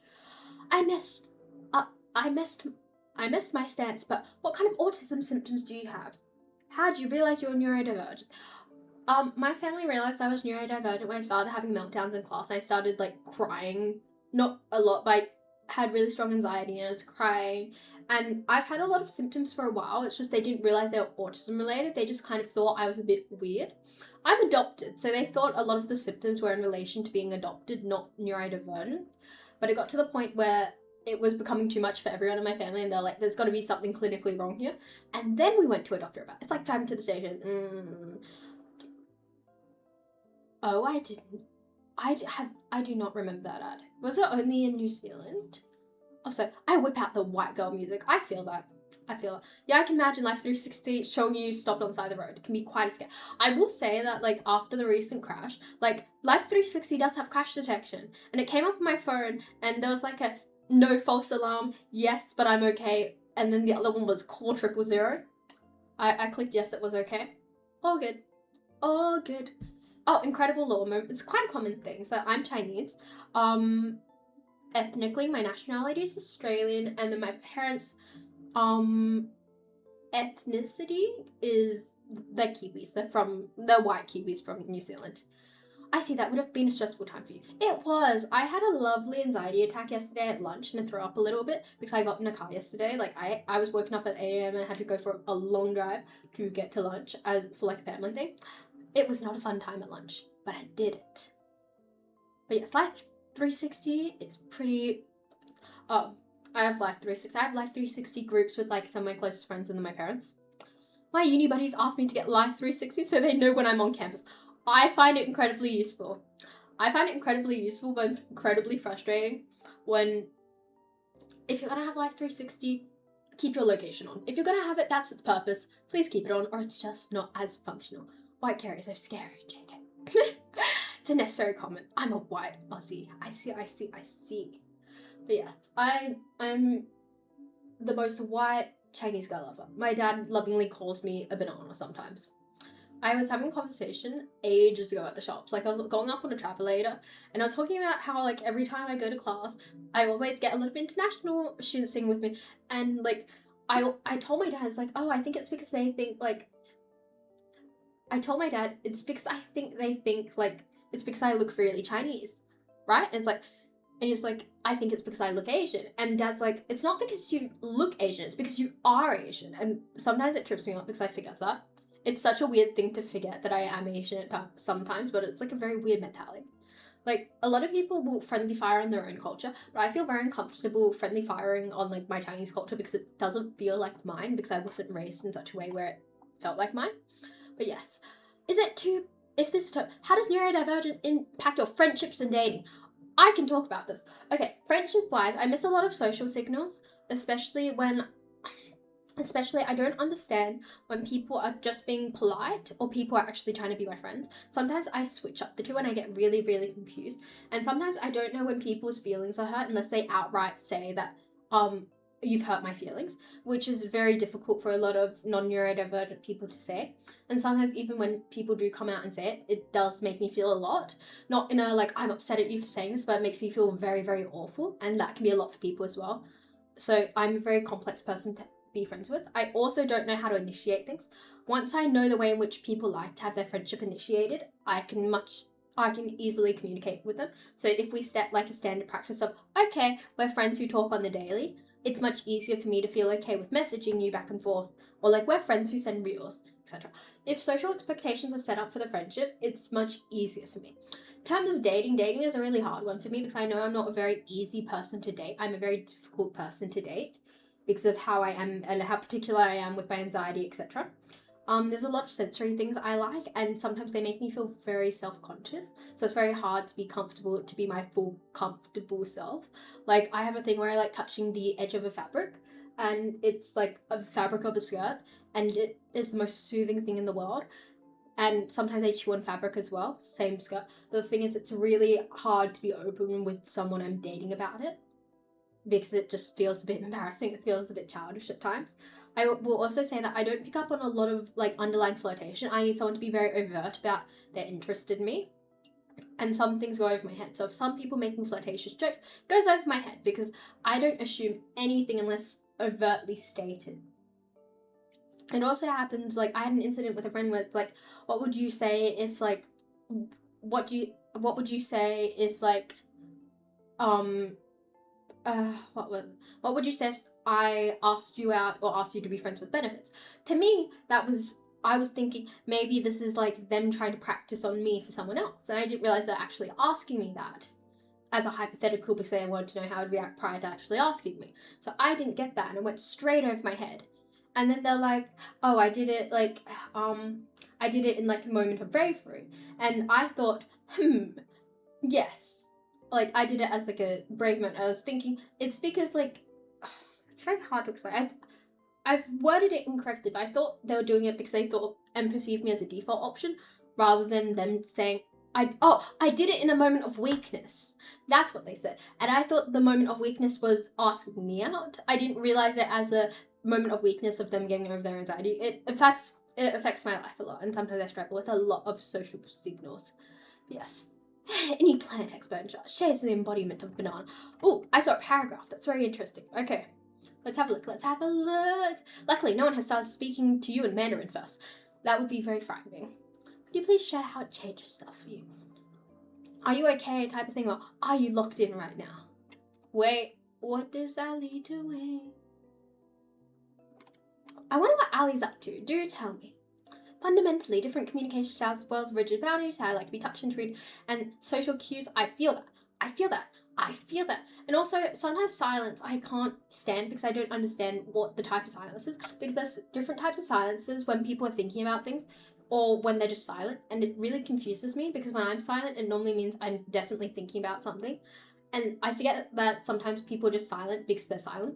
I missed my stance, but what kind of autism symptoms do you have? How did you realize you're neurodivergent? My family realized I was neurodivergent when I started having meltdowns in class. I started like crying, not a lot, but I had really strong anxiety and I was crying. And I've had a lot of symptoms for a while. It's just they didn't realize they were autism related. They just kind of thought I was a bit weird. I'm adopted, so they thought a lot of the symptoms were in relation to being adopted, not neurodivergent. But it got to the point where it was becoming too much for everyone in my family, and they're like, there's got to be something clinically wrong here. And then we went to a doctor about it. It's like driving to the station. Oh, I do not remember that ad. Was it only in New Zealand? Also, I whip out the white girl music. I feel that. Yeah, I can imagine Life 360 showing you stopped on the side of the road. It can be quite a scare. I will say that, like, after the recent crash, like, Life 360 does have crash detection. And it came up on my phone, and there was, like, a no false alarm, yes, but I'm okay. And then the other one was call 000. I clicked yes, it was okay. All good. All good. Oh, incredible law moment. It's quite a common thing. So I'm Chinese. Ethnically, my nationality is Australian, and then my parents' ethnicity is the Kiwis. They're white Kiwis from New Zealand. I see, that would have been a stressful time for you. It was. I had a lovely anxiety attack yesterday at lunch, and I threw up a little bit because I got in a car yesterday. Like, I was woken up at 8 a.m. and I had to go for a long drive to get to lunch for like a family thing. It was not a fun time at lunch, but I did it. But yes, Life 360 is pretty... Oh, I have Life 360. I have Life 360 groups with like some of my closest friends and then my parents. My uni buddies asked me to get Life 360 so they know when I'm on campus. I find it incredibly useful. But incredibly frustrating when, if you're gonna have Life 360, keep your location on. If you're gonna have it, that's its purpose. Please keep it on, or it's just not as functional. White carriers are scary, JK. It's a necessary comment. I'm a white Aussie. I see. But yes, I'm the most white Chinese girl ever. My dad lovingly calls me a banana sometimes. I was having a conversation ages ago at the shops. Like, I was going up on a travelator, and I was talking about how, like, every time I go to class, I always get a lot of international students singing with me. And, like, I told my dad, it's like, oh, I think it's because they think, like... I told my dad, it's because I think they think, like, it's because I look really Chinese, right? And it's like... And he's like, I think it's because I look Asian. And Dad's like, it's not because you look Asian, it's because you are Asian. And sometimes it trips me up because I forget that. It's such a weird thing to forget that I am Asian sometimes, but it's like a very weird mentality. Like, a lot of people will friendly fire on their own culture, but I feel very uncomfortable friendly firing on, like, my Chinese culture because it doesn't feel like mine, because I wasn't raised in such a way where it felt like mine. But yes. How does neurodivergence impact your friendships and dating? I can talk about this. Okay, friendship-wise, I miss a lot of social signals, especially I don't understand when people are just being polite or people are actually trying to be my friends. Sometimes I switch up the two and I get really, really confused. And sometimes I don't know when people's feelings are hurt unless they outright say that, you've hurt my feelings, which is very difficult for a lot of non-neurodivergent people to say. And sometimes even when people do come out and say it, it does make me feel a lot. Not in a, like, I'm upset at you for saying this, but it makes me feel very, very awful. And that can be a lot for people as well. So I'm a very complex person to be friends with. I also don't know how to initiate things. Once I know the way in which people like to have their friendship initiated, I can easily communicate with them. So if we set like a standard practice of, okay, we're friends who talk on the daily, it's much easier for me to feel okay with messaging you back and forth, or like we're friends who send reels, etc. If social expectations are set up for the friendship, it's much easier for me. In terms of dating is a really hard one for me because I know I'm not a very easy person to date. I'm a very difficult person to date because of how I am and how particular I am with my anxiety, etc. There's a lot of sensory things I like, and sometimes they make me feel very self-conscious. So it's very hard to be comfortable, to be my full comfortable self. Like, I have a thing where I like touching the edge of a fabric, and it's like a fabric of a skirt, and it is the most soothing thing in the world. And sometimes I chew on fabric as well, same skirt. But the thing is, it's really hard to be open with someone I'm dating about it, because it just feels a bit embarrassing. It feels a bit childish at times. I will also say that I don't pick up on a lot of like underlying flirtation. I need someone to be very overt about their interest in me. And some things go over my head. So if some people making flirtatious jokes, it goes over my head because I don't assume anything unless overtly stated. It also happens, like, I had an incident with a friend where it's like, what would you say if like, what would you say if like, what would you say if I asked you out or asked you to be friends with benefits? To me, I was thinking maybe this is like them trying to practice on me for someone else. And I didn't realize they're actually asking me that as a hypothetical because they wanted to know how I'd react prior to actually asking me. So I didn't get that and it went straight over my head. And then they're like, oh, I did it in like a moment of bravery. And I thought, yes. like, I did it as, like, a brave moment. I was thinking, it's because, like, it's very hard to explain. I've worded it incorrectly, but I thought they were doing it because they thought and perceived me as a default option, rather than them saying, I did it in a moment of weakness. That's what they said. And I thought the moment of weakness was asking me out. I didn't realize it as a moment of weakness of them getting over their anxiety. It affects my life a lot, and sometimes I struggle with a lot of social signals. Yes. Any planet expert shares the embodiment of banana. Oh, I saw a paragraph. That's very interesting. Okay. Let's have a look. Luckily, no one has started speaking to you in Mandarin first. That would be very frightening. Could you please share how it changes stuff for you? Are you okay type of thing, or are you locked in right now? Wait, what is Ali doing? I wonder what Ali's up to. Do tell me. Fundamentally, different communication styles as well as rigid boundaries, how I like to be touched and treated, and social cues. I feel that. And also, sometimes silence I can't stand because I don't understand what the type of silence is, because there's different types of silences when people are thinking about things or when they're just silent, and it really confuses me because when I'm silent, it normally means I'm definitely thinking about something, and I forget that sometimes people are just silent because they're silent,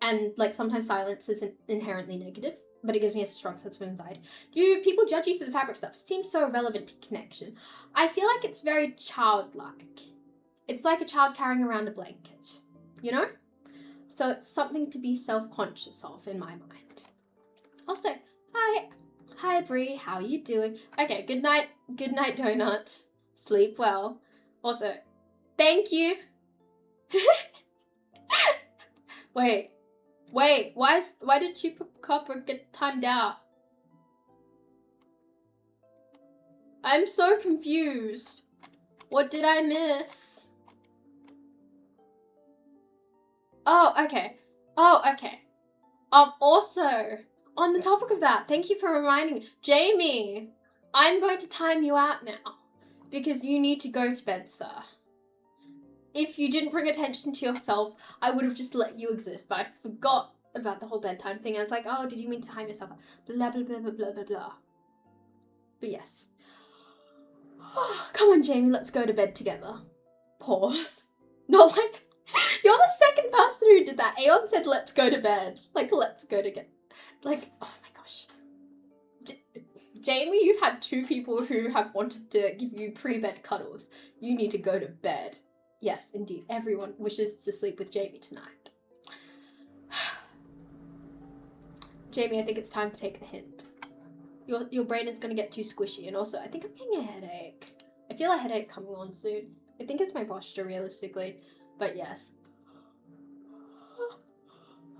and like sometimes silence isn't inherently negative, but it gives me a strong sense of anxiety. Do people judge you for the fabric stuff? It seems so relevant to connection. I feel like it's very childlike. It's like a child carrying around a blanket, you know? So it's something to be self-conscious of in my mind. Also, hi Brie, how you doing? Okay, good night donut. Sleep well. Also, thank you. Wait, why did Chupacabra get timed out? I'm so confused. What did I miss? Oh, okay. Also, on the topic of that, thank you for reminding me. Jamie, I'm going to time you out now because you need to go to bed, sir. If you didn't bring attention to yourself, I would have just let you exist, but I forgot about the whole bedtime thing. I was like, oh, did you mean to time yourself out? Blah, blah, blah, blah, blah, blah, blah. But yes. Come on, Jamie, let's go to bed together. Pause. Not like... You're the second person who did that. Aeon said, let's go to bed. Like, let's go to get... Like, oh my gosh. Jamie, you've had 2 people who have wanted to give you pre-bed cuddles. You need to go to bed. Yes, indeed. Everyone wishes to sleep with Jamie tonight. Jamie, I think it's time to take the hint. Your brain is going to get too squishy. And also, I think I'm getting a headache. I feel a headache coming on soon. I think it's my posture, realistically. But yes.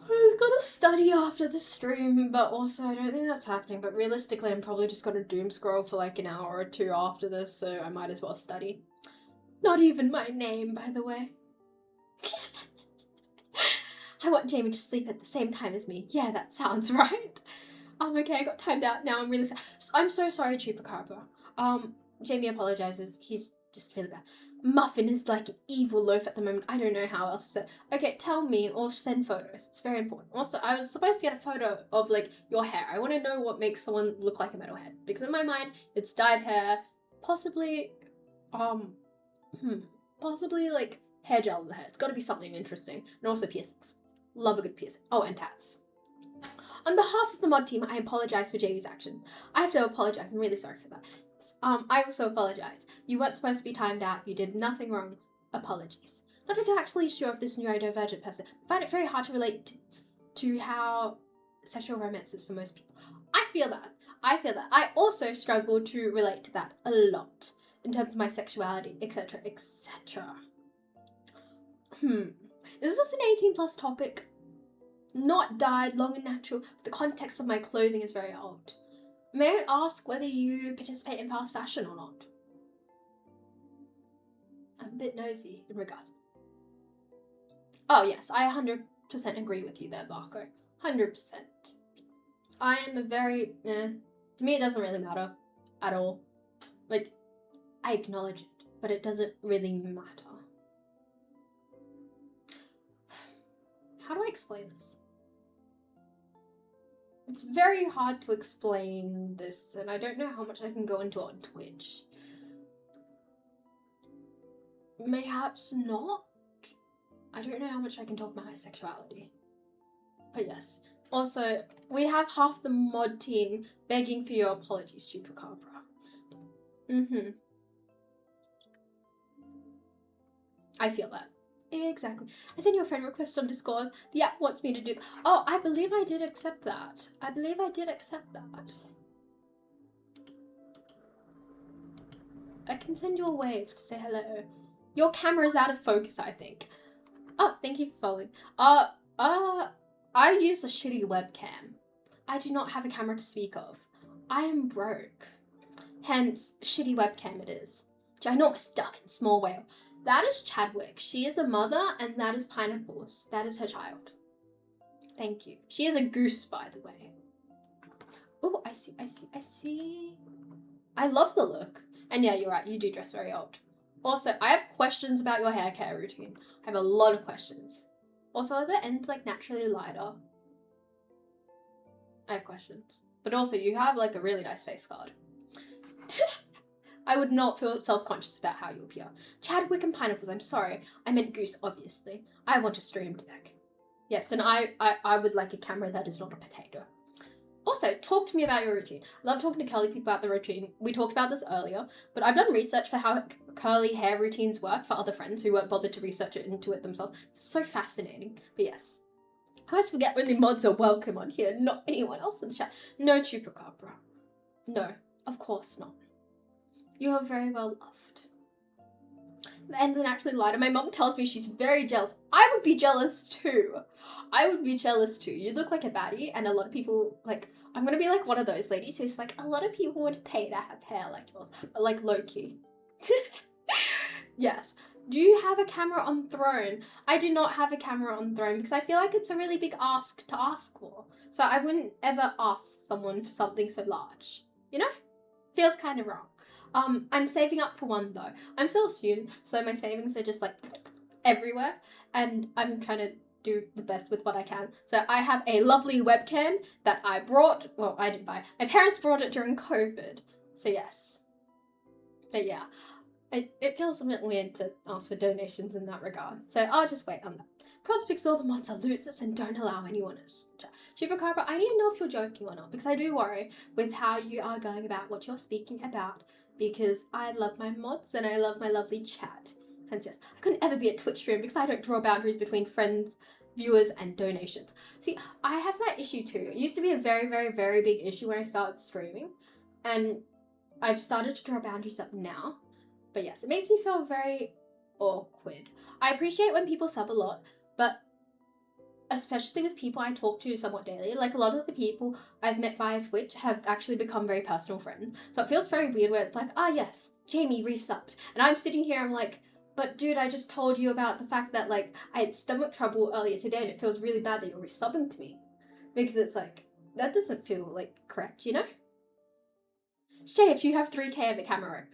I've got to study after the stream, but also I don't think that's happening. But realistically, I'm probably just going to doom scroll for like an hour or 2 after this, so I might as well study. Not even my name, by the way. I want Jamie to sleep at the same time as me. Yeah, that sounds right. Okay, I got timed out. Now I'm really sad. I'm so sorry, Chupacabra. Jamie apologizes. He's just really bad. Muffin is like an evil loaf at the moment. I don't know how else to say. Okay, tell me or send photos. It's very important. Also, I was supposed to get a photo of like your hair. I want to know what makes someone look like a metalhead, because in my mind, it's dyed hair, possibly, possibly like hair gel in the hair. It's got to be something interesting, and also piercings. Love a good piercing. Oh, and tats. On behalf of the mod team, I apologize for Jamie's action. I have to apologize. I'm really sorry for that. I also apologize. You weren't supposed to be timed out. You did nothing wrong. Apologies. Not exactly sure if this neurodivergent person. I find it very hard to relate to how sexual romance is for most people. I feel that. I also struggle to relate to that a lot in terms of my sexuality, etc., etc. Is this an 18+ topic? Not dyed, long and natural. The context of my clothing is very old. May I ask whether you participate in fast fashion or not? I'm a bit nosy in regards. Oh yes, I 100% agree with you there, Barco. 100%. I am a very, to me it doesn't really matter at all. Like, I acknowledge it, but it doesn't really matter. How do I explain this? It's very hard to explain this, and I don't know how much I can go into on Twitch. mayhaps not. I don't know how much I can talk about my sexuality. But yes. Also, we have half the mod team begging for your apologies, Chupacabra. I feel that. Exactly. I sent you a friend request on Discord. The app wants me to do... Oh, I believe I did accept that. I can send you a wave to say hello. Your camera's out of focus, I think. Oh, thank you for following. I use a shitty webcam. I do not have a camera to speak of. I am broke. Hence, shitty webcam it is. Ginormous duck and small whale. That is Chadwick. She is a mother, and that is Pineapples. That is her child. Thank you. She is a goose, by the way. Oh, I see. I love the look. And yeah, you're right. You do dress very old. Also, I have questions about your hair care routine. I have a lot of questions. Also, are the ends like naturally lighter? I have questions. But also, you have like a really nice face card. I would not feel self-conscious about how you appear. Chadwick and Pineapples, I'm sorry. I meant Goose, obviously. I want a stream deck. Yes, and I would like a camera that is not a potato. Also, talk to me about your routine. I love talking to curly people about the routine. We talked about this earlier, but I've done research for how curly hair routines work for other friends who weren't bothered to research it into it themselves. It's so fascinating. But yes. I always forget only mods are welcome on here, not anyone else in the chat. No Chupacabra. No, of course not. You are very well loved. And then actually lighter. My mom tells me she's very jealous. I would be jealous too. You look like a baddie, and a lot of people, like, I'm gonna be like one of those ladies who's like, a lot of people would pay to have hair like yours, but like low-key. Yes. Do you have a camera on Throne? I do not have a camera on Throne because I feel like it's a really big ask to ask for. So I wouldn't ever ask someone for something so large. You know? Feels kind of wrong. I'm saving up for one though. I'm still a student, so my savings are just like everywhere, and I'm trying to do the best with what I can. So I have a lovely webcam that I brought. Well, I didn't buy. My parents brought it during COVID. So yes. But yeah, it feels a bit weird to ask for donations in that regard. So I'll just wait on that. Probably because all the mods are losers and don't allow anyone to... Chupacabra, I need to know if you're joking or not, because I do worry with how you are going about what you're speaking about, because I love my mods and I love my lovely chat. Hence, yes, I couldn't ever be a Twitch stream because I don't draw boundaries between friends, viewers, and donations. See, I have that issue too. It used to be a very, very, very big issue when I started streaming, and I've started to draw boundaries up now. But yes, it makes me feel very awkward. I appreciate when people sub a lot, but especially with people I talk to somewhat daily, like a lot of the people I've met via Twitch have actually become very personal friends. So it feels very weird where it's like, ah yes, Jamie resubbed. And I'm sitting here, I'm like, but dude, I just told you about the fact that like I had stomach trouble earlier today and it feels really bad that you're resubbing to me. Because it's like, that doesn't feel like correct, you know? Shay, if you have 3K of a camera.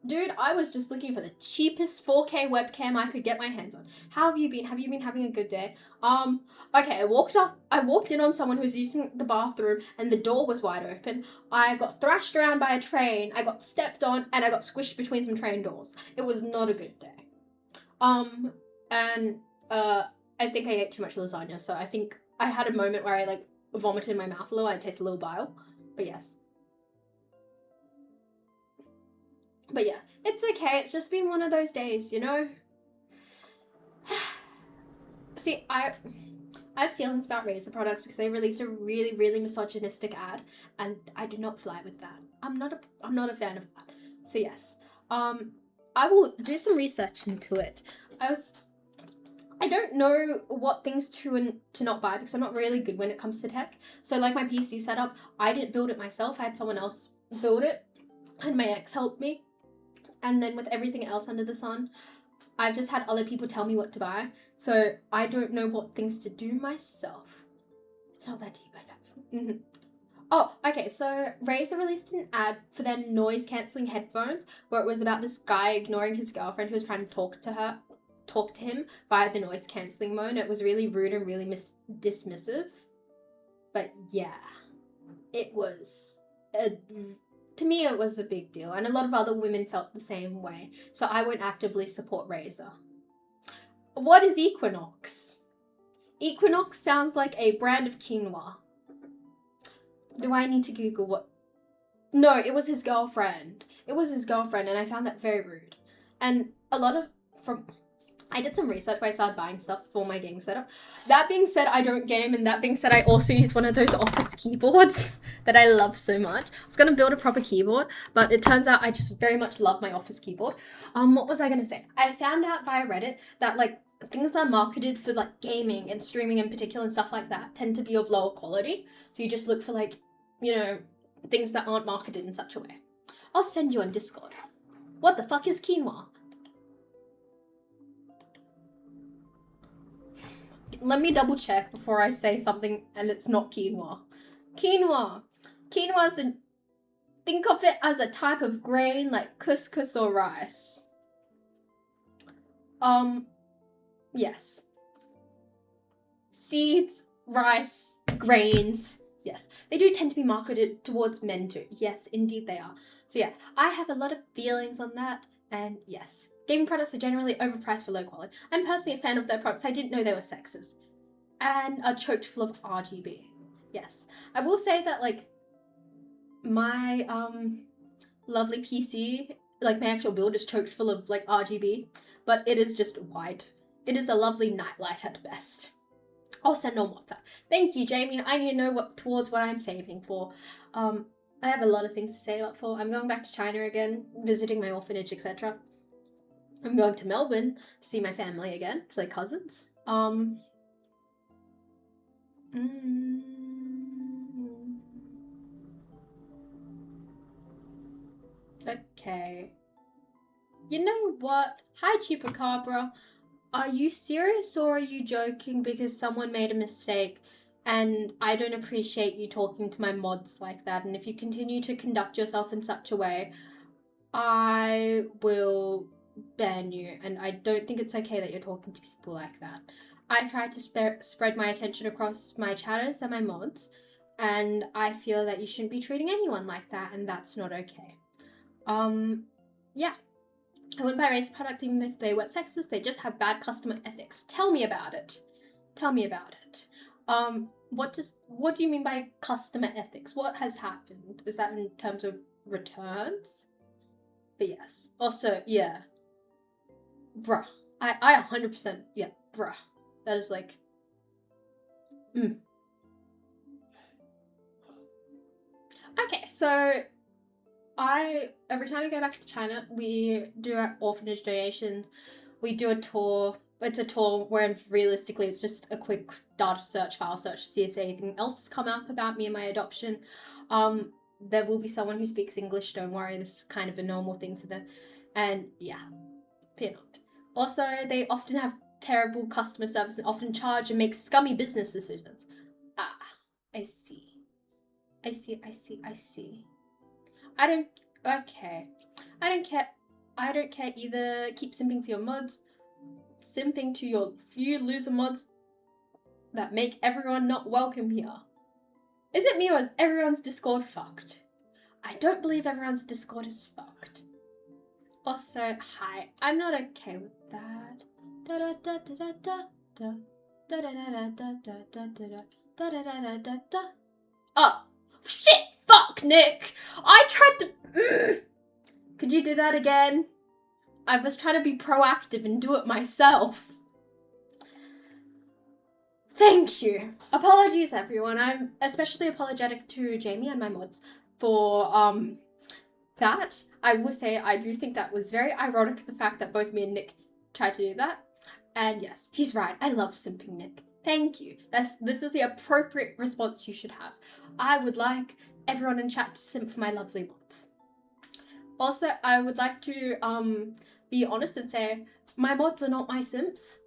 Dude, I was just looking for the cheapest 4K webcam I could get my hands on. How have you been? Have you been having a good day? Okay, I walked in on someone who was using the bathroom and the door was wide open. I got thrashed around by a train, I got stepped on, and I got squished between some train doors. It was not a good day. I think I ate too much lasagna, so I think I had a moment where I like vomited in my mouth a little and it tasted a little bile. But yes. But yeah, it's okay. It's just been one of those days, you know? See, I have feelings about Razer products because they released a really, really misogynistic ad, and I do not fly with that. I'm not a fan of that. So yes, I will do some research into it. I don't know what things to and to not buy because I'm not really good when it comes to tech. So like my PC setup, I didn't build it myself. I had someone else build it, and my ex helped me. And then with everything else under the sun, I've just had other people tell me what to buy. So I don't know what things to do myself. It's not that deep, I think. Oh, okay, so Razer released an ad for their noise-cancelling headphones where it was about this guy ignoring his girlfriend who was trying to talk to him via the noise-cancelling mode. It was really rude and really dismissive. But yeah, it was to me it was a big deal, and a lot of other women felt the same way, so I won't actively support Razor. What is Equinox? Equinox sounds like a brand of quinoa. Do I need to Google what? No, it was his girlfriend. It was his girlfriend, and I found that very rude. And a lot of I did some research where I started buying stuff for my game setup. That being said, I don't game, and that being said, I also use one of those office keyboards that I love so much. I was gonna build a proper keyboard, but it turns out I just very much love my office keyboard. What was I gonna say? I found out via Reddit that like things that are marketed for like gaming and streaming in particular and stuff like that tend to be of lower quality. So you just look for like, you know, things that aren't marketed in such a way. I'll send you on Discord. What the fuck is quinoa? Let me double check before I say something and it's not quinoa. Quinoa. Quinoa is think of it as a type of grain like couscous or rice. Yes. Seeds, rice, grains. Yes, they do tend to be marketed towards men too. Yes, indeed they are. So yeah, I have a lot of feelings on that, and yes. Gaming products are generally overpriced for low quality. I'm personally a fan of their products. I didn't know they were sexist. And are choked full of RGB. Yes. I will say that, like, my, lovely PC, like, my actual build is choked full of, like, RGB. But it is just white. It is a lovely nightlight at best. I'll send on WhatsApp. Thank you, Jamie. I need to know towards what I'm saving for. I have a lot of things to save up for. I'm going back to China again, visiting my orphanage, etc. I'm going to Melbourne to see my family again, play cousins. Okay. You know what? Hi, Chupacabra. Are you serious or are you joking because someone made a mistake and I don't appreciate you talking to my mods like that, and if you continue to conduct yourself in such a way, I will ban you, and I don't think it's okay that you're talking to people like that. I try to spread my attention across my chatters and my mods, and I feel that you shouldn't be treating anyone like that, and that's not okay. Yeah. I wouldn't buy Razer products even if they weren't sexist. They just have bad customer ethics. Tell me about it. Tell me about it. What do you mean by customer ethics? What has happened? Is that in terms of returns? But yes. Also, yeah. Bruh. I 100%, yeah, bruh. That is like, Okay, so every time we go back to China, we do our orphanage donations. We do a tour. It's a tour where realistically it's just a quick data search, file search to see if anything else has come up about me and my adoption. There will be someone who speaks English, don't worry, this is kind of a normal thing for them. And yeah, fear not. Also, they often have terrible customer service and often charge and make scummy business decisions. Ah, I see. I see. Okay. I don't care either. Keep simping for your mods. Simping to your few loser mods that make everyone not welcome here. Is it me or is everyone's Discord fucked? I don't believe everyone's Discord is fucked. Also, hi. I'm not okay with that. Oh, shit! Fuck, Nick! I tried to... Could you do that again? I was trying to be proactive and do it myself. Thank you. Apologies, everyone. I'm especially apologetic to Jamie and my mods for, that. I will say I do think that was very ironic, the fact that both me and Nick tried to do that. And yes, he's right. I love simping Nick. Thank you. This is the appropriate response you should have. I would like everyone in chat to simp for my lovely mods. Also, I would like to be honest and say my mods are not my simps.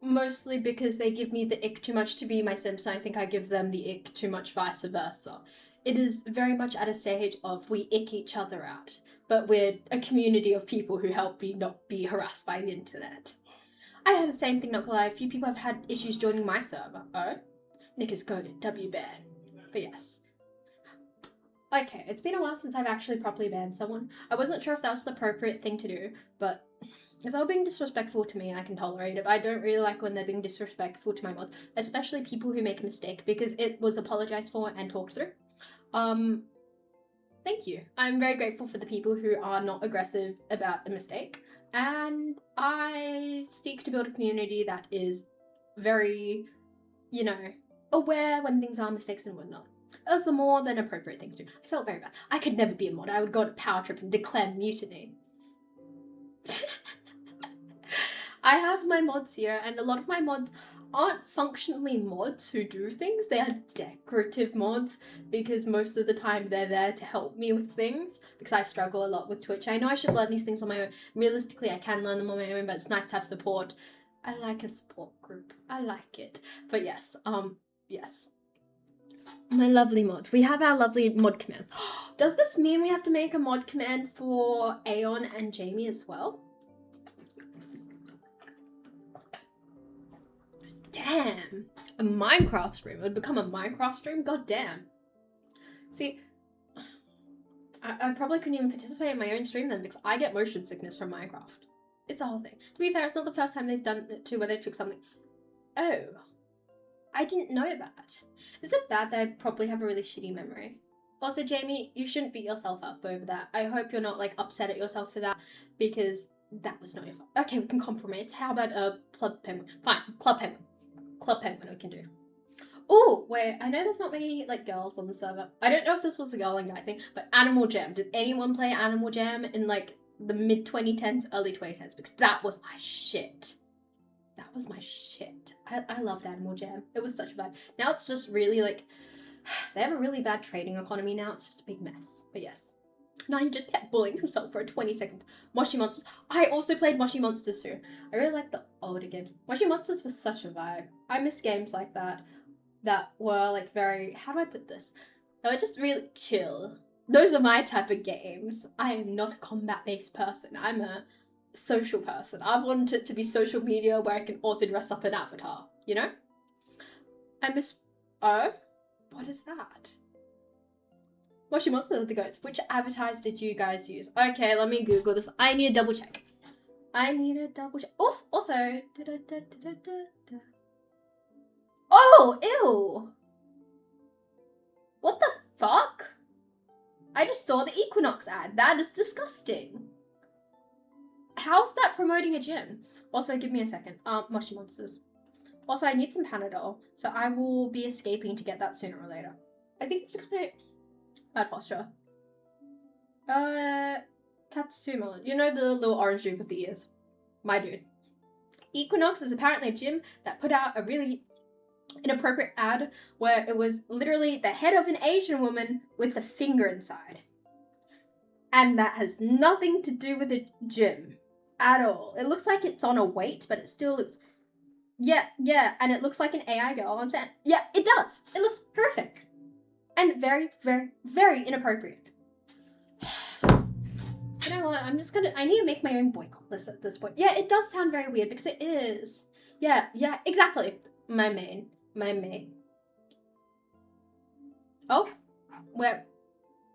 Mostly because they give me the ick too much to be my simps, and I think I give them the ick too much vice versa. It is very much at a stage of we ick each other out, but we're a community of people who help me not be harassed by the internet. I had the same thing, not gonna lie. A few people have had issues joining my server. Oh, Nick is goaded. W-ban. But yes. Okay, it's been a while since I've actually properly banned someone. I wasn't sure if that was the appropriate thing to do, but if they're being disrespectful to me, I can tolerate it. But I don't really like when they're being disrespectful to my mods, especially people who make a mistake, because it was apologized for and talked through. Thank you. I'm very grateful for the people who are not aggressive about a mistake, and I seek to build a community that is very, you know, aware when things are mistakes and whatnot. It was the more than appropriate thing to do. I felt very bad. I could never be a mod. I would go on a power trip and declare mutiny. I have my mods here, and a lot of my mods aren't functionally mods who do things. They are decorative mods, because most of the time they're there to help me with things, because I struggle a lot with Twitch. I know I should learn these things on my own. Realistically, I can learn them on my own, but it's nice to have support. I like a support group. I like it. But yes, yes. My lovely mods. We have our lovely mod command. Does this mean we have to make a mod command for Aeon and Jamie as well? Damn. A Minecraft stream. It would become a Minecraft stream? God damn. See, I probably couldn't even participate in my own stream then, because I get motion sickness from Minecraft. It's a whole thing. To be fair, it's not the first time they've done it too, where they took something. Oh. I didn't know that. Is it bad that I probably have a really shitty memory? Also, Jamie, you shouldn't beat yourself up over that. I hope you're not, like, upset at yourself for that, because that was not your fault. Okay, we can compromise. How about a Club Penguin? Fine, Club Penguin. Club Penguin we can do. Oh, wait, I know there's not many, like, girls on the server. I don't know if this was a girl and guy thing, but Animal Jam. Did anyone play Animal Jam in, like, the mid-2010s, early 2010s? Because that was my shit. That was my shit. I loved Animal Jam. It was such a vibe. Now it's just really, like, they have a really bad trading economy now. It's just a big mess. But yes. No, he just kept bullying himself for a 20-second. Moshi Monsters. I also played Moshi Monsters too. I really like the older games. Moshi Monsters was such a vibe. I miss games like that were, like, very, how do I put this? They were just really chill. Those are my type of games. I am not a combat-based person. I'm a social person. I want it to be social media where I can also dress up an avatar, you know? I miss... Oh? What is that? Moshi Monsters are the goats. Which avatars did you guys use? Okay, let me Google this. I need a double check. Also... Oh, ew! What the fuck? I just saw the Equinox ad. That is disgusting. How's that promoting a gym? Also, give me a second. Moshi Monsters. Also, I need some Panadol, so I will be escaping to get that sooner or later. I think it's because my bad posture. Katsuma. You know the little orange dude with the ears? My dude. Equinox is apparently a gym that put out a really inappropriate ad where it was literally the head of an Asian woman with a finger inside. And that has nothing to do with a gym at all. It looks like it's on a weight, but it still looks... Yeah, and it looks like an AI girl on set. Yeah, it does. It looks horrific. And very, very, very inappropriate. You know what, I need to make my own boycott list at this point. Yeah, it does sound very weird, because it is. Yeah, exactly. My main. Oh? Where?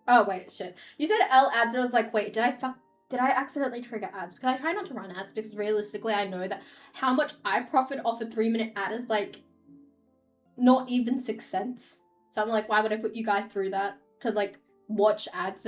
Oh, wait, shit. You said L ads, I was like, wait, did I accidentally trigger ads? Because I try not to run ads, because realistically I know that how much I profit off a 3-minute ad is, like, not even 6 cents. So I'm like, why would I put you guys through that to, like, watch ads?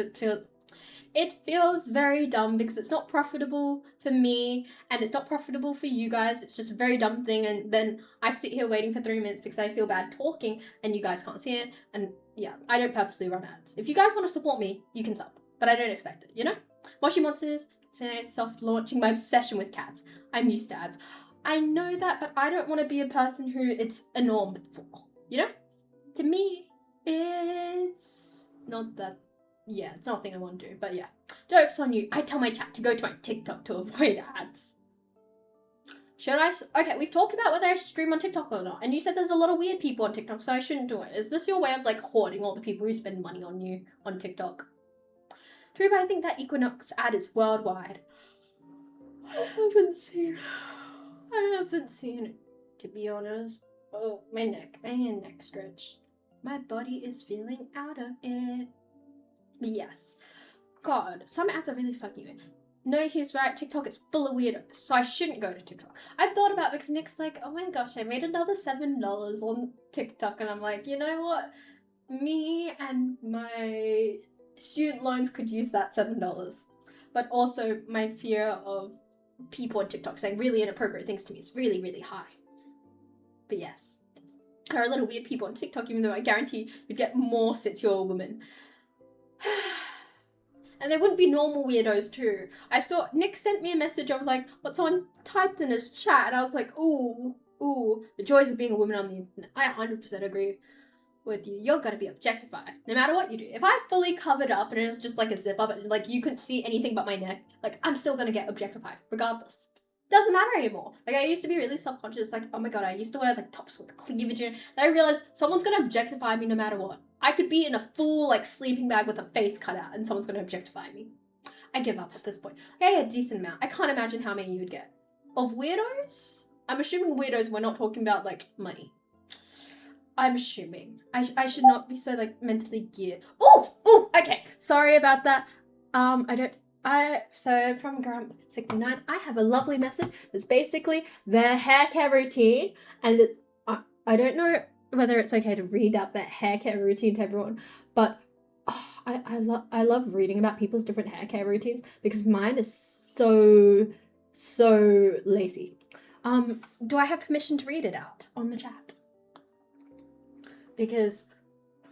It feels very dumb, because it's not profitable for me and it's not profitable for you guys. It's just a very dumb thing, and then I sit here waiting for 3 minutes because I feel bad talking and you guys can't see it. And yeah, I don't purposely run ads. If you guys want to support me, you can sub, but I don't expect it, you know? Moshi Monsters, today soft launching my obsession with cats. I'm used to ads. I know that, but I don't want to be a person who it's a norm for, you know? To me, it's not that... Yeah, it's not a thing I want to do, but yeah. Joke's on you. I tell my chat to go to my TikTok to avoid ads. Should I? Okay, we've talked about whether I should stream on TikTok or not, and you said there's a lot of weird people on TikTok, so I shouldn't do it. Is this your way of, like, hoarding all the people who spend money on you on TikTok? True, but I think that Equinox ad is worldwide. I haven't seen it, to be honest. Oh, my neck. I need a neck stretch. My body is feeling out of it. Yes. God, some ads are really fucking weird. No, he's right. TikTok is full of weirdos, so I shouldn't go to TikTok. I've thought about it because Nick's like, oh my gosh, I made another $7 on TikTok, and I'm like, you know what? Me and my student loans could use that $7. But also, my fear of people on TikTok saying really inappropriate things to me is really, really high. But yes, there are a lot of weird people on TikTok, even though I guarantee you'd get more since you're a woman. And there wouldn't be normal weirdos too. I saw Nick sent me a message. I was like, what someone typed in his chat, and I was like, ooh, the joys of being a woman on the internet. I 100% agree with you. You're gonna be objectified no matter what you do. If I fully covered up and it was just like a zip up and like you couldn't see anything but my neck, like I'm still gonna get objectified regardless. Doesn't matter anymore. Like I used to be really self-conscious, like, oh my god, I used to wear like tops with cleavage in it. Then I realized someone's gonna objectify me no matter what. I could be in a full like sleeping bag with a face cut out and someone's gonna objectify me. I give up at this point. I get a decent amount. I can't imagine how many you would get. Of weirdos? I'm assuming weirdos, we're not talking about like money. I'm assuming. I should not be so like mentally geared. Oh, okay. Sorry about that. So from Grump69, I have a lovely message. It's basically their hair care routine, and it's, I don't know whether it's okay to read out their hair care routine to everyone, but I love reading about people's different hair care routines because mine is so lazy. Do I have permission to read it out on the chat? Because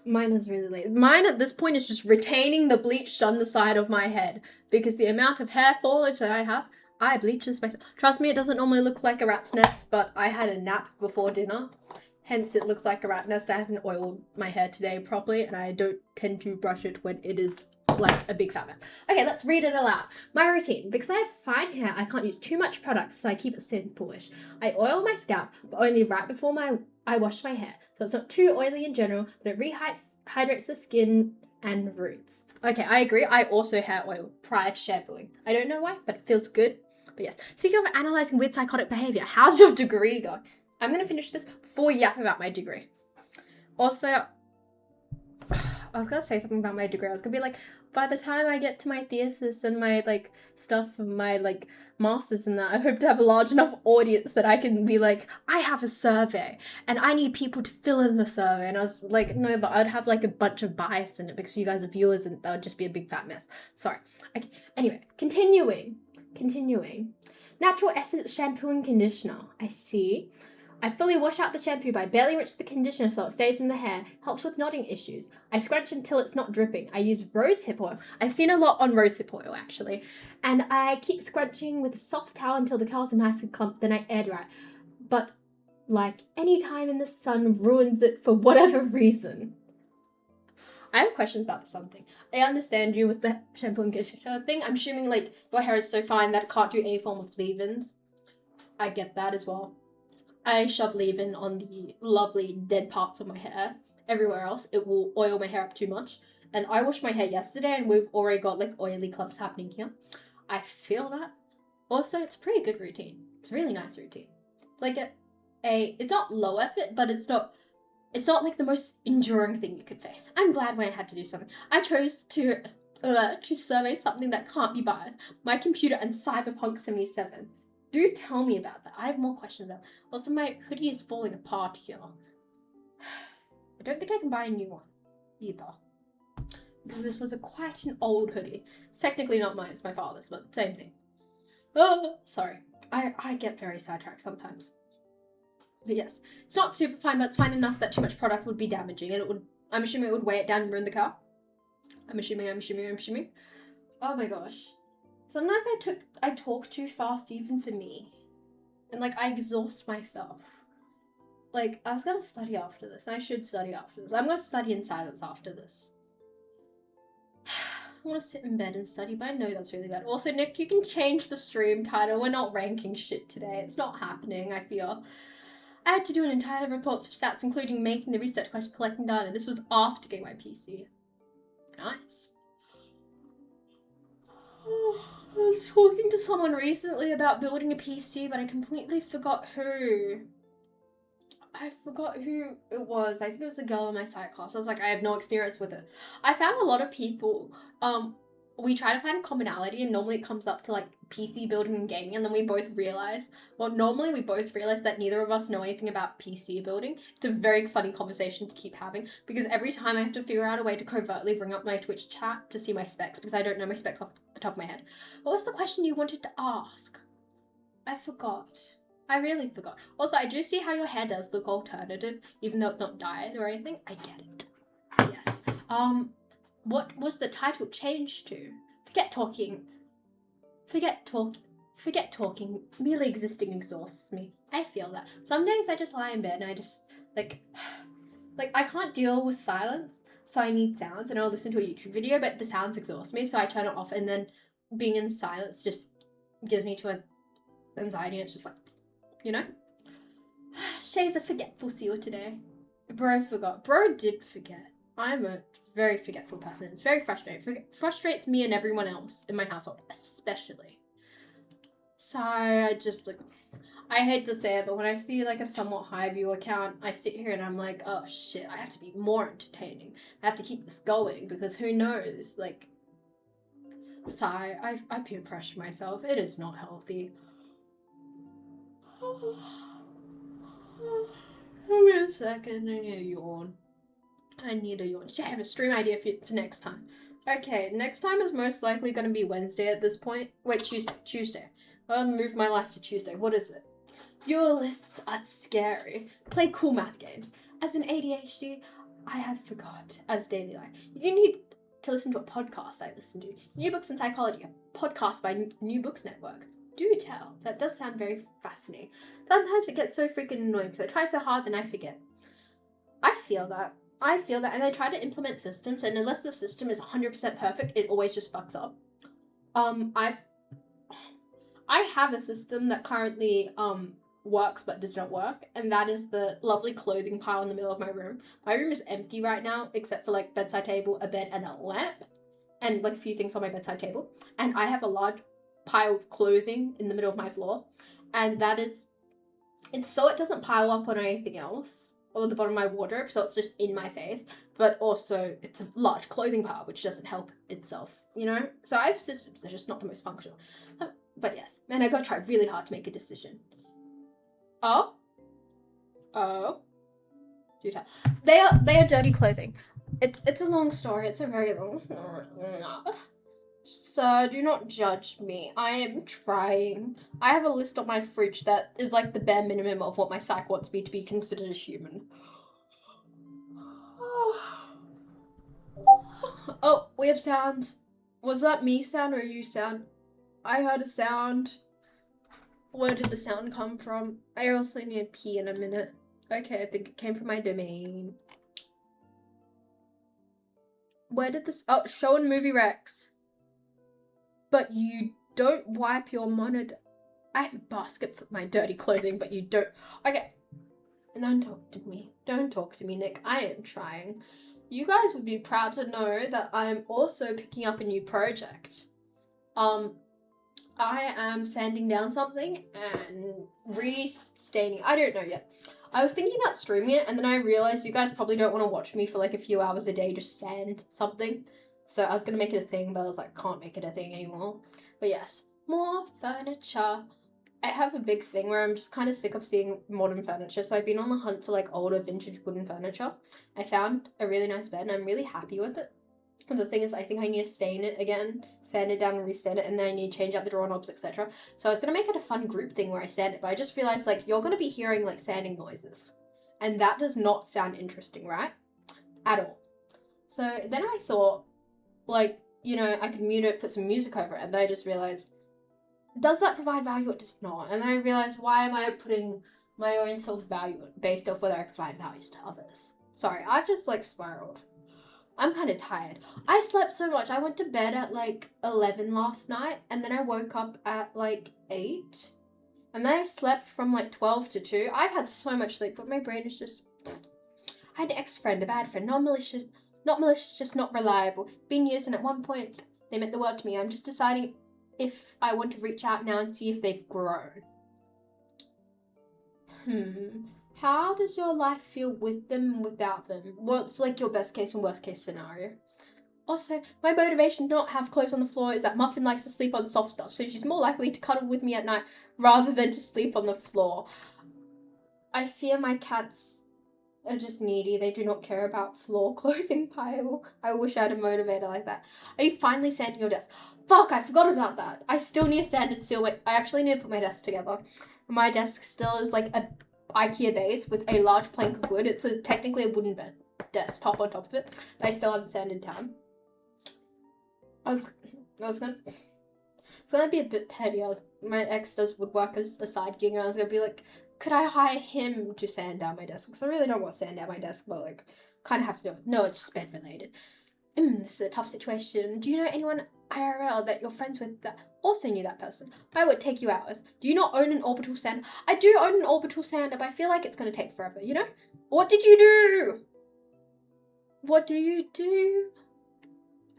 mine is really lazy. Mine at this point is just retaining the bleach underside of my head because the amount of hair foliage that I have, I bleach this myself. Trust me, it doesn't normally look like a rat's nest, but I had a nap before dinner. Hence, it looks like a rat nest. I haven't oiled my hair today properly, and I don't tend to brush it when it is like a big fat mess. Okay, let's read it aloud. My routine. Because I have fine hair, I can't use too much product, so I keep it simple-ish. I oil my scalp, but only right before I wash my hair. So it's not too oily in general, but it rehydrates the skin and roots. Okay, I agree. I also hair oil prior to shampooing. I don't know why, but it feels good. But yes, speaking of analyzing weird psychotic behavior, how's your degree going? I'm going to finish this before we yap about my degree. Also, I was going to say something about my degree. I was going to be like, by the time I get to my thesis and my, like, stuff and my, like, masters and that, I hope to have a large enough audience that I can be like, I have a survey and I need people to fill in the survey. And I was like, no, but I'd have, like, a bunch of bias in it because you guys are viewers and that would just be a big fat mess. Sorry. Okay. Anyway, continuing. Natural Essence Shampoo and Conditioner. I see. I fully wash out the shampoo, but I barely rinse the conditioner so it stays in the hair. Helps with knotting issues. I scrunch until it's not dripping. I use rosehip oil. I've seen a lot on rosehip oil, actually. And I keep scrunching with a soft towel until the curls are nice and clumped, then I air dry. But, like, any time in the sun ruins it for whatever reason. I have questions about the sun thing. I understand you with the shampoo and conditioner thing. I'm assuming, like, your hair is so fine that it can't do any form of leave-ins. I get that as well. I shove leave-in on the lovely dead parts of my hair. Everywhere else, it will oil my hair up too much. And I washed my hair yesterday and we've already got like oily clumps happening here. I feel that. Also, it's a pretty good routine. It's a really nice routine. Like it's not low effort, but it's not like the most enduring thing you could face. I'm glad when I had to do something. I chose to survey something that can't be biased. My computer and Cyberpunk 77. Do tell me about that. I have more questions about that. Also, my hoodie is falling apart here. I don't think I can buy a new one either. Because this was quite an old hoodie. It's technically not mine, it's my father's, but same thing. Oh, sorry. I get very sidetracked sometimes. But yes, it's not super fine, but it's fine enough that too much product would be damaging, and I'm assuming it would weigh it down and ruin the car. I'm assuming. Oh my gosh. Sometimes I talk too fast even for me. And like I exhaust myself. Like I was gonna study after this. And I should study after this. I'm gonna study in silence after this. I want to sit in bed and study, but I know that's really bad. Also, Nick, you can change the stream title. We're not ranking shit today. It's not happening, I feel. I had to do an entire report of stats, including making the research question, collecting data. This was after getting my PC. Nice. I was talking to someone recently about building a PC, but I completely forgot who. I forgot who it was. I think it was a girl in my psych class. I was like, I have no experience with it. I found a lot of people, we try to find commonality, and normally it comes up to like PC building and gaming, and then we both realize, normally we both realize that neither of us know anything about PC building. It's a very funny conversation to keep having, because every time I have to figure out a way to covertly bring up my Twitch chat to see my specs, because I don't know my specs off the top of my head. What was the question you wanted to ask? I forgot. I really forgot. Also, I do see how your hair does look alternative, even though it's not dyed or anything. I get it. Yes. What was the title changed to? Forget talking. Merely existing exhausts me. I feel that. Some days I just lie in bed and I just, like I can't deal with silence, so I need sounds, and I'll listen to a YouTube video, but the sounds exhaust me, so I turn it off, and then being in silence just gives me to anxiety. It's just like, you know? Shay's a forgetful seal today. Bro forgot. Bro did forget. I'm a very forgetful person. It's very frustrating. Frustrates me and everyone else in my household, especially. So I just like, I hate to say it, but when I see like a somewhat high view account, I sit here and I'm like, oh shit, I have to be more entertaining. I have to keep this going, because who knows, like, so I peer pressure myself. It is not healthy. Wait a second, I need a yawn. Should I have a stream idea for next time? Okay, next time is most likely going to be Wednesday at this point. Wait, Tuesday. I'll move my life to Tuesday. What is it? Your lists are scary. Play cool math games. As an ADHD, I have forgot. As daily life. You need to listen to a podcast I listen to. New Books in Psychology, a podcast by New Books Network. Do tell. That does sound very fascinating. Sometimes it gets so freaking annoying because I try so hard then I forget. I feel that, and I try to implement systems, and unless the system is 100% perfect, it always just fucks up. I have a system that currently works but does not work, and that is the lovely clothing pile in the middle of my room. My room is empty right now, except for like bedside table, a bed, and a lamp, and like a few things on my bedside table. And I have a large pile of clothing in the middle of my floor, and that is, it's so it doesn't pile up on anything else, or the bottom of my wardrobe, so it's just in my face, but also it's a large clothing pile, which doesn't help itself, you know? So I have systems, they're just not the most functional. But yes, man, I gotta try really hard to make a decision. Oh? Do tell. They are dirty clothing. It's a long story, it's a very long So do not judge me. I am trying. I have a list on my fridge that is like the bare minimum of what my psych wants me to be considered a human. Oh, we have sounds. Was that me sound or you sound? I heard a sound. Where did the sound come from? I also need to pee in a minute. Okay, I think it came from my domain. Where did this? Oh, show and movie Rex. But you don't wipe your monitor. I have a basket for my dirty clothing, but you don't. Okay. Don't talk to me. Don't talk to me, Nick. I am trying. You guys would be proud to know that I am also picking up a new project. I am sanding down something and restaining. I don't know yet. I was thinking about streaming it, and then I realized you guys probably don't want to watch me for like a few hours a day just sand something. So I was going to make it a thing, but I was like, can't make it a thing anymore. But yes, more furniture. I have a big thing where I'm just kind of sick of seeing modern furniture. So I've been on the hunt for like older vintage wooden furniture. I found a really nice bed and I'm really happy with it. And the thing is, I think I need to stain it again, sand it down and restain it, and then I need to change out the doorknobs, etc. So I was going to make it a fun group thing where I sand it, but I just realized like you're going to be hearing like sanding noises. And that does not sound interesting, right? At all. So then I thought, like, you know, I could mute it, put some music over it, and then I just realized, does that provide value? It does not. And then I realized, why am I putting my own self-value based off whether I provide values to others? Sorry, I've just like spiraled. I'm kind of tired. I slept so much. I went to bed at like 11 last night, and then I woke up at like 8. And then I slept from like 12 to 2. I've had so much sleep, but my brain is just... I had an ex-friend, a bad friend, not malicious, just not reliable. Been years, and at one point, they meant the world to me. I'm just deciding if I want to reach out now and see if they've grown. How does your life feel with them and without them? What's like your best case and worst case scenario? Also, my motivation to not have clothes on the floor is that Muffin likes to sleep on soft stuff, so she's more likely to cuddle with me at night rather than to sleep on the floor. I fear my cats are just needy. They do not care about floor clothing pile. I wish I had a motivator like that. Are you finally sanding your desk? Fuck, I forgot about that. I still need a sanded seal. I actually need to put my desk together. My desk still is like a IKEA base with a large plank of wood. It's technically a wooden desktop on top of it. I still haven't sanded down. It's gonna be a bit petty. My ex does woodwork as a side gig, and I was gonna be like, could I hire him to sand down my desk? Because I really don't want to sand down my desk, but like, kind of have to do it. No, it's just bed related. This is a tough situation. Do you know anyone IRL that you're friends with that also knew that person? I would take you hours. Do you not own an orbital sander? I do own an orbital sander, but I feel like it's gonna take forever, you know? What did you do? What do you do?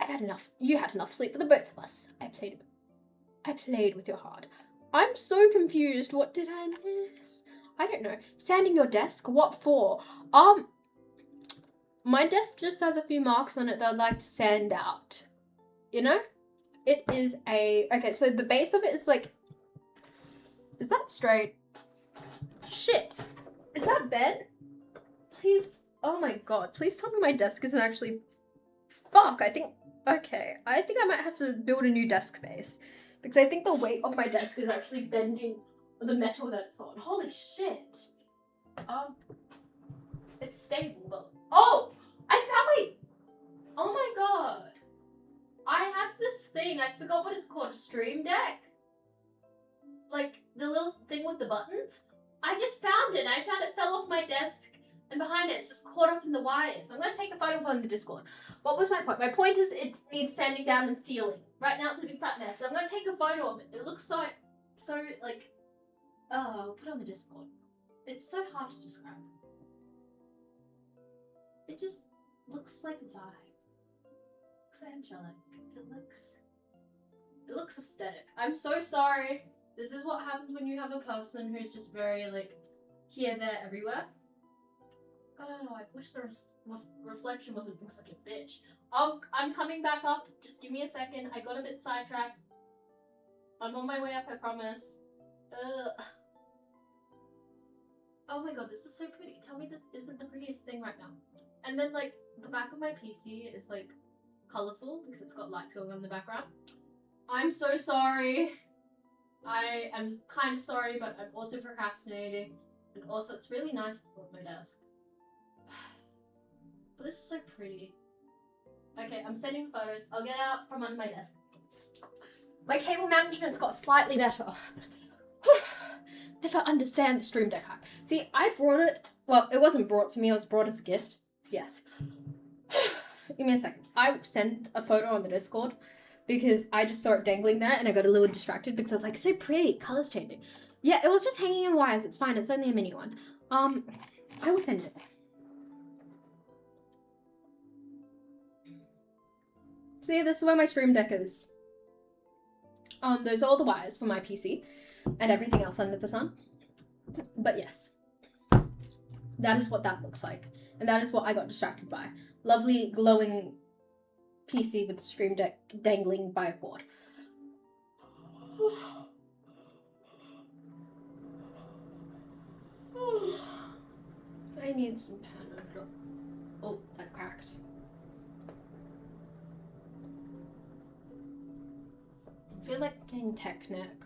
I've had enough. You had enough sleep for the both of us. I played with your heart. I'm so confused. What did I miss? I don't know. Sanding your desk? What for? My desk just has a few marks on it that I'd like to sand out. You know? It is okay, so the base of it is like, is that straight? Shit. Is that bed? Please, oh my god, please tell me my desk isn't actually, fuck, I think I might have to build a new desk base. Because I think the weight of my desk is actually bending the metal that it's on. Holy shit. It's stable, but... Oh! I found oh my god. I have this thing, I forgot what it's called, Stream Deck? Like, the little thing with the buttons? I just found it. I found it fell off my desk, and behind it, it's just caught up in the wires. I'm gonna take a photo on the Discord. What was my point? My point is it needs sanding down and sealing. Right now it's a big fat mess. So I'm gonna take a photo of it. It looks so like, oh, I'll put it on the Discord. It's so hard to describe. It just looks like a vibe. Looks angelic. It looks aesthetic. I'm so sorry. This is what happens when you have a person who's just very like here, there, everywhere. Oh, I wish the reflection wasn't being such a bitch. I'm coming back up. Just give me a second. I got a bit sidetracked. I'm on my way up, I promise. Oh my god, this is so pretty. Tell me this isn't the prettiest thing right now. And then, like, the back of my PC is, like, colourful because it's got lights going on in the background. I'm so sorry. I am kind of sorry, but I'm also procrastinating. And also, it's really nice on my desk. But this is so pretty. Okay, I'm sending photos. I'll get out from under my desk. My cable management's got slightly better. If I understand the Stream Deck hype. See, I brought it. Well, it wasn't brought for me. It was brought as a gift. Yes. Give me a second. I sent a photo on the Discord because I just saw it dangling there and I got a little distracted because I was like, so pretty. Colors changing. Yeah, it was just hanging in wires. It's fine. It's only a mini one. I will send it. See, this is where my Stream Deck is. Those are all the wires for my PC and everything else under the sun. But yes, that is what that looks like. And that is what I got distracted by. Lovely glowing PC with Stream Deck dangling by a cord. I need some Panadol. Oh, that cracked. I feel like getting tech neck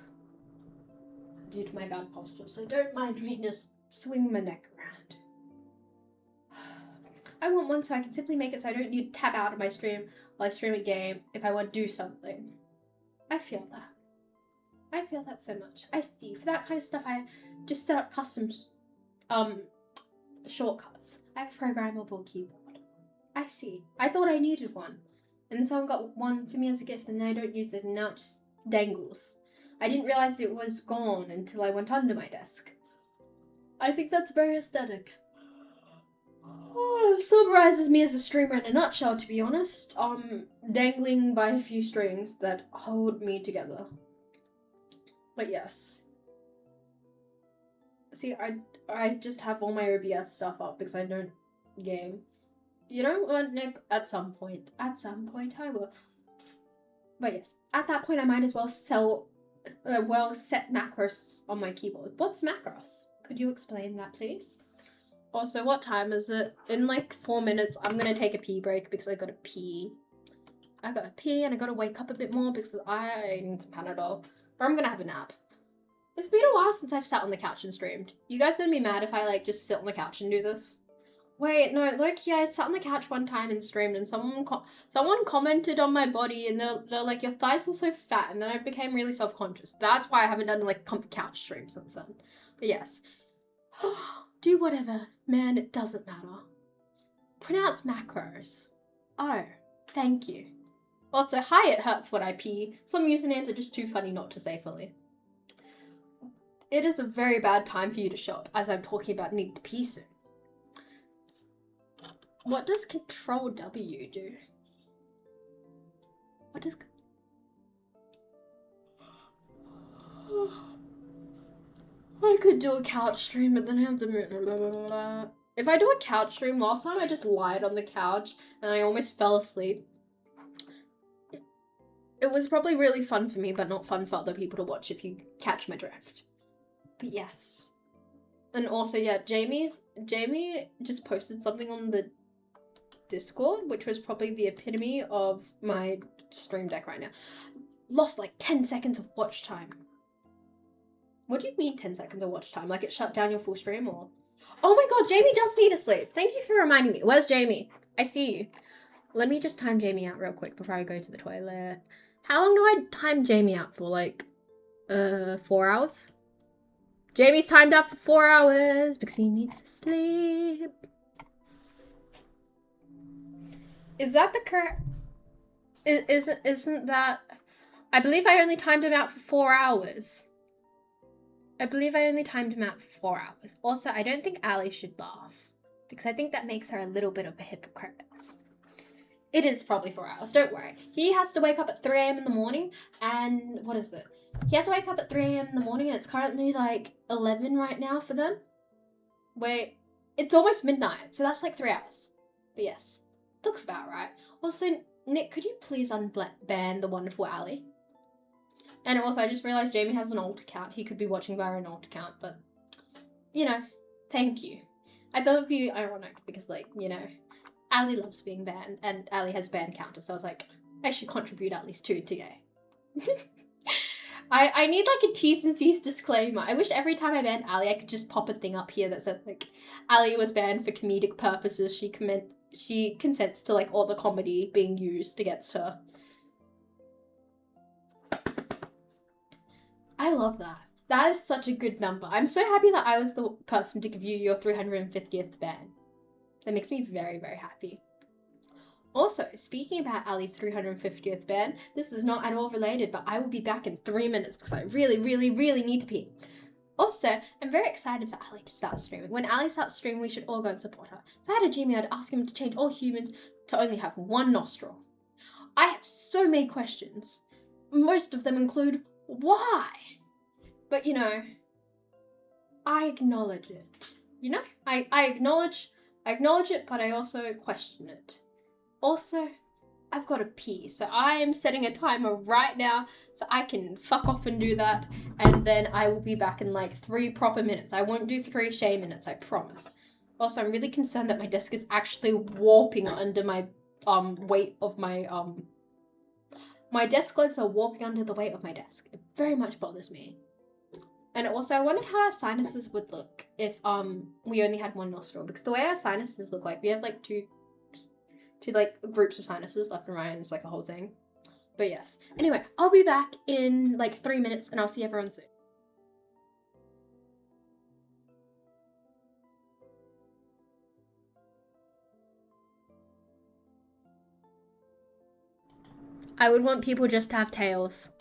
due to my bad posture, so don't mind me just swing my neck around. I want one so I can simply make it so I don't need to tap out of my stream while I stream a game if I want to do something. I feel that. I feel that so much. I see. For that kind of stuff, I just set up custom shortcuts. I have a programmable keyboard. I see. I thought I needed one. And then someone got one for me as a gift and then I don't use it and now it just dangles. I didn't realize it was gone until I went under my desk. I think that's very aesthetic. Summarizes me as a streamer in a nutshell, to be honest. Dangling by a few strings that hold me together. But yes. See, I just have all my OBS stuff up because I don't game. You know what, Nick? At some point I will. But yes, at that point I might as well set macros on my keyboard. What's macros? Could you explain that, please? Also, what time is it? In like 4 minutes, I'm gonna take a pee break because I gotta pee. I gotta pee and I gotta wake up a bit more because I need some Panadol. Or I'm gonna have a nap. It's been a while since I've sat on the couch and streamed. You guys gonna be mad if I like just sit on the couch and do this? Wait, no, look, yeah, I sat on the couch one time and streamed and someone commented on my body and they're like, your thighs are so fat, and then I became really self-conscious. That's why I haven't done like couch stream since then. But yes. Do whatever, man, it doesn't matter. Pronounce macros. Oh, thank you. Also, hi, it hurts when I pee. Some usernames are just too funny not to say fully. It is a very bad time for you to show up, as I'm talking about needing to pee soon. What does Control W do? What does... I could do a couch stream, but then I have to move. If I do a couch stream, last time I just lied on the couch and I almost fell asleep. It was probably really fun for me, but not fun for other people to watch, if you catch my drift. But yes. And also, yeah, Jamie just posted something on the Discord, which was probably the epitome of my stream deck right now. Lost like 10 seconds of watch time. What do you mean 10 seconds of watch time? Like it shut down your full stream, or? Oh my god, Jamie does need to sleep. Thank you for reminding me. Where's Jamie? I see you. Let me just time Jamie out real quick before I go to the toilet. How long do I time Jamie out for? Like, 4 hours? Jamie's timed out for 4 hours because he needs to sleep. Is that the correct... Isn't that... I believe I only timed him out for 4 hours. Also, I don't think Ali should laugh, because I think that makes her a little bit of a hypocrite. It is probably 4 hours, don't worry. He has to wake up at 3 a.m. in the morning, and what is it? He has to wake up at 3 a.m. in the morning, and it's currently like 11 right now for them. Wait, it's almost midnight, so that's like 3 hours. But yes, looks about right. Also, Nick, could you please unban the wonderful Ali? And also, I just realized Jamie has an alt account. He could be watching via an alt account, but, you know, thank you. I thought it'd be ironic because, like, you know, Ali loves being banned, and Ali has ban counter, so I was like, I should contribute at least 2 today. I need, like, a T's and C's disclaimer. I wish every time I ban Ali, I could just pop a thing up here that said, like, Ali was banned for comedic purposes. She consents to, like, all the comedy being used against her. I love that. That is such a good number. I'm so happy that I was the person to give you your 350th ban. That makes me very, very happy. Also, speaking about Ali's 350th ban, this is not at all related, but I will be back in 3 minutes because I really, really, really need to pee. Also, I'm very excited for Ali to start streaming. When Ali starts streaming, we should all go and support her. If I had a Genie, I'd ask him to change all humans to only have one nostril. I have so many questions. Most of them include, why? But, you know, I acknowledge it. You know? I acknowledge it, but I also question it. Also, I've got to pee, so I am setting a timer right now so I can fuck off and do that, and then I will be back in like 3 proper minutes. I won't do 3 shame minutes, I promise. Also, I'm really concerned that my desk is actually warping under my weight of my my desk legs are warping under the weight of my desk. It very much bothers me. And also, I wondered how our sinuses would look if we only had one nostril, because the way our sinuses look like, we have like two like groups of sinuses left and right, and it's like a whole thing. But yes. Anyway, I'll be back in like 3 minutes, and I'll see everyone soon. I would want people just to have tails.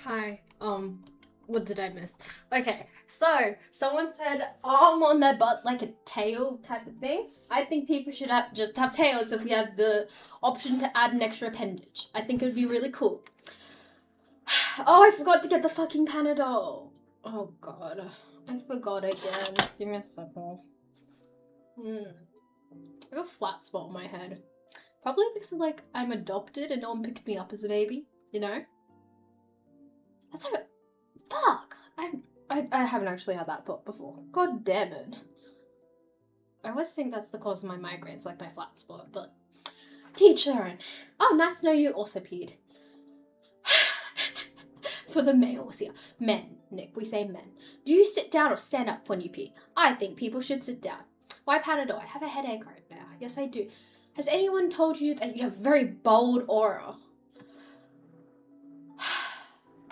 Hi. What did I miss? Okay, so someone said arm on their butt like a tail type of thing. I think people should just have tails if we have the option to add an extra appendage. I think it would be really cool. Oh, I forgot to get the fucking Panadol. Oh god, I forgot again. Give me a second. I have a flat spot on my head. Probably because of, like, I'm adopted and no one picked me up as a baby, you know? That's how. Fuck! I haven't actually had that thought before. God damn it. I always think that's the cause of my migraines, like my flat spot, but teach their own. Oh, nice to know you also peed. For the males here. Men, Nick, we say men. Do you sit down or stand up when you pee? I think people should sit down. Why Panadol? I have a headache right now. Yes, I do. Has anyone told you that you have a very bold aura?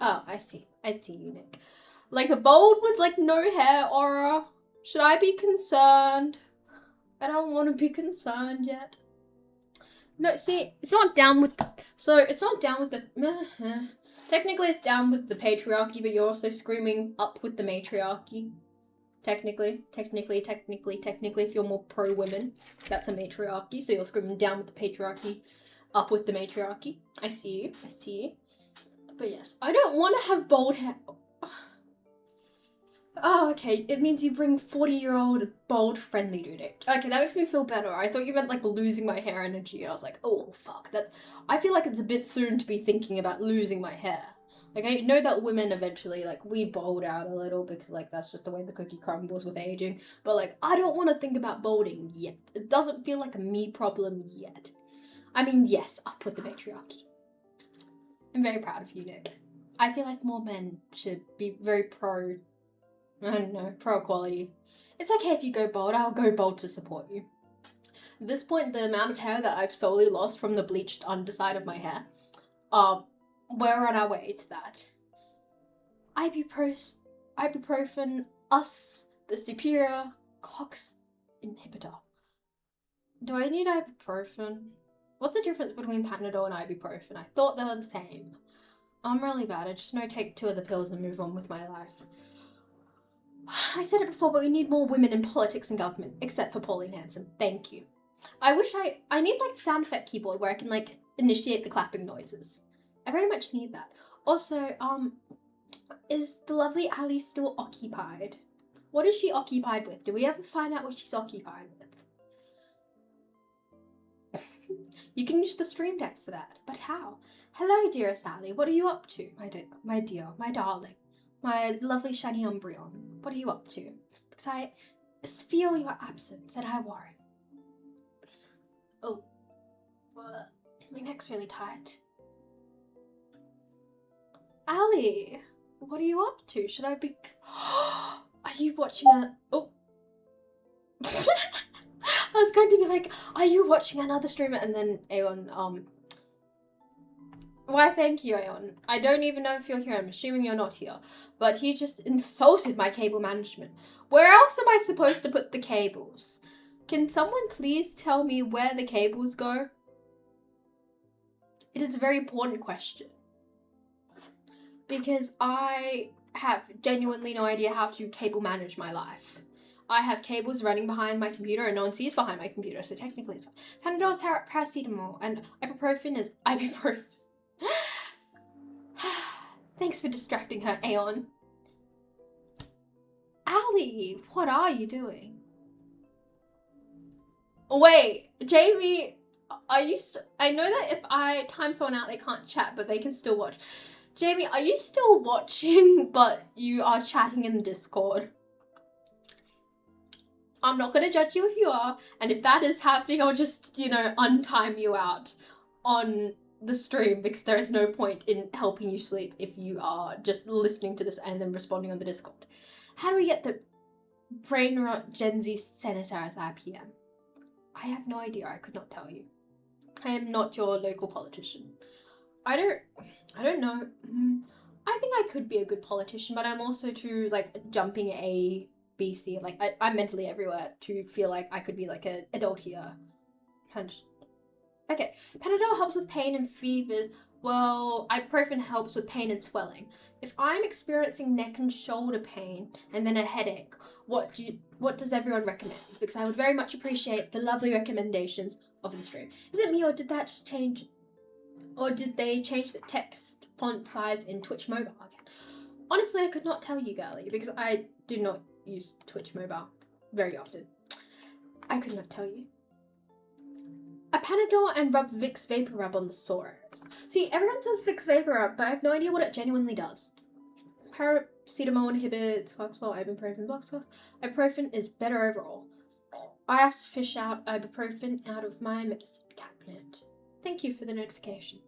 Oh, I see. I see you, Nick. Like a bold with like no hair aura. Should I be concerned? I don't want to be concerned yet. No, see, it's not down with it's not down with the technically it's down with the patriarchy, but you're also screaming up with the matriarchy. Technically, if you're more pro women, that's a matriarchy. So you're screaming down with the patriarchy, up with the matriarchy. I see you. But yes, I don't want to have bold hair. Oh, okay. It means you bring 40-year-old bold friendly dude. Okay, that makes me feel better. I thought you meant like losing my hair energy. I was like, oh fuck. I feel like it's a bit soon to be thinking about losing my hair. Like, I know that women eventually, like, we bald out a little because, like, that's just the way the cookie crumbles with aging. But, like, I don't want to think about balding yet. It doesn't feel like a me problem yet. I mean, yes, up with the patriarchy. I'm very proud of you, Nick. I feel like more men should be very pro equality. It's okay if you go bald. I'll go bald to support you. At this point, the amount of hair that I've solely lost from the bleached underside of my hair, we're on our way to that. Ibuprofen, the superior COX inhibitor. Do I need ibuprofen? What's the difference between Panadol and ibuprofen? I thought they were the same. I'm really bad. I just know take 2 of the pills and move on with my life. I said it before, but we need more women in politics and government, except for Pauline Hanson. Thank you. I wish I need like sound effect keyboard where I can like initiate the clapping noises. I very much need that. Also, is the lovely Ali still occupied? What is she occupied with? Do we ever find out what she's occupied with? You can use the stream deck for that, but how? Hello, dearest Ali. What are you up to, my dear, my darling, my lovely shiny Umbreon? What are you up to? Because I feel your absence and I worry. Oh, my neck's really tight. Ali, what are you up to? Should I be? Are you watching a? Oh. I was going to be like, are you watching another streamer? And then Aeon, why thank you, Aeon. I don't even know if you're here. I'm assuming you're not here. But he just insulted my cable management. Where else am I supposed to put the cables? Can someone please tell me where the cables go? It is a very important question. Because I have genuinely no idea how to cable manage my life. I have cables running behind my computer and no one sees behind my computer, so technically it's fine. Panadol is paracetamol and ibuprofen is ibuprofen. Thanks for distracting her, Aeon. Ali, what are you doing? Wait, Jamie, I know that if I time someone out, they can't chat, but they can still watch. Jamie, are you still watching, but you are chatting in the Discord? I'm not going to judge you if you are, and if that is happening, I'll just, untime you out on the stream because there is no point in helping you sleep if you are just listening to this and then responding on the Discord. How do we get the brain rot Gen Z senator as our PM? I have no idea. I could not tell you. I am not your local politician. I don't know. I think I could be a good politician, but I'm also too, jumping A, B, C. I'm mentally everywhere to feel like I could be, an adult here. Okay. Panadol helps with pain and fevers. Well, ibuprofen helps with pain and swelling. If I'm experiencing neck and shoulder pain and then a headache, what does everyone recommend? Because I would very much appreciate the lovely recommendations of the stream. Is it me, or did that just change? Or did they change the text font size in Twitch Mobile again? Honestly, I could not tell you, girlie, because I do not use Twitch Mobile very often. I could not tell you. A Panadol and rub Vicks Vapor Rub on the sores. See, everyone says Vicks Vapor Rub, but I have no idea what it genuinely does. Paracetamol inhibits Coxwell, ibuprofen blocks Cox. Ibuprofen is better overall. I have to fish out ibuprofen out of my medicine cabinet. Thank you for the notification.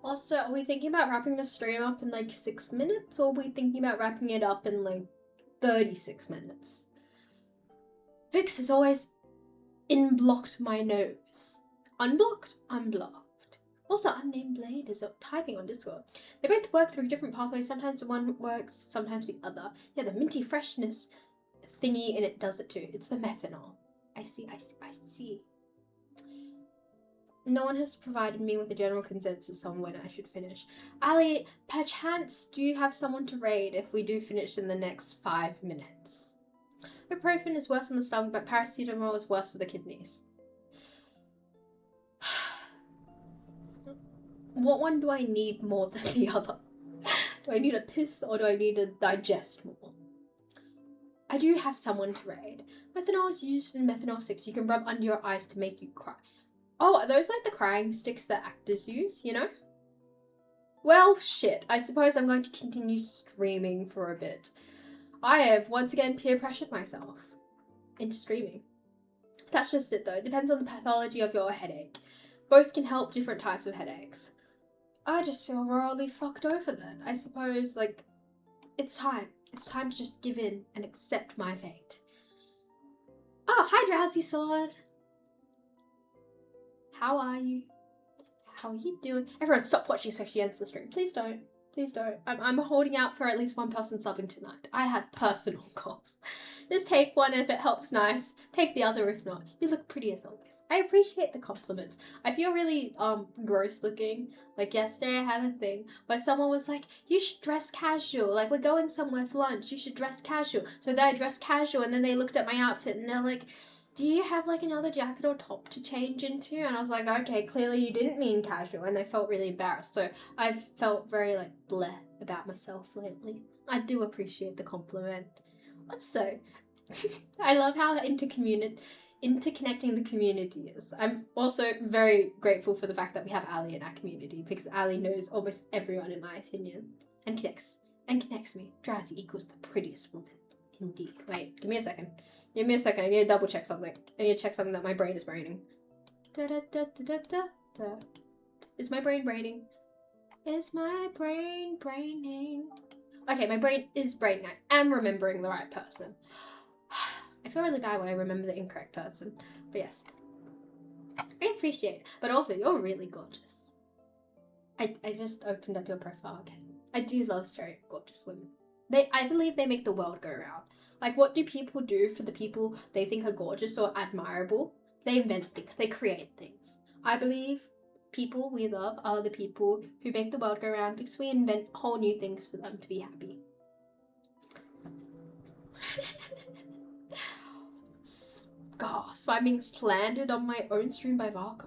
Also, are we thinking about wrapping the stream up in like 6 minutes, or are we thinking about wrapping it up in like 36 minutes? Vicks has always blocked my nose. Unblocked? Unblocked. Also, Unnamed Blade is typing on Discord. They both work through different pathways. Sometimes one works, sometimes the other. Yeah, the minty freshness thingy in it does it too. It's the methanol. I see. No one has provided me with a general consensus on when I should finish. Ali, perchance, do you have someone to raid if we do finish in the next 5 minutes? Ibuprofen is worse on the stomach, but paracetamol is worse for the kidneys. What one do I need more than the other? Do I need a piss, or do I need to digest more? I do have someone to raid. Methanol is used in methanol 6. You can rub under your eyes to make you cry. Oh, are those like the crying sticks that actors use, you know? Well, shit. I suppose I'm going to continue streaming for a bit. I have once again peer pressured myself into streaming. That's just it though. It depends on the pathology of your headache. Both can help different types of headaches. I just feel morally fucked over then. I suppose, like, it's time. It's time to just give in and accept my fate. Oh, hi Drowsy Sword. How are you? How are you doing? Everyone stop watching so she ends the stream. Please don't. Please don't. I'm holding out for at least one person subbing tonight. I have personal goals. Just take one if it helps nice. Take the other if not. You look pretty as always. I appreciate the compliments. I feel really gross looking. Like yesterday I had a thing where someone was like, you should dress casual. Like, we're going somewhere for lunch. You should dress casual. So then I dressed casual, and then they looked at my outfit and they're like, do you have like another jacket or top to change into? And I was like, okay, clearly you didn't mean casual. And they felt really embarrassed. So I've felt very like bleh about myself lately. I do appreciate the compliment. Also, I love how interconnecting the community is. I'm also very grateful for the fact that we have Ali in our community, because Ali knows almost everyone in my opinion and connects me. Drowsy equals the prettiest woman. Indeed. Wait, give me a second. Give me a second. I need to double check something. I need to check something that my brain is braining. Is my brain braining? Is my brain braining? Okay, my brain is braining. I am remembering the right person. I feel really bad when I remember the incorrect person. But yes. I appreciate it. But also, you're really gorgeous. I just opened up your profile again. I do love staring at gorgeous women. I believe they make the world go round. Like, what do people do for the people they think are gorgeous or admirable? They invent things. They create things. I believe people we love are the people who make the world go round because we invent whole new things for them to be happy. Gasp, I'm being slandered on my own stream by Varco.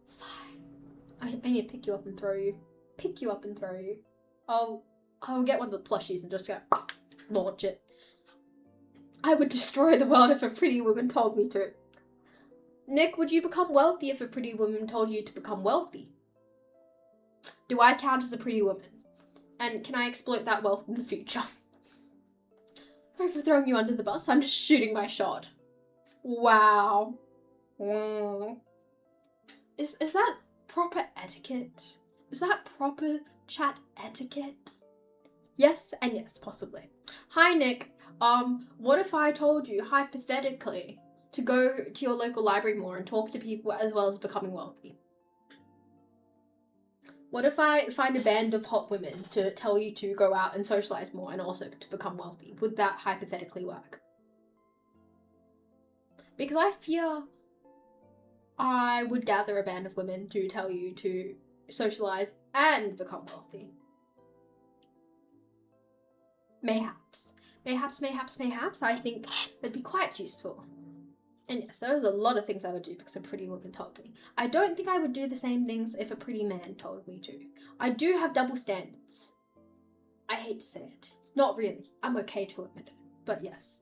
Sigh. I need to pick you up and throw you. Pick you up and throw you. I'll get one of the plushies and just go launch it. I would destroy the world if a pretty woman told me to. Nick, would you become wealthy if a pretty woman told you to become wealthy? Do I count as a pretty woman? And can I exploit that wealth in the future? Sorry for throwing you under the bus. I'm just shooting my shot. Wow. Is that proper etiquette? Is that proper chat etiquette? Yes and yes, possibly. Hi Nick, what if I told you, hypothetically, to go to your local library more and talk to people as well as becoming wealthy? What if I find a band of hot women to tell you to go out and socialize more and also to become wealthy? Would that hypothetically work? Because I fear I would gather a band of women to tell you to socialize and become wealthy. Mayhaps. I think it'd be quite useful. And yes, there's a lot of things I would do because a pretty woman told me. I don't think I would do the same things if a pretty man told me to. I do have double standards. I hate to say it. Not really. I'm okay to admit it. But yes.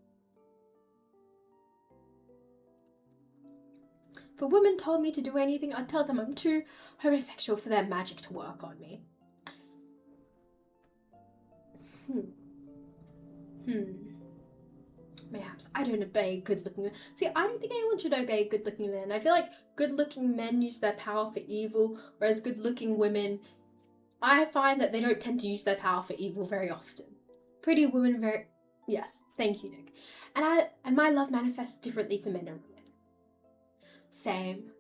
If a woman told me to do anything, I'd tell them I'm too homosexual for their magic to work on me. Mayhaps. I don't obey good-looking men. See, I don't think anyone should obey good-looking men. I feel like good-looking men use their power for evil, whereas good-looking women, I find that they don't tend to use their power for evil very often. Pretty women very... Yes, thank you, Nick. And my love manifests differently for men and women. Same.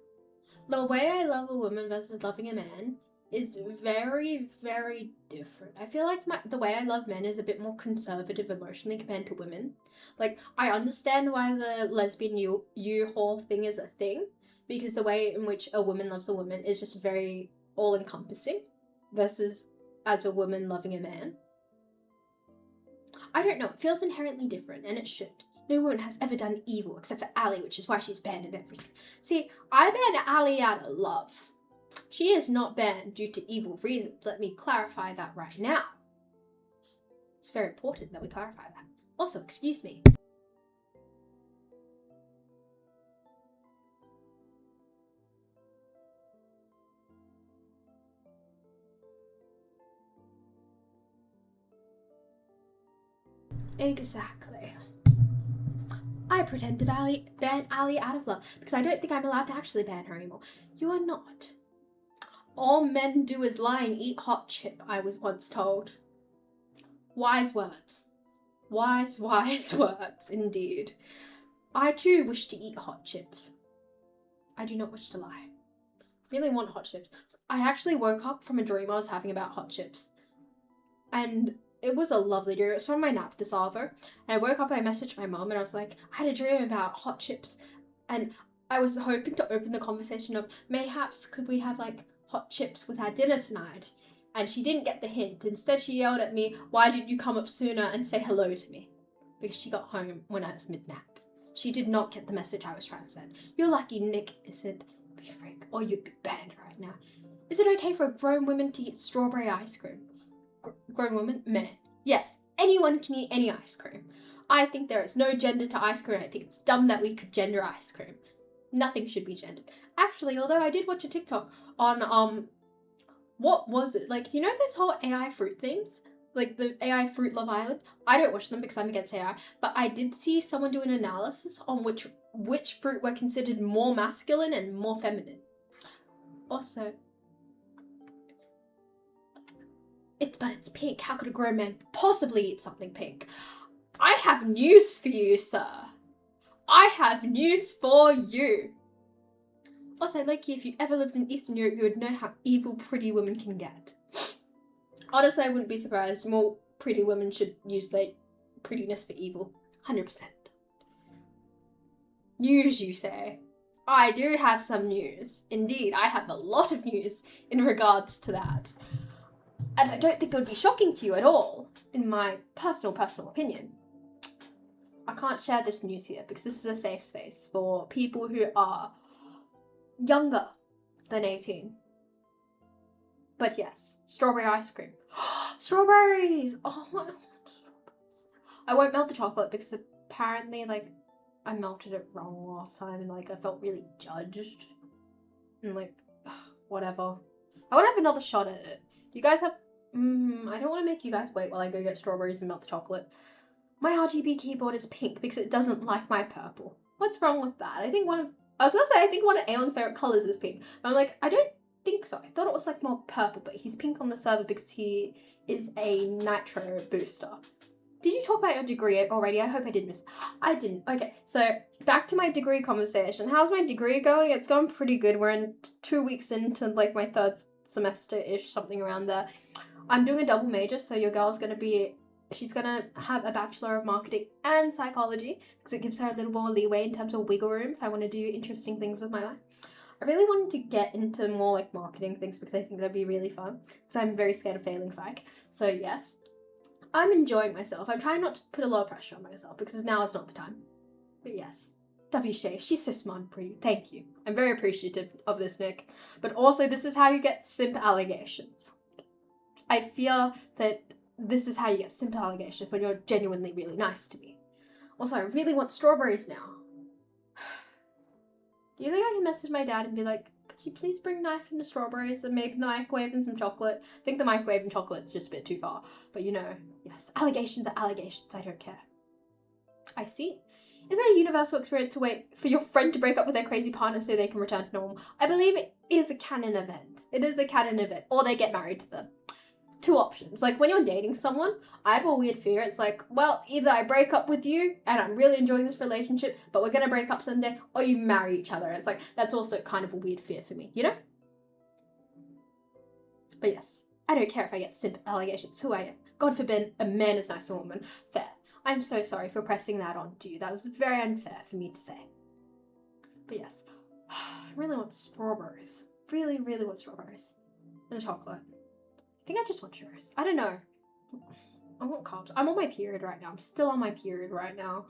The way I love a woman versus loving a man is very, very different. I feel like the way I love men is a bit more conservative emotionally compared to women. Like, I understand why the lesbian U-Haul thing is a thing, because the way in which a woman loves a woman is just very all-encompassing, versus as a woman loving a man. I don't know, it feels inherently different, and it should. No woman has ever done evil except for Allie, which is why she's banned in everything. See, I banned Allie out of love. She is not banned due to evil reasons. Let me clarify that right now. It's very important that we clarify that. Also, excuse me. Exactly. I pretend to ban Allie out of love because I don't think I'm allowed to actually ban her anymore. You are not. All men do is lie and eat hot chip, I was once told. Wise words. Wise words, indeed. I too wish to eat hot chips. I do not wish to lie. I really want hot chips. I actually woke up from a dream I was having about hot chips. And it was a lovely dream. It was from my nap this hour. And I woke up, I messaged my mom, and I was like, I had a dream about hot chips. And I was hoping to open the conversation of, mayhaps could we have like hot chips with our dinner tonight? And she didn't get the hint. Instead, she yelled at me, why didn't you come up sooner and say hello to me? Because she got home when I was mid-nap. She did not get the message I was trying to send. You're lucky Nick said, be freak, or you'd be banned right now. Is it okay for grown women to eat strawberry ice cream? Grown women? Men. Yes, anyone can eat any ice cream. I think there is no gender to ice cream. I think it's dumb that we could gender ice cream. Nothing should be gendered. Actually, although I did watch a TikTok on, what was it? Like, you know those whole AI fruit things? Like the AI fruit Love Island? I don't watch them because I'm against AI, but I did see someone do an analysis on which fruit were considered more masculine and more feminine. Also, it's pink. How could a grown man possibly eat something pink? I have news for you, sir. I have news for you. Also, Loki, if you ever lived in Eastern Europe, you would know how evil pretty women can get. Honestly, I wouldn't be surprised. More pretty women should use their prettiness for evil. 100%. News, you say? I do have some news. Indeed, I have a lot of news in regards to that. And I don't think it would be shocking to you at all, in my personal opinion. I can't share this news here because this is a safe space for people who are younger than 18. But yes, strawberry ice cream. Strawberries! Oh my god, strawberries. I won't melt the chocolate because apparently, like, I melted it wrong last time and, like, I felt really judged. And, like, whatever. I want to have another shot at it. Do you guys have... I don't want to make you guys wait while I go get strawberries and melt the chocolate. My RGB keyboard is pink because it doesn't like my purple. What's wrong with that? I think one of Aeon's favorite colors is pink. But I'm like, I don't think so. I thought it was like more purple, but he's pink on the server because he is a nitro booster. Did you talk about your degree already? I hope I didn't miss. I didn't. Okay, so back to my degree conversation. How's my degree going? It's going pretty good. We're in 2 weeks into like my third semester-ish, something around there. I'm doing a double major, so your girl's she's gonna have a Bachelor of Marketing and Psychology because it gives her a little more leeway in terms of wiggle room if I want to do interesting things with my life. I really wanted to get into more like marketing things because I think that'd be really fun. Because I'm very scared of failing psych. So yes, I'm enjoying myself. I'm trying not to put a lot of pressure on myself because now is not the time. But yes, W. Shay, she's so smart and pretty. Thank you. I'm very appreciative of this, Nick. But also, this is how you get simp allegations. I fear that this is how you get simp allegations when you're genuinely really nice to me. Also, I really want strawberries now. Do you think I can message my dad and be like, could you please bring knife and the strawberries and maybe the microwave and some chocolate? I think the microwave and chocolate's just a bit too far. But you know, yes, allegations are allegations. I don't care. I see. Is it a universal experience to wait for your friend to break up with their crazy partner so they can return to normal? I believe it is a canon event. It is a canon event. Or they get married to them. Two options. Like, when you're dating someone, I have a weird fear. It's like, well, either I break up with you and I'm really enjoying this relationship, but we're gonna break up someday, or you marry each other. It's like, that's also kind of a weird fear for me, you know? But yes, I don't care if I get simp allegations. Who I am. God forbid a man is nice to a woman. Fair. I'm so sorry for pressing that on to you. That was very unfair for me to say. But yes, I really want strawberries. Really, really want strawberries. And chocolate. I think I just want churros. I don't know. I want carbs. I'm on my period right now. I'm still on my period right now.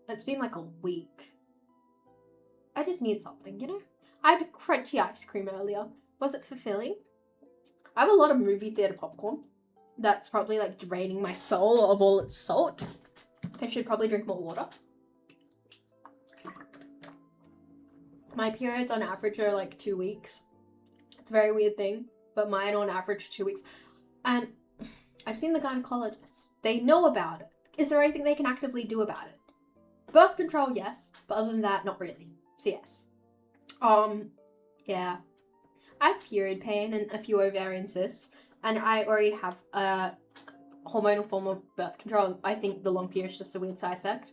It's been like a week. I just need something, you know? I had crunchy ice cream earlier. Was it fulfilling? I have a lot of movie theater popcorn. That's probably like draining my soul of all its salt. I should probably drink more water. My periods on average are like 2 weeks. It's a very weird thing, but mine on average are 2 weeks. And I've seen the gynecologist. They know about it. Is there anything they can actively do about it? Birth control, yes, but other than that, not really. So yes. Yeah. I have period pain and a few ovarian cysts, and I already have a hormonal form of birth control. I think the long period is just a weird side effect.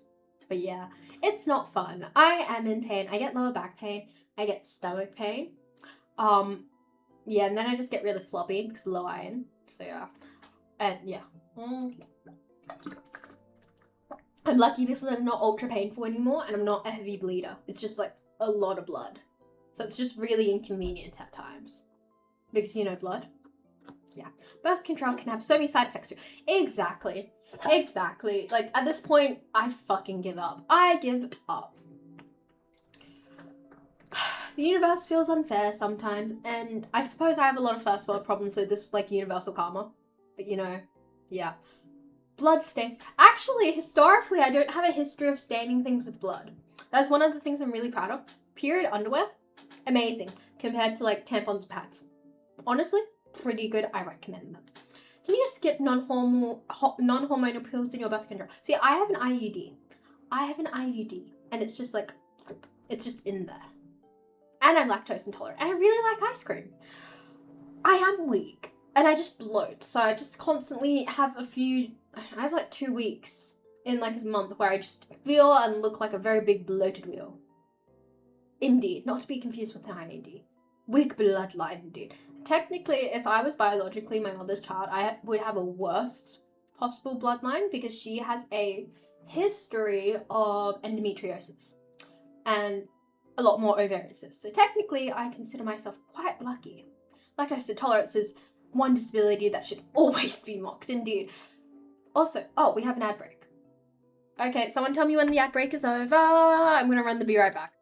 But yeah, it's not fun. I am in pain. I get lower back pain. I get stomach pain. Yeah, and then I just get really floppy because of low iron. So yeah. And yeah. I'm lucky because I'm not ultra painful anymore and I'm not a heavy bleeder. It's just like a lot of blood. So it's just really inconvenient at times. Because, you know, blood. Yeah. Birth control can have so many side effects too. Exactly. Exactly. Like, at this point, I fucking give up. I give up. The universe feels unfair sometimes, and I suppose I have a lot of first world problems, so this is like universal karma. But, you know, yeah. Blood stains. Actually, historically, I don't have a history of staining things with blood. That's one of the things I'm really proud of. Period underwear, amazing, compared to like tampons and pads. Honestly, pretty good. I recommend them. Can you just skip non-hormonal pills in your birth control? See, I have an IUD. And it's just like, it's just in there. And I'm lactose intolerant. And I really like ice cream. I am weak. And I just bloat. So I just constantly have I have like 2 weeks in like a month where I just feel and look like a very big bloated wheel. Indeed. Not to be confused with an IUD. Weak bloodline, indeed. Technically, if I was biologically my mother's child, I would have a worst possible bloodline because she has a history of endometriosis and a lot more ovarian cysts. So technically, I consider myself quite lucky. Lactose intolerance is one disability that should always be mocked, indeed. Also, oh, we have an ad break. Okay, someone tell me when the ad break is over. I'm gonna run the be right back.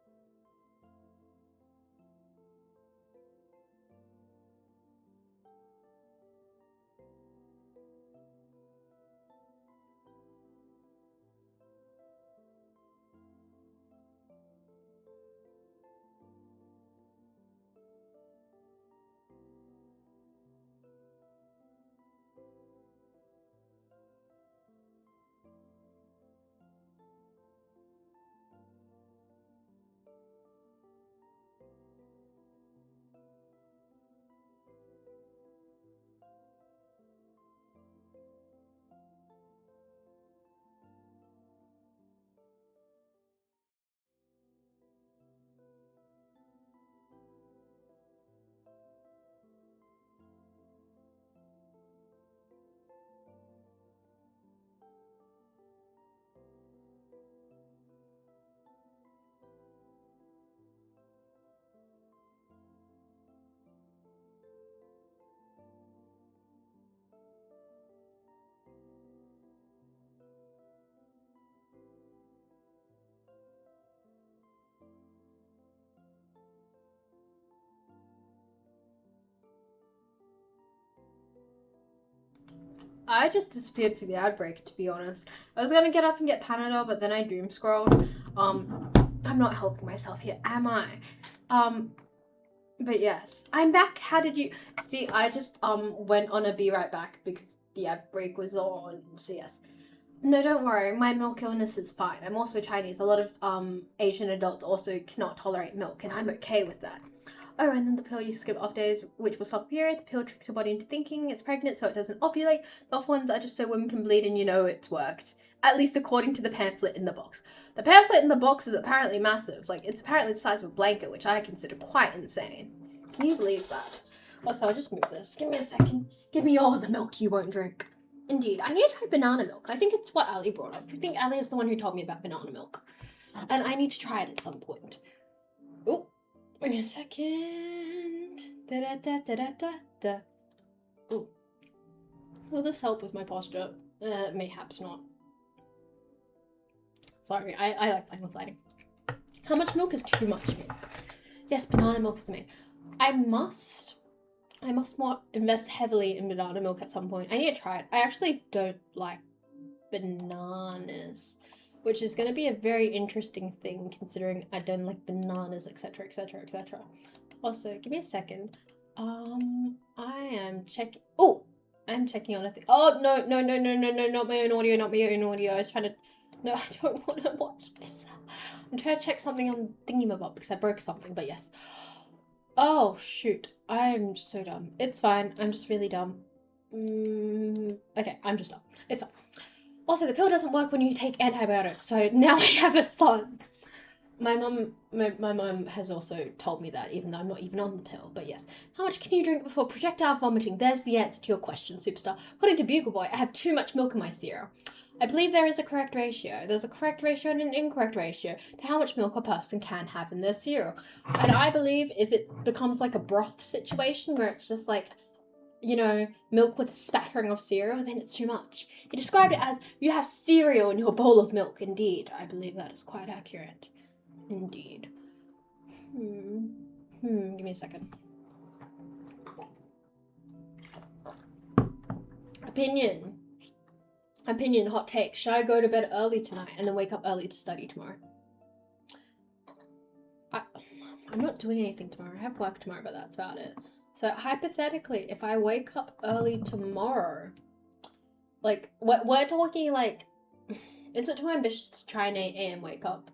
I just disappeared for the ad break, to be honest. I was gonna get up and get Panadol, but then I doom scrolled. I'm not helping myself here, am I? But yes, I'm back. How did you see? I just went on a be right back because the ad break was on. So yes. No, don't worry. My milk illness is fine. I'm also Chinese. A lot of Asian adults also cannot tolerate milk, and I'm okay with that. Oh, and then the pill you skip off days, which will stop period. The pill tricks your body into thinking it's pregnant so it doesn't ovulate. The off ones are just so women can bleed and you know it's worked. At least according to the pamphlet in the box. The pamphlet in the box is apparently massive. Like, it's apparently the size of a blanket, which I consider quite insane. Can you believe that? Also, I'll just move this. Give me a second. Give me all the milk you won't drink. Indeed. I need to try banana milk. I think it's what Ali brought up. I think Ali is the one who told me about banana milk. And I need to try it at some point. Oh. Wait a second. Da-da-da-da-da-da. Ooh. Will this help with my posture? Mayhaps not. Sorry, I like playing with lighting. How much milk is too much milk? Yes, banana milk is amazing. I must more invest heavily in banana milk at some point. I need to try it. I actually don't like bananas, which is going to be a very interesting thing considering I don't like bananas, etc, etc, etc. Also, give me a second. I am checking. Oh, I'm checking on a thing. Oh, no, not my own audio, not my own audio. I was trying to. No, I don't want to watch this. I'm trying to check something on Thingy because I broke something, but yes. Oh, shoot. I'm so dumb. It's fine. I'm just really dumb. Okay, I'm just dumb. It's fine. Also, the pill doesn't work when you take antibiotics, so now I have a son. My mum has also told me that, even though I'm not even on the pill, but yes. How much can you drink before projectile vomiting? There's the answer to your question, Superstar. According to Bugle Boy, I have too much milk in my cereal. I believe there is a correct ratio. There's a correct ratio and an incorrect ratio to how much milk a person can have in their cereal. And I believe if it becomes like a broth situation where it's just like, you know, milk with a spattering of cereal, then it's too much. He described it as, you have cereal in your bowl of milk. Indeed, I believe that is quite accurate. Indeed. Give me a second. Opinion, hot take. Should I go to bed early tonight and then wake up early to study tomorrow? I'm not doing anything tomorrow. I have work tomorrow, but that's about it. So hypothetically, if I wake up early tomorrow, like, we're talking like, is it too ambitious to try an 8 a.m. wake up?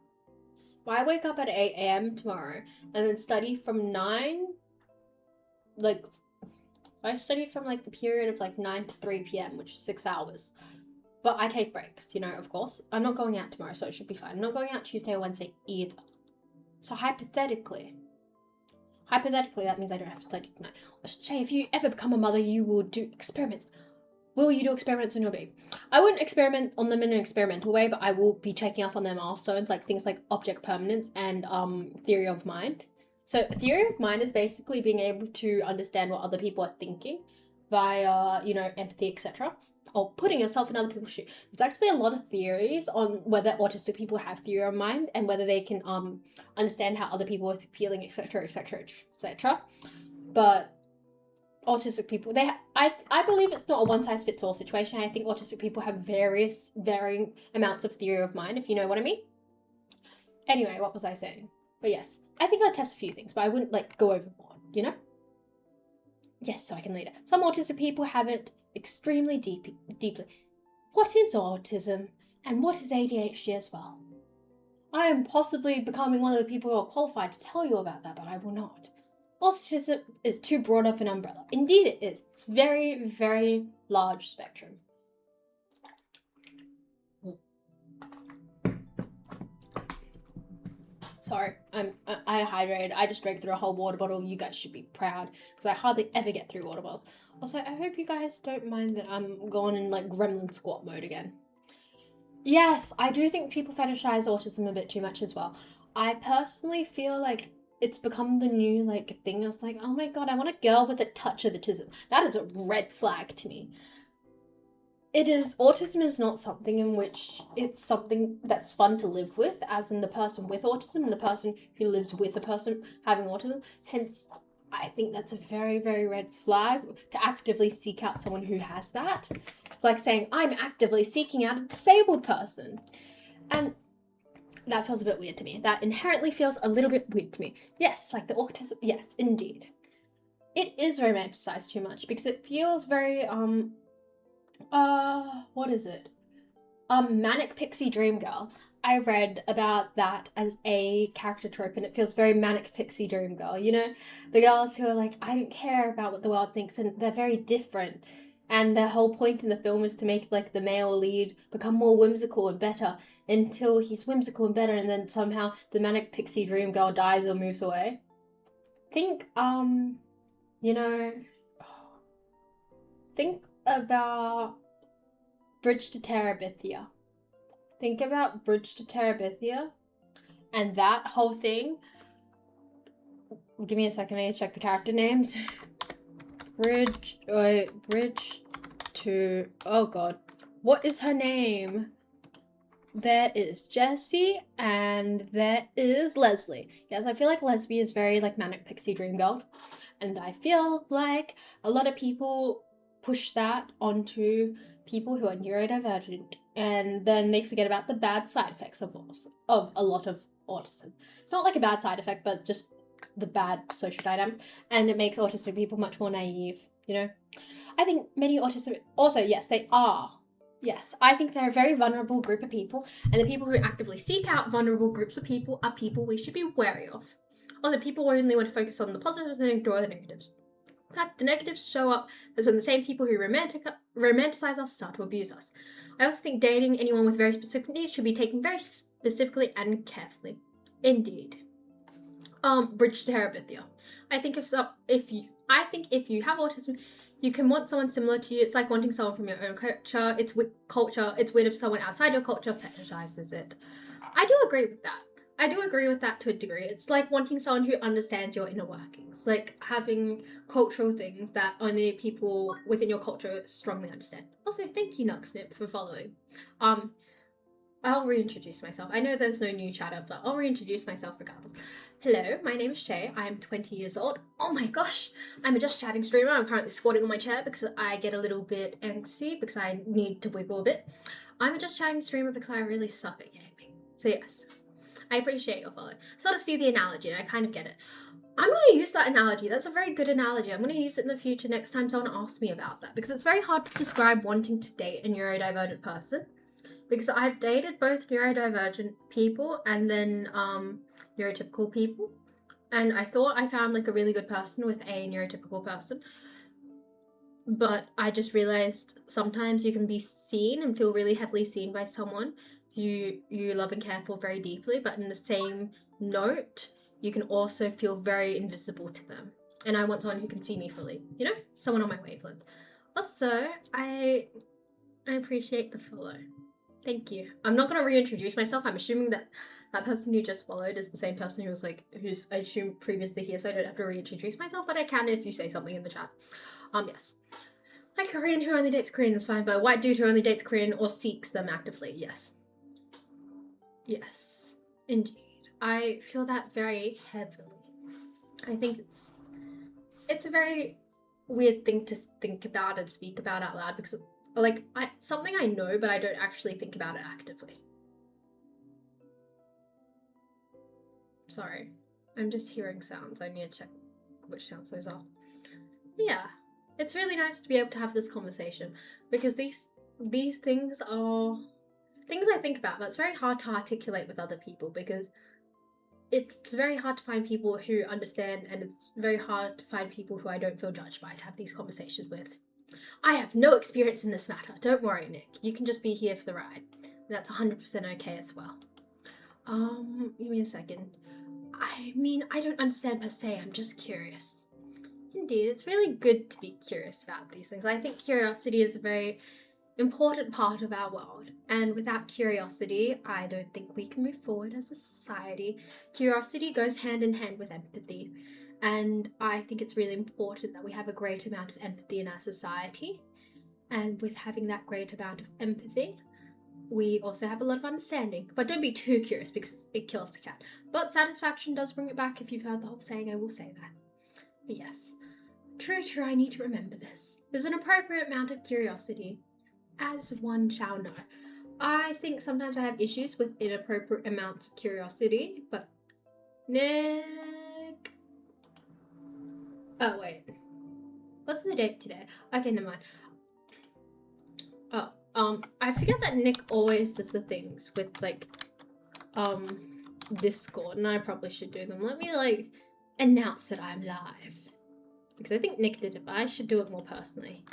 If I wake up at 8 a.m. tomorrow and then study from 9, like, I study from like the period of like 9 to 3 p.m., which is 6 hours. But I take breaks, you know, of course. I'm not going out tomorrow, so it should be fine. I'm not going out Tuesday or Wednesday either. So hypothetically, that means I don't have to study tonight. Shay, if you ever become a mother, you will do experiments. Will you do experiments on your baby? I wouldn't experiment on them in an experimental way, but I will be checking up on their milestones, like things like object permanence and theory of mind. So theory of mind is basically being able to understand what other people are thinking via, you know, empathy, etc. Or putting yourself in other people's shoes. There's actually a lot of theories on whether autistic people have theory of mind and whether they can understand how other people are feeling, etc, etc, etc. But autistic people, I believe it's not a one-size-fits-all situation. I think autistic people have varying amounts of theory of mind, if you know what I mean. Anyway, what was I saying? But yes, I think I'd test a few things, but I wouldn't like go overboard, you know? Yes, so I can lead it. Some autistic people have it extremely deeply. What is autism and what is ADHD as well? I am possibly becoming one of the people who are qualified to tell you about that, but I will not. Autism is too broad of an umbrella. Indeed it is. It's very, very large spectrum. Sorry, I hydrated. I just drank through a whole water bottle. You guys should be proud because I hardly ever get through water bottles. Also, I hope you guys don't mind that I'm going in like gremlin squat mode again. Yes, I do think people fetishize autism a bit too much as well. I personally feel like it's become the new like thing. I was like, oh my god, I want a girl with a touch of autism. That is a red flag to me. Autism is not something in which it's something that's fun to live with, as in the person with autism and the person who lives with a person having autism. Hence, I think that's a very, very red flag to actively seek out someone who has that. It's like saying, I'm actively seeking out a disabled person. And that feels a bit weird to me. That inherently feels a little bit weird to me. Yes, like the autism, yes, indeed. It is romanticized too much because it feels very, what is it? Manic Pixie Dream Girl. I read about that as a character trope, and it feels very Manic Pixie Dream Girl. You know, the girls who are like, I don't care about what the world thinks, and they're very different. And their whole point in the film is to make like the male lead become more whimsical and better until he's whimsical and better, and then somehow the Manic Pixie Dream Girl dies or moves away. Think, you know, think about Bridge to Terabithia. Think about Bridge to Terabithia and that whole thing. Give me a second, I need to check the character names. Bridge to, oh god. What is her name? There is Jessie and there is Leslie. Yes, I feel like Leslie is very like Manic Pixie Dream Girl. And I feel like a lot of people push that onto people who are neurodivergent, and then they forget about the bad side effects of a lot of autism. It's not like a bad side effect, but just the bad social dynamics, and it makes autistic people much more naive, you know? I think many autistic, also, yes, they are. Yes, I think they're a very vulnerable group of people, and the people who actively seek out vulnerable groups of people are people we should be wary of. Also, people only want to focus on the positives and ignore the negatives. In fact, the negatives show up as when the same people who romanticize us start to abuse us. I also think dating anyone with very specific needs should be taken very specifically and carefully. Indeed. Bridge to Terabithia. I think if you have autism, you can want someone similar to you. It's like wanting someone from your own culture. It's weird if someone outside your culture fetishizes it. I do agree with that. To a degree. It's like wanting someone who understands your inner workings, like having cultural things that only people within your culture strongly understand. Also, thank you, Nuxnip, for following. I'll reintroduce myself. I know there's no new chatter, but I'll reintroduce myself regardless. Hello, my name is Shay. I'm 20 years old. Oh my gosh, I'm a Just Chatting streamer. I'm currently squatting on my chair because I get a little bit angsty because I need to wiggle a bit. I'm a Just Chatting streamer because I really suck at gaming. So yes, I appreciate your follow. Sort of see the analogy and I kind of get it. I'm going to use that analogy. That's a very good analogy. I'm going to use it in the future next time someone asks me about that, because it's very hard to describe wanting to date a neurodivergent person. Because I've dated both neurodivergent people and then neurotypical people. And I thought I found like a really good person with a neurotypical person. But I just realized sometimes you can be seen and feel really heavily seen by someone you love and care for very deeply, but in the same note, you can also feel very invisible to them. And I want someone who can see me fully, you know? Someone on my wavelength. Also, I appreciate the follow. Thank you. I'm not going to reintroduce myself. I'm assuming that that person who just followed is the same person who's I assumed previously here, so I don't have to reintroduce myself, but I can if you say something in the chat. Yes. Like a Korean who only dates Korean is fine, but a white dude who only dates Korean or seeks them actively, yes. Yes, indeed. I feel that very heavily. I think it's a very weird thing to think about and speak about out loud, because like something I know, but I don't actually think about it actively. Sorry, I'm just hearing sounds. I need to check which sounds those are. Yeah, it's really nice to be able to have this conversation, because these things are things I think about, but it's very hard to articulate with other people, because it's very hard to find people who understand, and it's very hard to find people who I don't feel judged by to have these conversations with. I have no experience in this matter. Don't worry, Nick. You can just be here for the ride. That's 100% okay as well. Give me a second. I mean, I don't understand per se. I'm just curious. Indeed, it's really good to be curious about these things. I think curiosity is a very important part of our world. And without curiosity, I don't think we can move forward as a society. Curiosity goes hand in hand with empathy. And I think it's really important that we have a great amount of empathy in our society. And with having that great amount of empathy, we also have a lot of understanding. But don't be too curious, because it kills the cat. But satisfaction does bring it back. If you've heard the whole saying, I will say that. But yes. True, I need to remember this. There's an appropriate amount of curiosity. as one shall know. I think sometimes I have issues with inappropriate amounts of curiosity, but Nick. Oh, wait. What's the date today? Okay, never mind. I forget that Nick always does the things with, like, Discord, and I probably should do them. Let me, like, announce that I'm live. Because I think Nick did it, but I should do it more personally.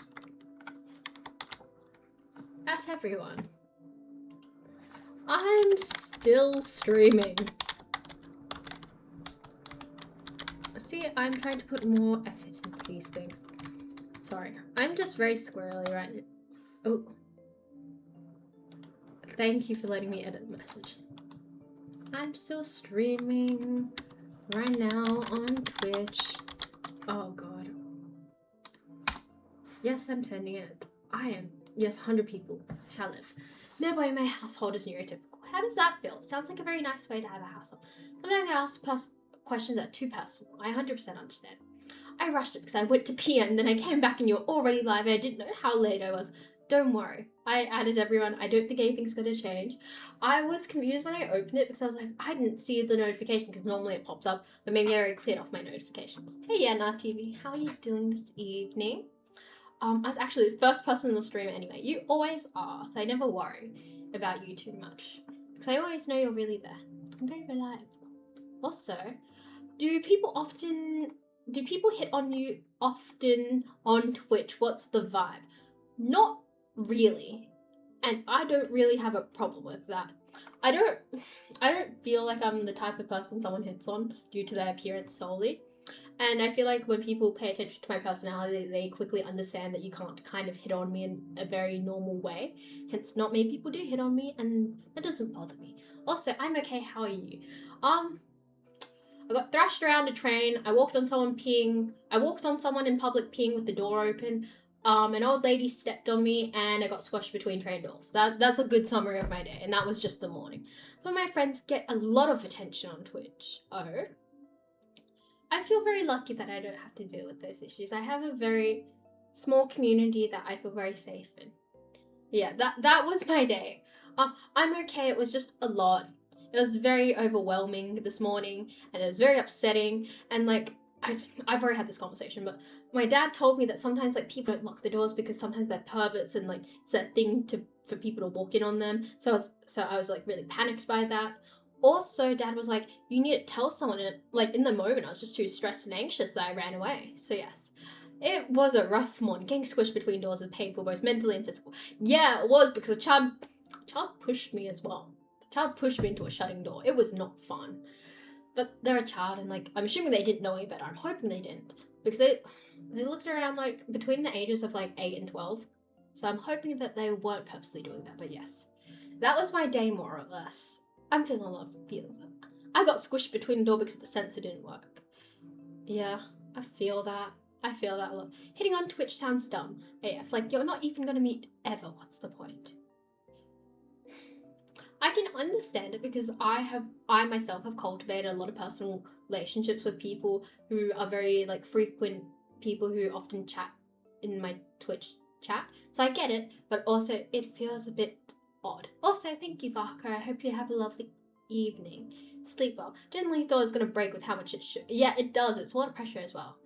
At everyone. I'm still streaming. See, I'm trying to put more effort into these things. Sorry, I'm just very squirrely right now. Oh. Thank you for letting me edit the message. I'm still streaming right now on Twitch. Oh god. Yes, I'm sending it. I am. Yes, 100 people shall live. Nobody in my household is neurotypical. How does that feel? It sounds like a very nice way to have a household. Sometimes I ask questions that are too personal. I 100% understand. I rushed it because I went to pee and then I came back and you were already live and I didn't know how late I was. Don't worry. I added everyone. I don't think anything's going to change. I was confused when I opened it because I was like, I didn't see the notification because normally it pops up, but maybe I already cleared off my notifications. Hey, Yana TV. How are you doing this evening? I was actually the first person in the stream anyway. You always are, so I never worry about you too much. Because I always know you're really there. I'm very reliable. Also, do people hit on you often on Twitch? What's the vibe? Not really. And I don't really have a problem with that. I don't feel like I'm the type of person someone hits on due to their appearance solely. And I feel like when people pay attention to my personality, they quickly understand that you can't kind of hit on me in a very normal way. Hence, not many people do hit on me, and that doesn't bother me. Also, I'm okay. How are you? I got thrashed around a train. I walked on someone peeing. I walked on someone in public peeing with the door open. An old lady stepped on me, and I got squashed between train doors. That's a good summary of my day, and that was just the morning. Some of my friends get a lot of attention on Twitch. Oh. I feel very lucky that I don't have to deal with those issues. I have a very small community that I feel very safe in. Yeah, that was my day. I'm okay. It was just a lot. It was very overwhelming this morning, and it was very upsetting. And like, I've already had this conversation, but my dad told me that sometimes like people don't lock the doors because sometimes they're perverts and like it's that thing for people to walk in on them. So I was like really panicked by that. Also, Dad was like, you need to tell someone. And like in the moment, I was just too stressed and anxious that I ran away. So yes, it was a rough morning. Getting squished between doors is painful, both mentally and physical. Yeah, it was because a child pushed me as well. A child pushed me into a shutting door. It was not fun. But they're a child, and like I'm assuming they didn't know any better. I'm hoping they didn't because they looked around like between the ages of like 8 and 12. So I'm hoping that they weren't purposely doing that. But yes, that was my day more or less. I'm feeling a lot of feelings. I got squished between the door because the sensor didn't work. Yeah, I feel that. I feel that a lot. Hitting on Twitch sounds dumb. AF, like you're not even gonna meet ever. What's the point? I can understand it because I myself have cultivated a lot of personal relationships with people who are very like frequent people who often chat in my Twitch chat. So I get it, but also it feels a bit odd. Also, thank you, Varka. I hope you have a lovely evening. Sleep well. Generally thought it was gonna break with how much it should. Yeah, it does. It's a lot of pressure as well.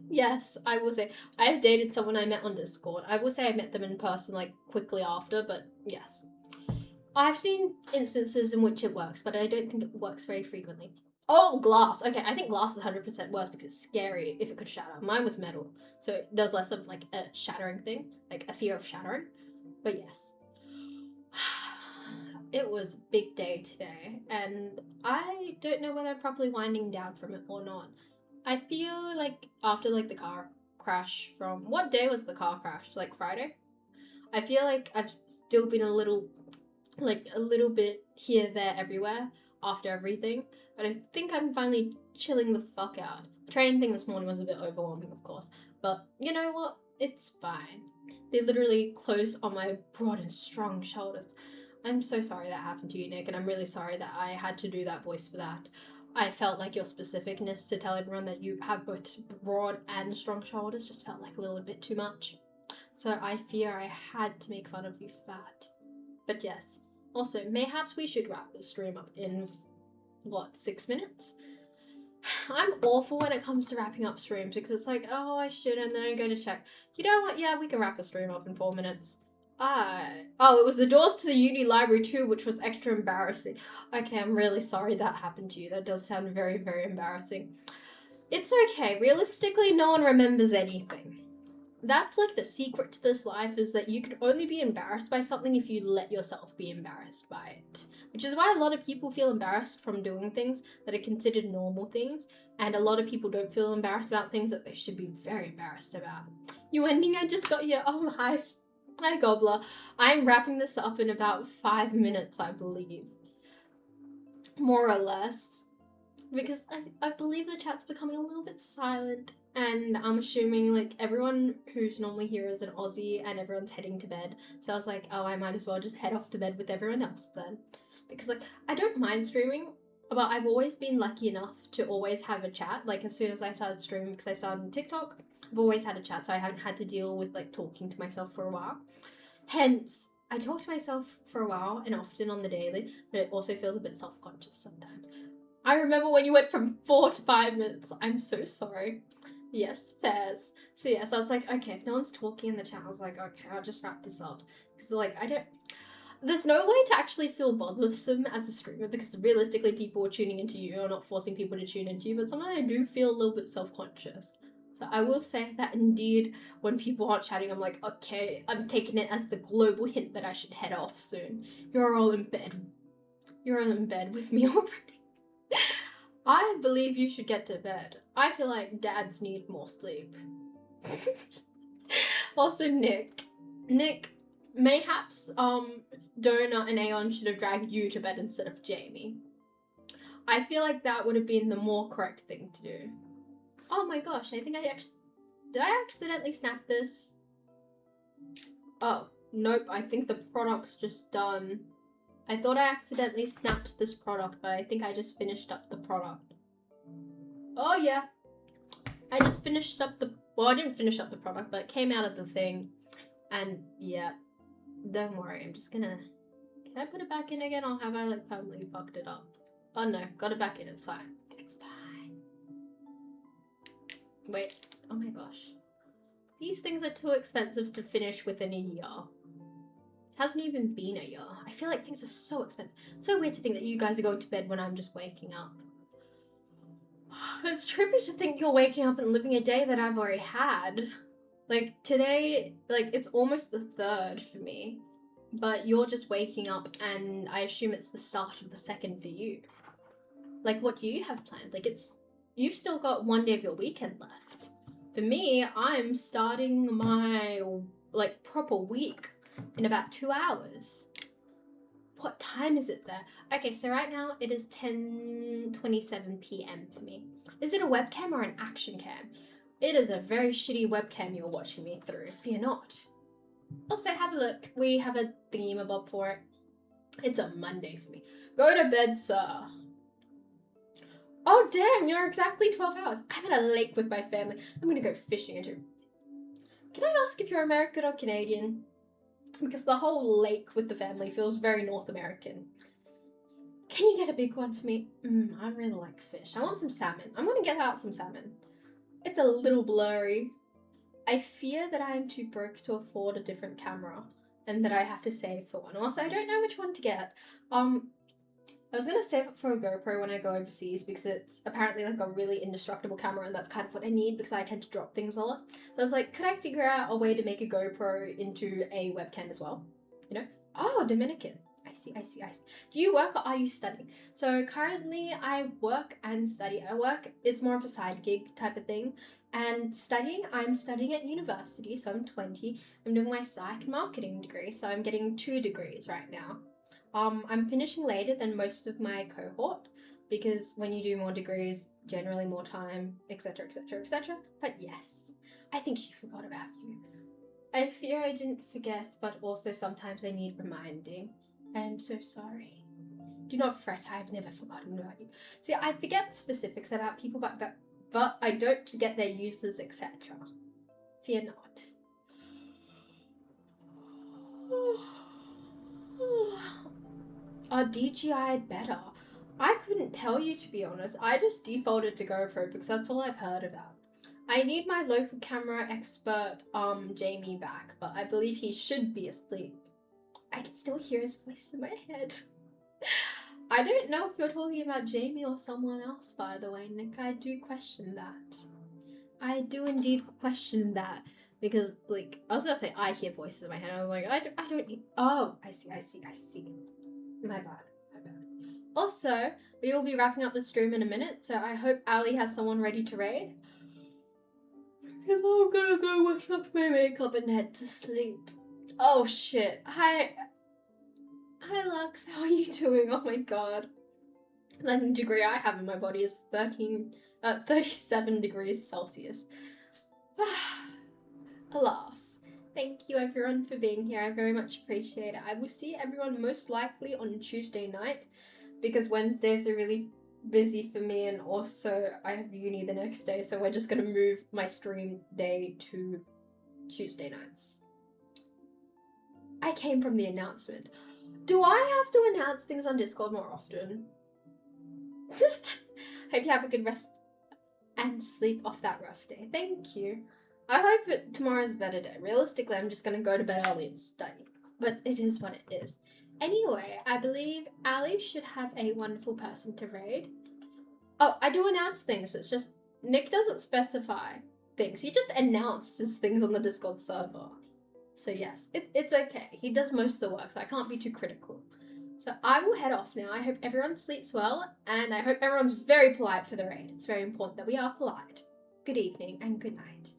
Yes, I will say I have dated someone I met on Discord. I will say I met them in person like quickly after, but yes. I've seen instances in which it works, but I don't think it works very frequently. Oh, glass. Okay, I think glass is 100% worse because it's scary if it could shatter. Mine was metal, so there's less of like a shattering thing, like a fear of shattering. But yes. It was a big day today, and I don't know whether I'm properly winding down from it or not. I feel like after like the car crash from what day was the car crash? Like Friday? I feel like I've still been a little bit here, there, everywhere after everything. But I think I'm finally chilling the fuck out. The train thing this morning was a bit overwhelming, of course. But you know what? It's fine. They literally closed on my broad and strong shoulders. I'm so sorry that happened to you, Nick, and I'm really sorry that I had to do that voice for that. I felt like your specificness to tell everyone that you have both broad and strong shoulders just felt like a little bit too much. So I fear I had to make fun of you for that. But yes. Also, mayhaps we should wrap this stream up in, 6 minutes? I'm awful when it comes to wrapping up streams because it's like, oh, I should, and then I go to check. You know what? Yeah, we can wrap the stream up in 4 minutes. Oh, it was the doors to the uni library too, which was extra embarrassing. Okay, I'm really sorry that happened to you. That does sound very, very embarrassing. It's okay. Realistically, no one remembers anything. That's like the secret to this life, is that you can only be embarrassed by something if you let yourself be embarrassed by it. Which is why a lot of people feel embarrassed from doing things that are considered normal things, and a lot of people don't feel embarrassed about things that they should be very embarrassed about. You ending, I just got here. Oh, hi Gobbler. I'm wrapping this up in about 5 minutes, I believe. More or less. Because I believe the chat's becoming a little bit silent, and I'm assuming like everyone who's normally here is an Aussie and everyone's heading to bed. So I was like, oh, I might as well just head off to bed with everyone else then. Because like, I don't mind streaming, but I've always been lucky enough to always have a chat. Like as soon as I started streaming, because I started on TikTok, I've always had a chat, so I haven't had to deal with like talking to myself for a while. Hence, I talk to myself for a while and often on the daily, but it also feels a bit self-conscious sometimes. I remember when you went from 4 to 5 minutes. I'm so sorry. Yes, fairs. So yes, I was like, okay, if no one's talking in the chat, I was like, okay, I'll just wrap this up. Because like, there's no way to actually feel bothersome as a streamer, because realistically people are tuning into you. You're not forcing people to tune into you, but sometimes I do feel a little bit self-conscious. So I will say that indeed, when people aren't chatting, I'm like, okay, I'm taking it as the global hint that I should head off soon. You're all in bed. You're all in bed with me already. I believe you should get to bed. I feel like dads need more sleep. Also, Nick, mayhaps Donut and Aeon should have dragged you to bed instead of Jamie. I feel like that would have been the more correct thing to do. Oh my gosh, I think did I accidentally snap this? Oh, nope, I think the product's just done. I thought I accidentally snapped this product, but I think I just finished up the product. Oh yeah. I just finished up well, I didn't finish up the product, but it came out of the thing. And yeah, don't worry, I'm just gonna... Can I put it back in again, or have I like permanently fucked it up? Oh no, got it back in, it's fine. It's fine. Wait, oh my gosh. These things are too expensive to finish within a year. Hasn't even been a year. I feel like things are so expensive. It's so weird to think that you guys are going to bed when I'm just waking up. It's trippy to think you're waking up and living a day that I've already had. Like today, like it's almost the 3rd for me, but you're just waking up and I assume it's the start of the 2nd for you. Like what do you have planned? Like you've still got 1 day of your weekend left. For me, I'm starting my like proper week in about 2 hours. What time is it there? Okay, so right now it is 10:27 p.m. for me. Is it a webcam or an action cam? It is a very shitty webcam you're watching me through. Fear not. Also, have a look. We have a thingamabob for it. It's a Monday for me. Go to bed, sir. Oh, damn, you're exactly 12 hours. I'm at a lake with my family. I'm gonna go fishing into... Can I ask if you're American or Canadian? Because the whole lake with the family feels very North American. Can you get a big one for me? I really like fish. I want some salmon. I'm gonna get out some salmon. It's a little blurry. I fear that I am too broke to afford a different camera and that I have to save for one. Also, I don't know which one to get. I was gonna save it for a GoPro when I go overseas because it's apparently like a really indestructible camera and that's kind of what I need because I tend to drop things a lot. So I was like, could I figure out a way to make a GoPro into a webcam as well? You know? Oh, Dominican. I see. Do you work or are you studying? So currently I work and study. It's more of a side gig type of thing. And studying, I'm studying at university, so I'm 20. I'm doing my psych marketing degree, so I'm getting 2 degrees right now. I'm finishing later than most of my cohort because when you do more degrees, generally more time, etc, etc, etc. But yes, I think she forgot about you. I fear I didn't forget, but also sometimes I need reminding. I am so sorry. Do not fret, I have never forgotten about you. See, I forget specifics about people, but I don't forget their uses, etc. Fear not. Are DJI better? I couldn't tell you, to be honest. I just defaulted to GoPro because that's all I've heard about. I need my local camera expert, Jamie, back, but I believe he should be asleep. I can still hear his voice in my head. I don't know if you're talking about Jamie or someone else, by the way, Nick. I do question that. I do indeed question that. Because, like, I was gonna say I hear voices in my head. I was like, I don't need. Oh, I see. My bad. Also, we will be wrapping up the stream in a minute, so I hope Ali has someone ready to raid. Because I'm gonna go wash off my makeup and head to sleep. Oh shit. Hi Lux, how are you doing? Oh my god. The degree I have in my body is 37 degrees Celsius. Alas. Thank you everyone for being here. I very much appreciate it. I will see everyone most likely on Tuesday night because Wednesdays are really busy for me and also I have uni the next day, so we're just gonna move my stream day to Tuesday nights. I came from the announcement. Do I have to announce things on Discord more often? Hope you have a good rest and sleep off that rough day. Thank you. I hope that tomorrow's a better day. Realistically, I'm just gonna go to bed early and study. But it is what it is. Anyway, I believe Ali should have a wonderful person to raid. Oh, I do announce things. It's just Nick doesn't specify things. He just announces things on the Discord server. So yes, it's okay. He does most of the work, so I can't be too critical. So I will head off now. I hope everyone sleeps well, and I hope everyone's very polite for the raid. It's very important that we are polite. Good evening and good night.